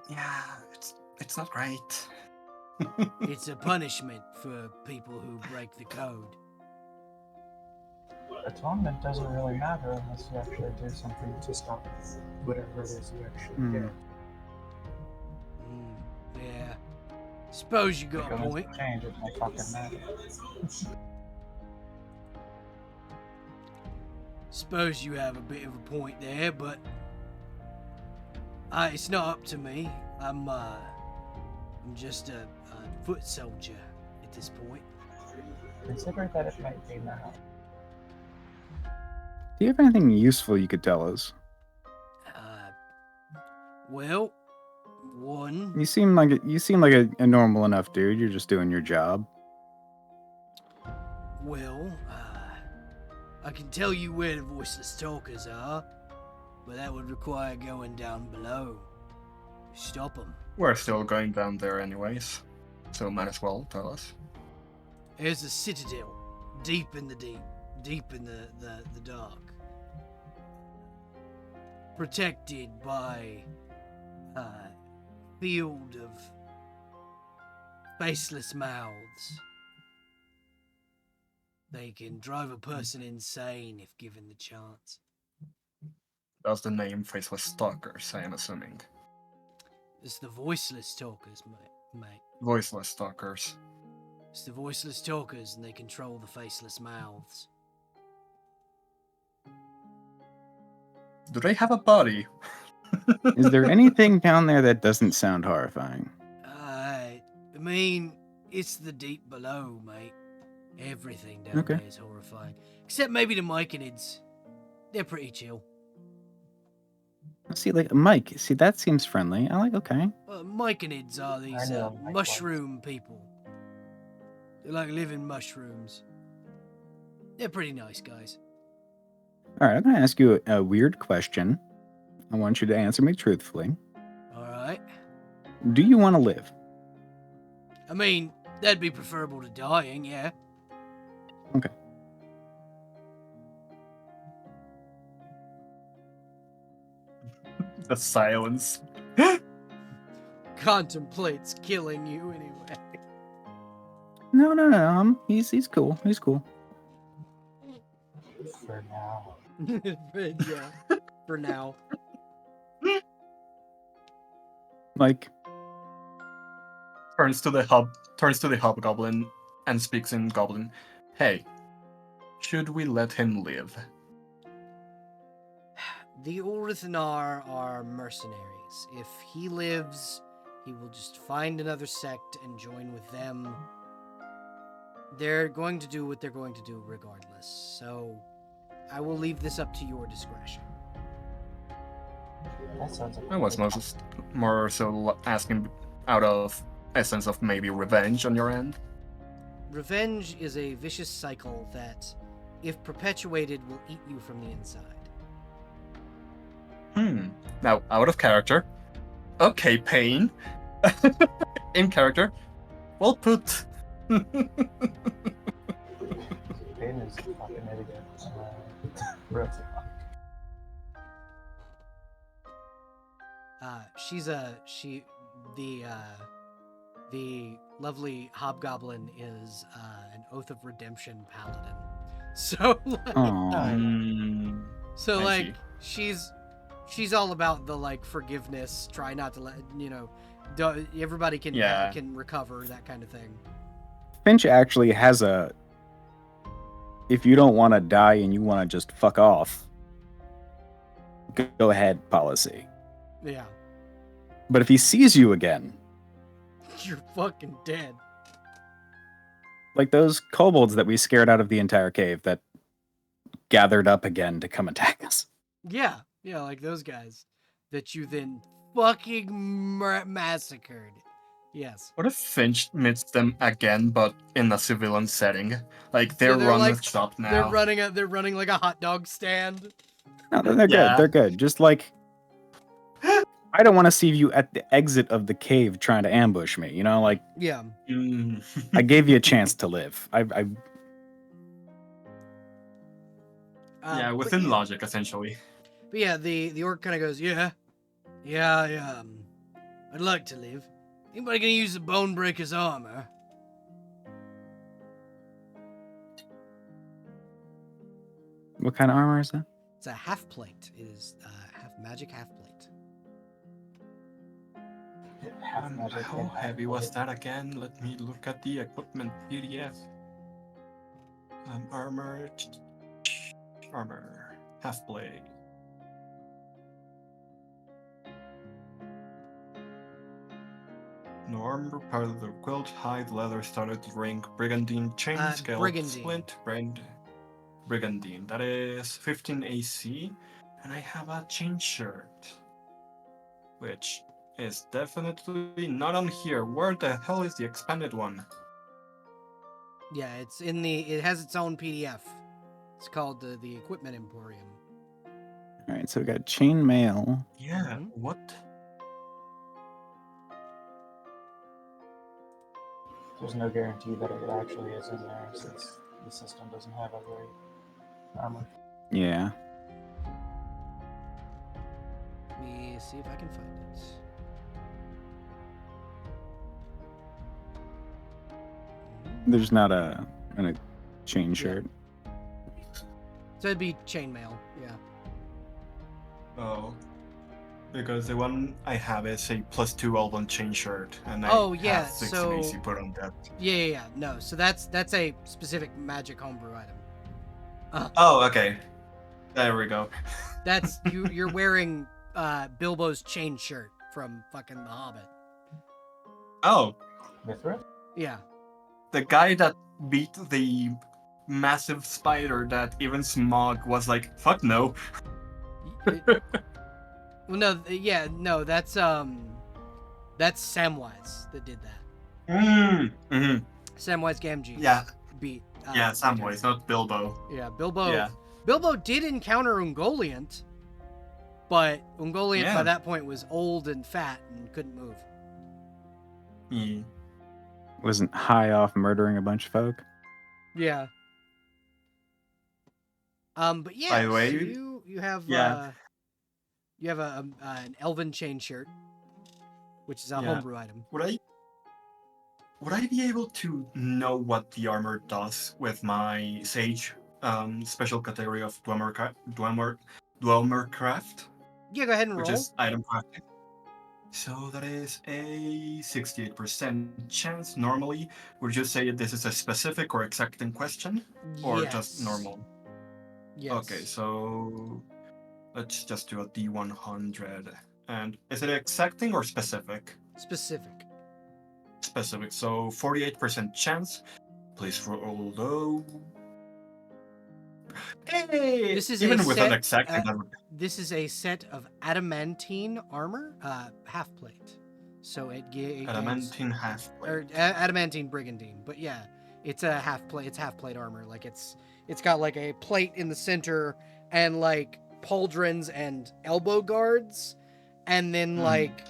Yeah, it's not great. It's a punishment for people who break the code. Atonement doesn't really matter unless you actually do something to stop whatever it is you actually Hmm. do. Yeah. Suppose you got a Because point. change it won't fucking matter. Suppose you have a bit of a point there, but it's not up to me. I'm just a foot soldier at this point. Consider that it might be now. Do you have anything useful you could tell us? Well, one. You seem like a normal enough dude. You're just doing your job. Well, I can tell you where the voiceless talkers are, but that would require going down below. Stop them. We're still going down there anyways, so might as well tell us. There's a citadel, deep in the deep, deep in the dark. Protected by a field of faceless mouths. They can drive a person insane if given the chance. That's the name Faceless Stalkers, I am assuming. It's the voiceless talkers, mate. Voiceless Stalkers. It's the voiceless talkers, and they control the faceless mouths. Do they have a body? Is there anything down there that doesn't sound horrifying? I mean, it's the deep below, mate. Everything down Okay. there is horrifying. Except maybe the Myconids. They're pretty chill. See, like Mike. See, that seems friendly. I like. Okay. Myconids are these I know Mike mushroom people. They're like living mushrooms. They're pretty nice guys. All right. I'm gonna ask you a weird question. I want you to answer me truthfully. Alright. Do you want to live? I mean, that'd be preferable to dying, yeah. Okay. The silence. Contemplates killing you anyway. No. He's cool. He's cool. For now. Yeah, for now. Like, Turns to the hobgoblin and speaks in Goblin. Hey, should we let him live? The Urithanar are mercenaries. If he lives, he will just find another sect and join with them. They're going to do what they're going to do regardless. So, I will leave this up to your discretion. That sounds like I was more so asking out of a sense of maybe revenge on your end. Revenge is a vicious cycle that, if perpetuated, will eat you from the inside. Now, out of character. Okay, Pain. In character. Well put. Pain is a fucking idiot. Real talk. The lovely hobgoblin is an Oath of Redemption paladin. So like, oh, so I like see. she's all about the like forgiveness, try not to let everybody can Yeah. can recover, that kind of thing. Finch actually has a. If you don't want to die and you want to just fuck off, go ahead policy. Yeah, But if he sees you again, you're fucking dead. like those kobolds that we scared out of the entire cave that gathered up again to come attack us. Yeah, like those guys that you then fucking massacred. Yes. What if Finch meets them again, but in a civilian setting? Like they're they're running like- a shop now. They're running like a hot dog stand. No, they're Yeah. good. They're good. Just like I don't want to see you at the exit of the cave trying to ambush me. Like Yeah. Mm. I gave you a chance to live. I Yeah, But within logic, essentially. But yeah, the orc kind of goes, yeah, I'd like to live. Anybody gonna use the Bonebreaker's armor? What kind of armor is that? It's a half plate. It is magic half plate. Half magic. How and half heavy was blade. that again? Let me look at the equipment PDF. Armor, half blade. No armor, part of the quilt, hide, leather, studded ring, brigandine, chain, scale, brigandine. splint, brigandine. That is 15 AC, and I have a chain shirt, which is definitely not on here. Where the hell is the expanded one? Yeah, it's in it has its own PDF. It's called the Equipment Emporium. All right, so we got chainmail. Yeah, Mhm. what? There's no guarantee that it actually is in there since the system doesn't have a great armor. Yeah. Let me see if I can find it. There's not a chain shirt. So it'd be chainmail, yeah. Oh. Because the one I have is a +2 Elven chain shirt, and I Oh, yeah, have 16 so- AC put on that. Yeah. No, so that's a specific magic homebrew item. Oh, okay. There we go. That's you're wearing Bilbo's chain shirt from fucking The Hobbit. Oh, Mithril? Yeah. the guy that beat the massive spider that even Smog was like, fuck no. Well, no, that's Samwise that did that. Mm-hmm. Samwise Gamgee. Yeah, Beat. yeah, okay. Samwise, not Bilbo. Yeah, Bilbo. Yeah. Bilbo did encounter Ungoliant, but Ungoliant Yeah. by that point was old and fat and couldn't move. Yeah. Wasn't high off murdering a bunch of folk. Yeah. But yeah, By the way, so you have yeah. you have an elven chain shirt, which is a Yeah. homebrew item. Would I be able to know what the armor does with my Sage special category of Dwemer craft, Yeah, go ahead and which roll. is item crafting? So that is a 68% chance. Normally, would you say this is a specific or exacting question, or just Yes. normal? Yes. Okay, so let's just do a D100. And is it exacting or specific? Specific. Specific. So 48% chance. Please roll low. Hey! This is even a with set, an exacting. that would- This is a set of adamantine armor, half plate. So it gains Adamantine half or plate. adamantine brigandine. But yeah, it's a half plate. It's half plate armor. Like it's got like a plate in the center and like pauldrons and elbow guards, and then like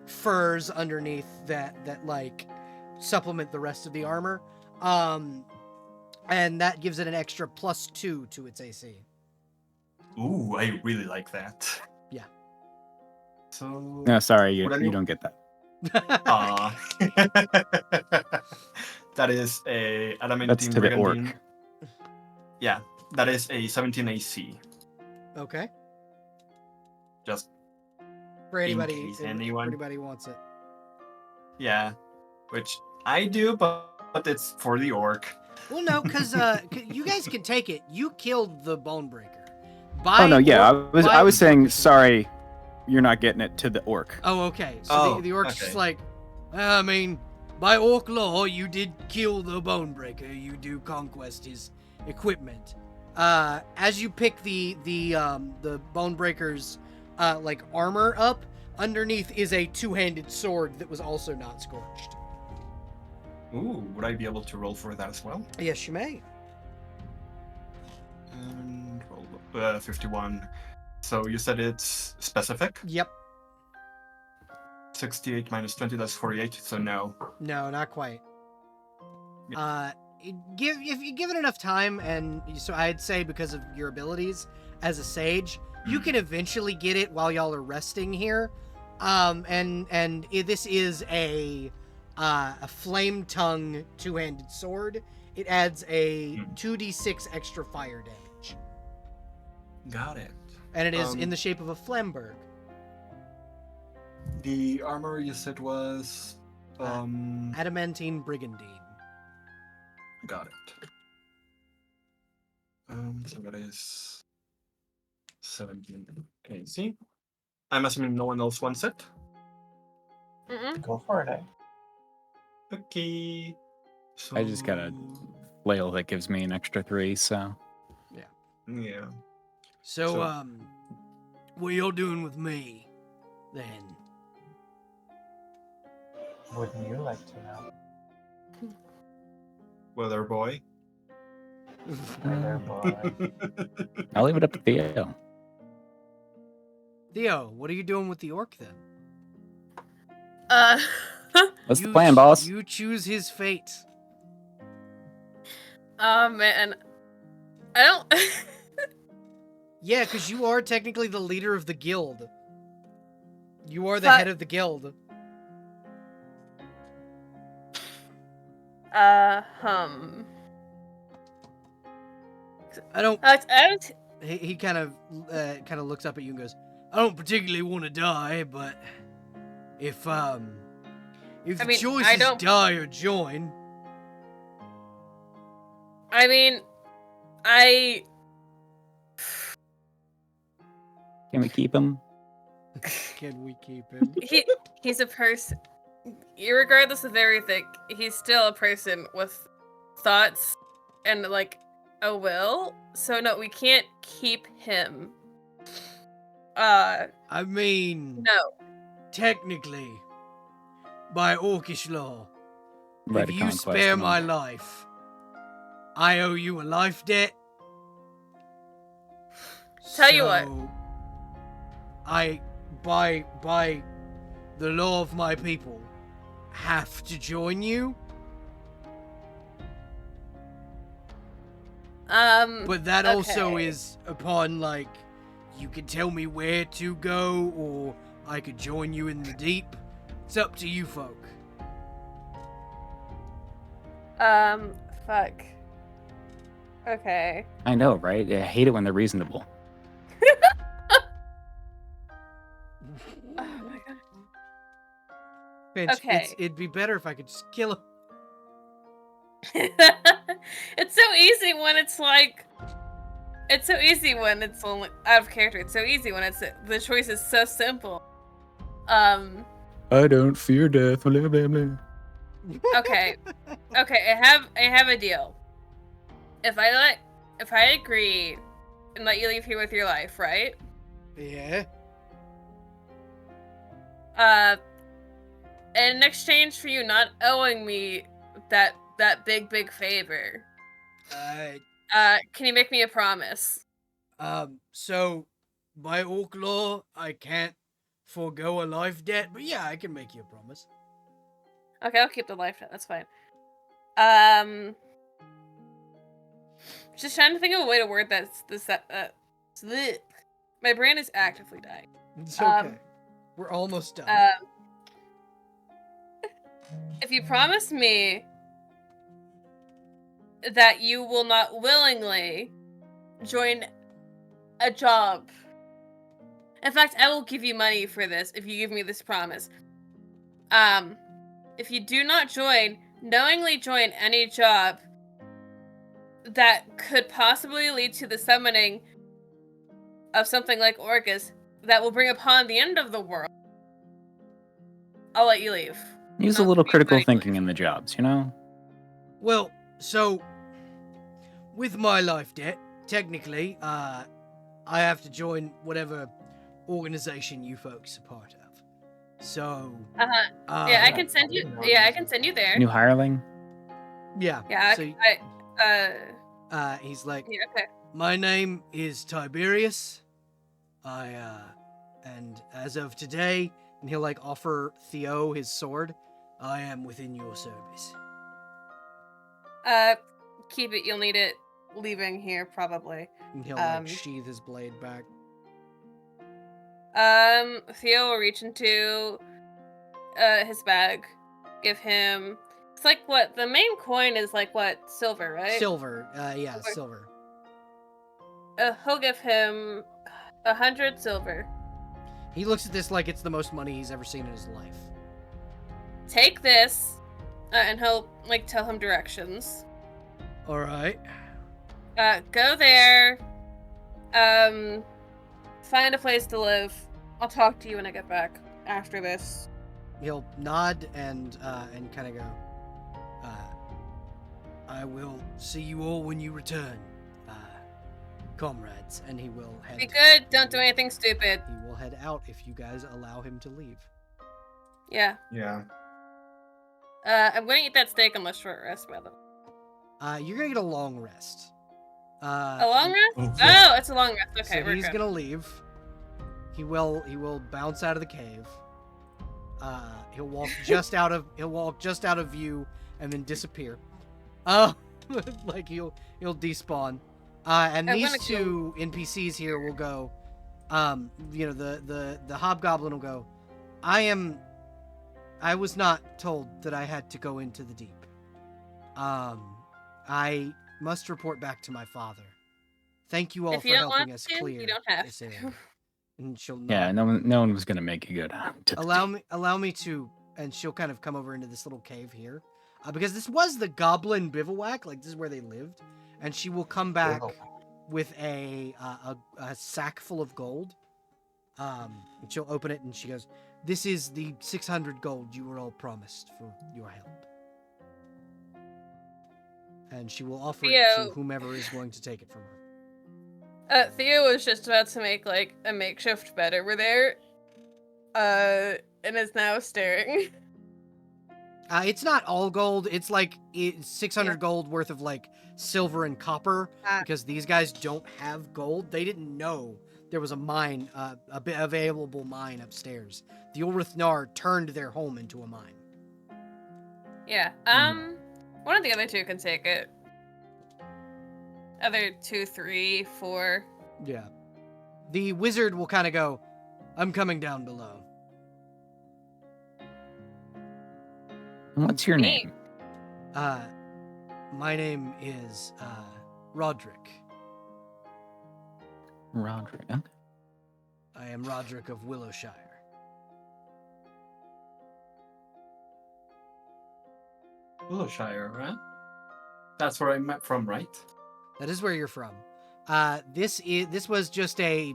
furs underneath that like supplement the rest of the armor. And that gives it an extra +2 to its AC. Ooh, I really like that. Yeah. So. No, sorry, you Would anyone- don't get that. That is a adamantine That's to the orc. brigandine. Yeah, that is a 17 AC. Okay. Just For anybody, case for anyone- anybody who wants it. yeah, which I do, but it's for the orc. Well, no, because you guys can take it. You killed the Bonebreaker. Oh no, yeah, I was saying orc- sorry, you're not getting it to the orc. Oh, okay. So Oh, the orc's okay. just like, I mean, by orc law, you did kill the Bonebreaker. You do conquest his equipment. As you pick the Bonebreaker's like armor up, underneath is a two-handed sword that was also not scorched. Ooh, would I be able to roll for that as well? Yes, you may. And roll 51. So you said it's specific? Yep. 68 minus 20, that's 48, so no. No, not quite. If you give it enough time, and so I'd say because of your abilities as a sage, you can eventually get it while y'all are resting here. This is a flame tongue two-handed sword. It adds a 2d6 extra fire damage. Got it. And it is in the shape of a flamberg. The armor you said was... Adamantine brigandine. Got it. So that is 17 AC. I'm assuming no one else wants it. Go for it, eh? Okay. So... I just got a flail that gives me an extra 3, so. Yeah. So, what y'all doing with me, then? Wouldn't you like to know? Weather boy. Weather boy. I'll leave it up to Theo. Theo, what are you doing with the orc, then? What's the plan, boss? You choose his fate. Oh, man. I don't... Yeah, because you are technically the leader of the guild. You are the head of the guild. I don't... I don't... He kind of looks up at you and goes, I don't particularly want to die, but if the choice is die or join... I mean, Can we keep him? Can we keep him? He's a person. Regardless of everything, he's still a person with thoughts and like a will. So no, we can't keep him. I mean, no. Technically, by orcish law, Right, if you spare my life, I owe you a life debt. Tell you what. I, by the law of my people, have to join you. But that also is upon, like, you can tell me where to go, or I could join you in the deep. It's up to you folk. Fuck. Okay. I know, right? I hate it when they're reasonable. Oh my god. Finch, Okay. it'd be better if I could just kill him. It's so easy when it's like... It's so easy when it's only out of character. It's so easy when it's the choice is so simple. I don't fear death. Blah, blah, blah. Okay. Okay, I have a deal. If I agree and let you leave here with your life, right? Yeah. In exchange for you not owing me that big favor, can you make me a promise? So by orc law, I can't forego a life debt, but yeah, I can make you a promise. Okay, I'll keep the life debt. That's fine. Just trying to think of a way to word that. My brain is actively dying. It's okay. We're almost done. If you promise me that you will not willingly join a job. In fact, I will give you money for this if you give me this promise. If you do not knowingly join any job that could possibly lead to the summoning of something like Orcus that will bring upon the end of the world, I'll let you leave. Use a Not little to be critical funny. thinking in the jobs, you know? Well, so with my life debt, technically, I have to join whatever organization you folks are part of. So, Yeah, I yeah, can send you. I Yeah, I can can send you there. New hireling? yeah. Yeah, So, he's like, yeah, okay. my name is Tiberius. And as of today, and he'll like offer Theo his sword. I am within your service. Keep it. You'll need it leaving here probably. And he'll like sheathe his blade back. Theo will reach into his bag, give him. It's like what the main coin is like. What, silver, right? Silver. Yeah, silver. He'll give him 100 silver. He looks at this like it's the most money he's ever seen in his life. Take this, and he'll like tell him directions. All right. Go there. Find a place to live. I'll talk to you when I get back after this. He'll nod and kind of go. I will see you all when you return, comrades. And he will head. Be good. Don't do anything stupid. He will head out if you guys allow him to leave. Yeah. Yeah. I'm gonna eat that steak on my short rest, by the way. You're gonna get a long rest. A long rest? Okay. Oh, it's a long rest. Okay, So we're he's good. gonna leave. He will bounce out of the cave. He'll walk just out of view and then disappear. Like he'll despawn. And I'm these gonna two NPCs here will go. The hobgoblin will go. I was not told that I had to go into the deep. I must report back to my father. Thank you all If for you don't helping want us to, clear you don't have this to. area. And she'll Yeah, nod. no one was gonna make you go down to the Allow me to, and she'll kind of come over into this little cave here, because this was the Goblin Bivouac. Like this is where they lived, and she will come back with a sack full of gold. And she'll open it and she goes, "This is the 600 gold you were all promised for your help." And she will offer it to Theo. whomever is going to take it from her. Theo was just about to make like a makeshift bed over there. And is now staring. It's not all gold. It's like 600 gold worth of like silver and copper, because these guys don't have gold. They didn't know there was a mine, available mine upstairs. The Ulrithnar turned their home into a mine. Yeah. One of the other two can take it. Other 2, 3, 4. Yeah. The wizard will kind of go, "I'm coming down below." What's your name? My name is Roderick. Roderick. Okay. I am Roderick of Willowshire. Willowshire, right? That's where I'm from, right? That is where you're from. This was just a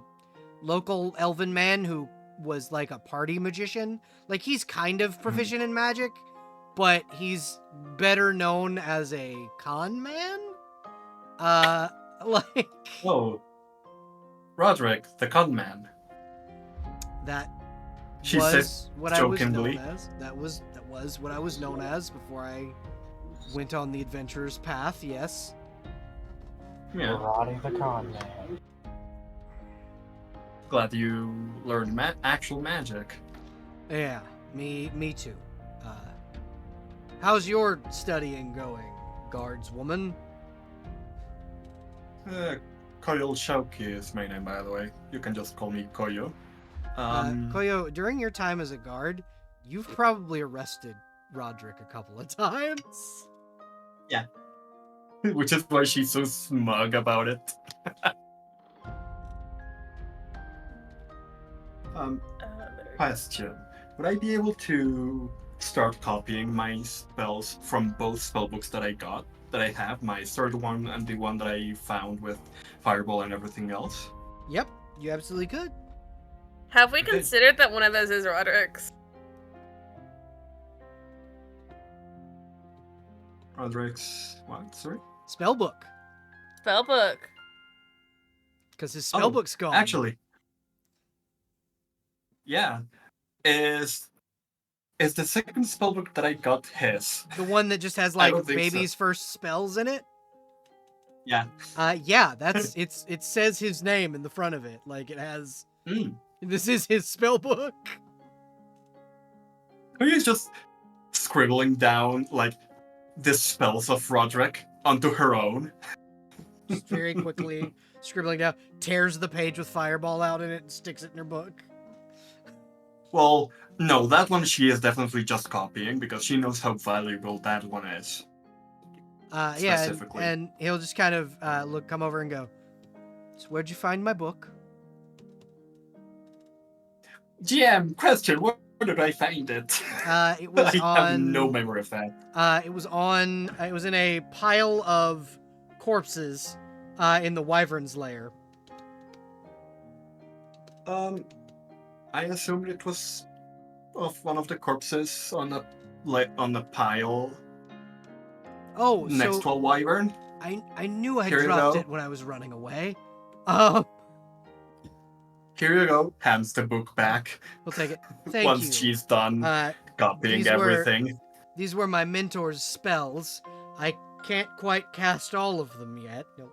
local elven man who was like a party magician. Like he's kind of proficient in magic, but he's better known as a con man. Like Oh, Roderick, the con man. that She was said what I was jokingly. known as. That was what I was known as before I went on the adventurer's path. Yes. Yeah, Roddy the con man. glad you learned actual magic. Yeah. Me too. How's your studying going, guardswoman? Koyo Shauki is my name, by the way. You can just call me Koyo. Koyo, during your time as a guard, you've probably arrested Roderick a couple of times. Which is why she's so smug about it. Question. Would I be able to start copying my spells from both spellbooks that I have, my third one and the one that I found with Fireball and everything else? Yep, you absolutely could. Have we Okay. considered that one of those is Roderick's? Roderick's what? Sorry. Spellbook, Spellbook. because his Oh, spellbook's gone. Actually, yeah, is the second spellbook that I got his? The one that just has I like don't think so. baby's first spells in it. Yeah. Yeah, that's it says his name in the front of it. Like it has. Mm. This is his spellbook. He's just scribbling down like the spells of Roderick onto her own. Just very quickly scribbling down, tears the page with fireball out in it and sticks it in her book. Well, no, that one she is definitely just copying because she knows how valuable that one is. Yeah, Specifically. and he'll just kind of come over and go, "So where'd you find my book?" GM, question, where did I find it? It was I have no memory of that. It was in a pile of corpses in the Wyvern's lair. I assumed it was of one of the corpses on the pile Oh, next to a wyvern. I knew I Here you dropped go. it when I was running away. Here you go. Hands the book back. We'll take it. Thank Once you. she's done copying these were- everything. These were my mentor's spells. I can't quite cast all of them yet. He'll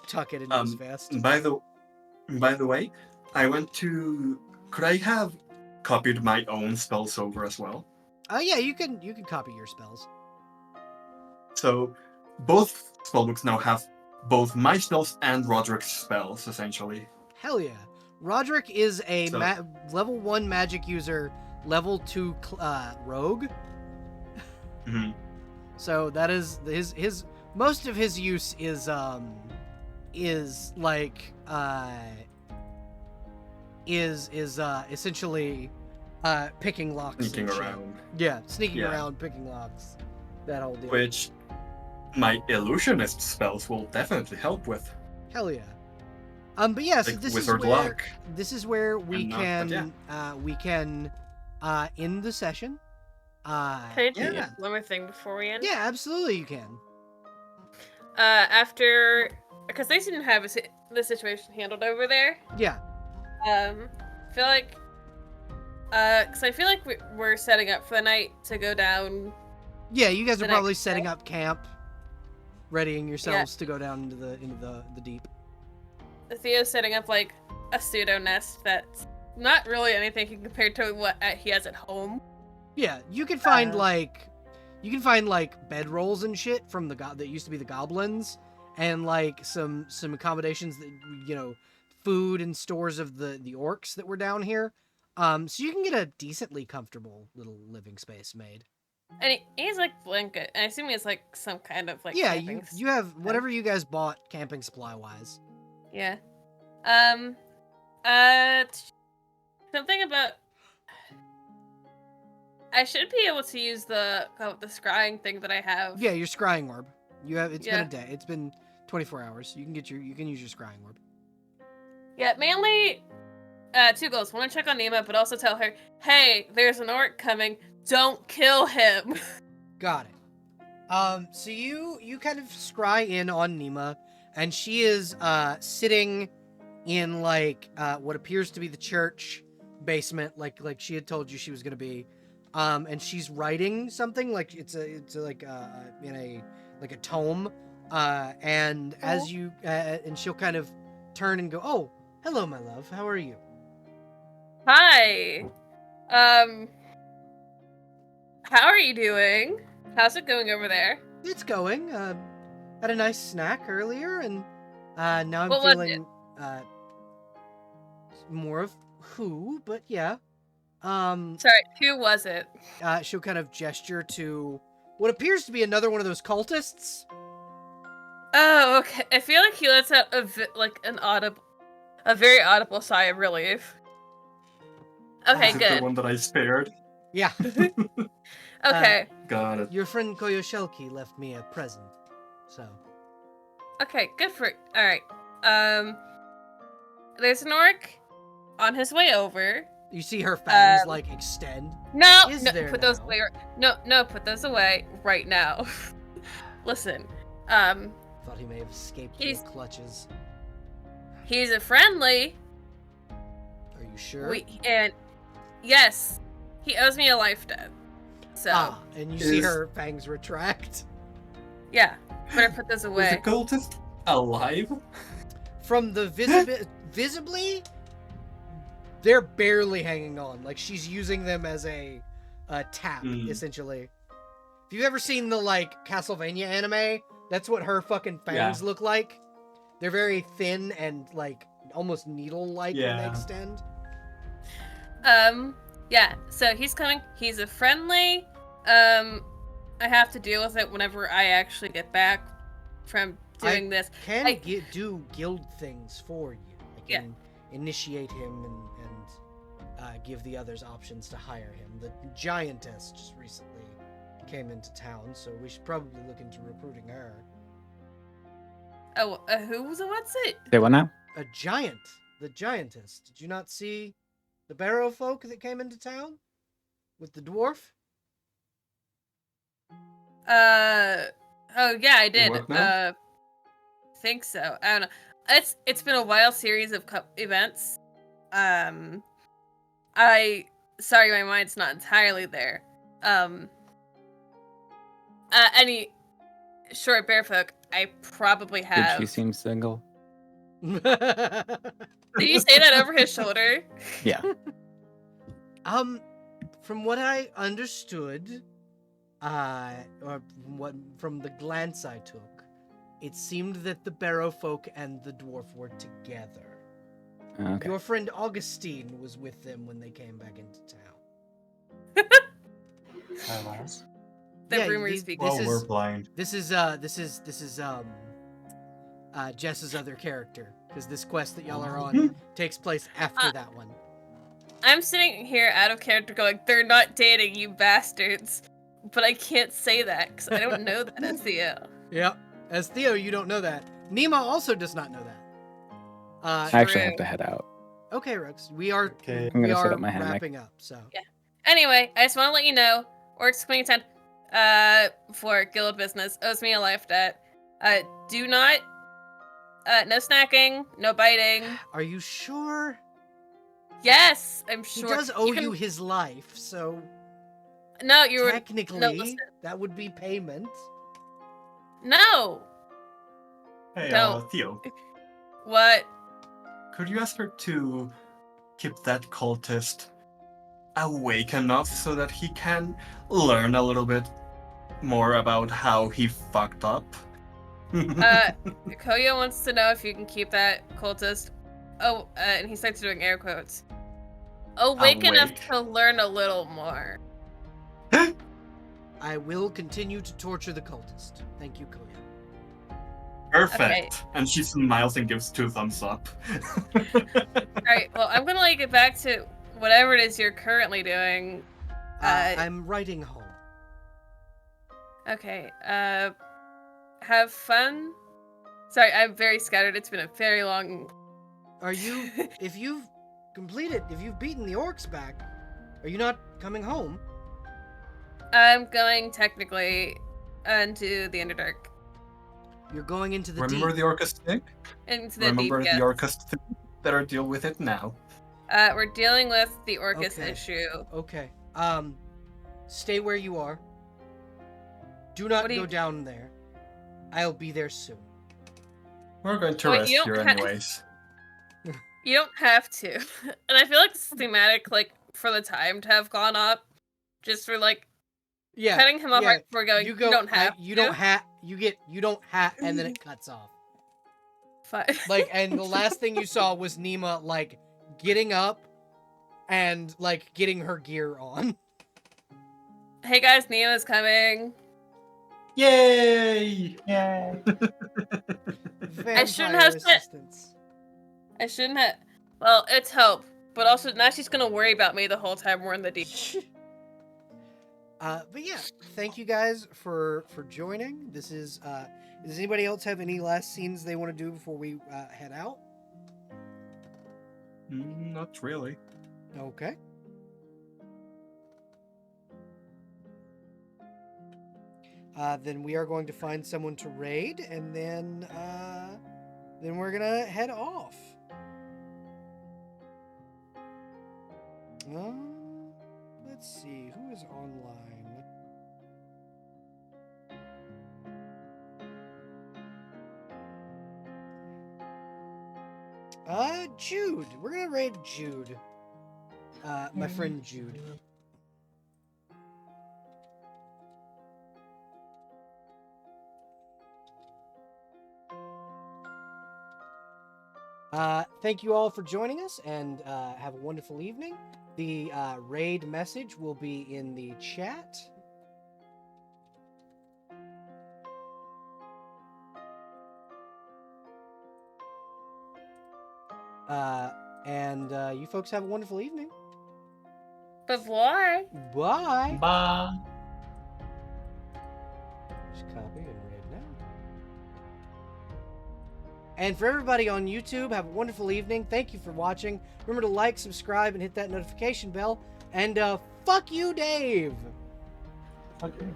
tuck it into his vest. By the way, I went to. Could I have copied my own spells over as well? Oh yeah, you can copy your spells. So both spellbooks now have both my spells and Roderick's spells, essentially. Hell yeah. Roderick is a So- level 1 magic user, level 2 rogue. Mhm. So that is his most of his use is like is essentially picking locks. and Sneaking shit. around. Yeah, sneaking Yeah. around, picking locks. That whole deal. Which my illusionist spells will definitely help with. Hell yeah. But yeah, so Like this wizard is where luck. this is where we And not, but we can end the session. Can I do Yeah. one more thing before we end? Yeah, absolutely you can. After, because they seem to have the situation handled over there. Yeah. I feel like, because I feel like we're setting up for the night to go down. Yeah, you guys The are probably next setting day? up camp, readying yourselves to go down into the deep. Theo's setting up like a pseudo nest that's not really anything compared to what he has at home. Yeah, you can find like bedrolls and shit from that used to be the goblins, and like some accommodations that food and stores of the orcs that were down here. So you can get a decently comfortable little living space made. And he's like blanket, and I assume he has like some kind of like Yeah, camping you have whatever you guys bought camping supply wise. Yeah. Something about. I should be able to use the scrying thing that I have. Yeah, your scrying orb. It's been Yeah. a day. It's been 24 hours. You can use your scrying orb. Yeah, mainly 2 goals. Want to check on Nima, but also tell her, hey, there's an orc coming. Don't kill him. Got it. So you kind of scry in on Nima, and she is sitting in like what appears to be the church basement, like she had told you she was gonna be. And she's writing something like it's like in a tome. And as you and she'll kind of turn and go, "Oh, hello, my love. How are you?" Hi. How are you doing? How's it going over there? It's going. Had a nice snack earlier, and now I'm What was feeling more of who, but yeah. Sorry, who was it? She'll kind of gesture to what appears to be another one of those cultists. Oh, okay. I feel like he lets out a very audible sigh of relief. Okay, Is it good. the one that I spared? Yeah. Okay. Got it. Your friend Koyoshelki left me a present, so. Okay, good for. All right. There's an orc on his way over. You see her fangs like extend. No, Is no, there put those now? away. No, put those away right now. listen. Thought he may have escaped your He's- clutches. He's a friendly. Are you sure? And yes, he owes me a life debt. So and you see Is- her fangs retract. yeah, better put this Is away. the cultist alive? From the visibly, they're barely hanging on. Like she's using them as a tap, essentially. If you've ever seen the like Castlevania anime, that's what her fucking fangs look like. They're very thin and like almost needle-like when they extend. Yeah. So he's coming. He's a friendly. I have to deal with it whenever I actually get back from doing this. Can do guild things for you. I can initiate him and give the others options to hire him. The giantess just recently came into town, so we should probably look into recruiting her. Oh, who was it? What's it? Say what now? A giant, the giantess. Did you not see the barrow folk that came into town with the dwarf? Oh yeah, I did. What now? Think so. I don't know. It's been a wild series of events. Sorry, my mind's not entirely there. Any short bear folk, I probably Did have. she seem single? Did you say that over his shoulder? Yeah. From what I understood, or from the glance I took, it seemed that the barrow folk and the dwarf were together. Okay. Your friend Augustine was with them when they came back into town. I was. The rumors speak. This We're is blind. this is Jess's other character, because this quest that y'all are on takes place after that one. I'm sitting here out of character going, they're not dating, you bastards. But I can't say that because I don't know that as Theo. Yep. As Theo, you don't know that. Nima also does not know that. I actually have to head out. Okay, Rex. We are Okay. I'm we gonna set are up my hammock. wrapping up. So Anyway, I just want to let you know, Orcs coming to town for guild business, owes me a life debt. Do not, no snacking, no biting. are you sure? Yes, I'm He sure. does owe can- you his life, so No, you were. technically no, listen. that would be payment. No. Hey, No. Theo, What? could you ask her to keep that cultist awake enough so that he can learn a little bit more about how he fucked up? Koyo wants to know if you can keep that cultist. Oh, and he starts doing air quotes. Awake enough Awake. to learn a little more. I will continue to torture the cultist. Thank you, Koya. Perfect. Okay. And she smiles and gives 2 thumbs up. Alright, well, I'm gonna get back to whatever it is you're currently doing. I'm writing home. Okay, have fun. Sorry, I'm very scattered. It's been a very long. Are you? If you've beaten the orcs back, are you not coming home? I'm going technically into the Underdark. You're going into the Remember deep. the Orcus thing? Into the Remember deep, the yes. Orcus thing? Better deal with it now. We're dealing with the Orcus Okay. issue. Okay. Stay where you are. Do not What do go you- down there. I'll be there soon. We're going to Wait, rest you here don't ha- anyways. You don't have to. And I feel like this thematic, like, for the time to have gone up, just for, like, Yeah. cutting him off yeah. right before going, you don't have you to. don't have. You don't have, and then it cuts off. Fine. Like, and the last thing you saw was Nima like getting up and like getting her gear on. Hey guys, Neo's coming. Yay! Yay! Vampire shouldn't have said- assistance. I shouldn't have. Well, it's Hope. But also, now she's gonna worry about me the whole time we're in the deep. But yeah, thank you guys for joining. This is does anybody else have any last scenes they want to do before we head out? Not really. then we are going to find someone to raid, and then we're gonna head off. Let's see, who is online? Jude. We're gonna raid Jude. My friend Jude. Thank you all for joining us, and have a wonderful evening. The raid message will be in the chat. And you folks have a wonderful evening. Bivouac. Bye. Bye. Just copy and read now. And for everybody on YouTube, have a wonderful evening. Thank you for watching. Remember to like, subscribe, and hit that notification bell. And fuck you, Dave. Okay.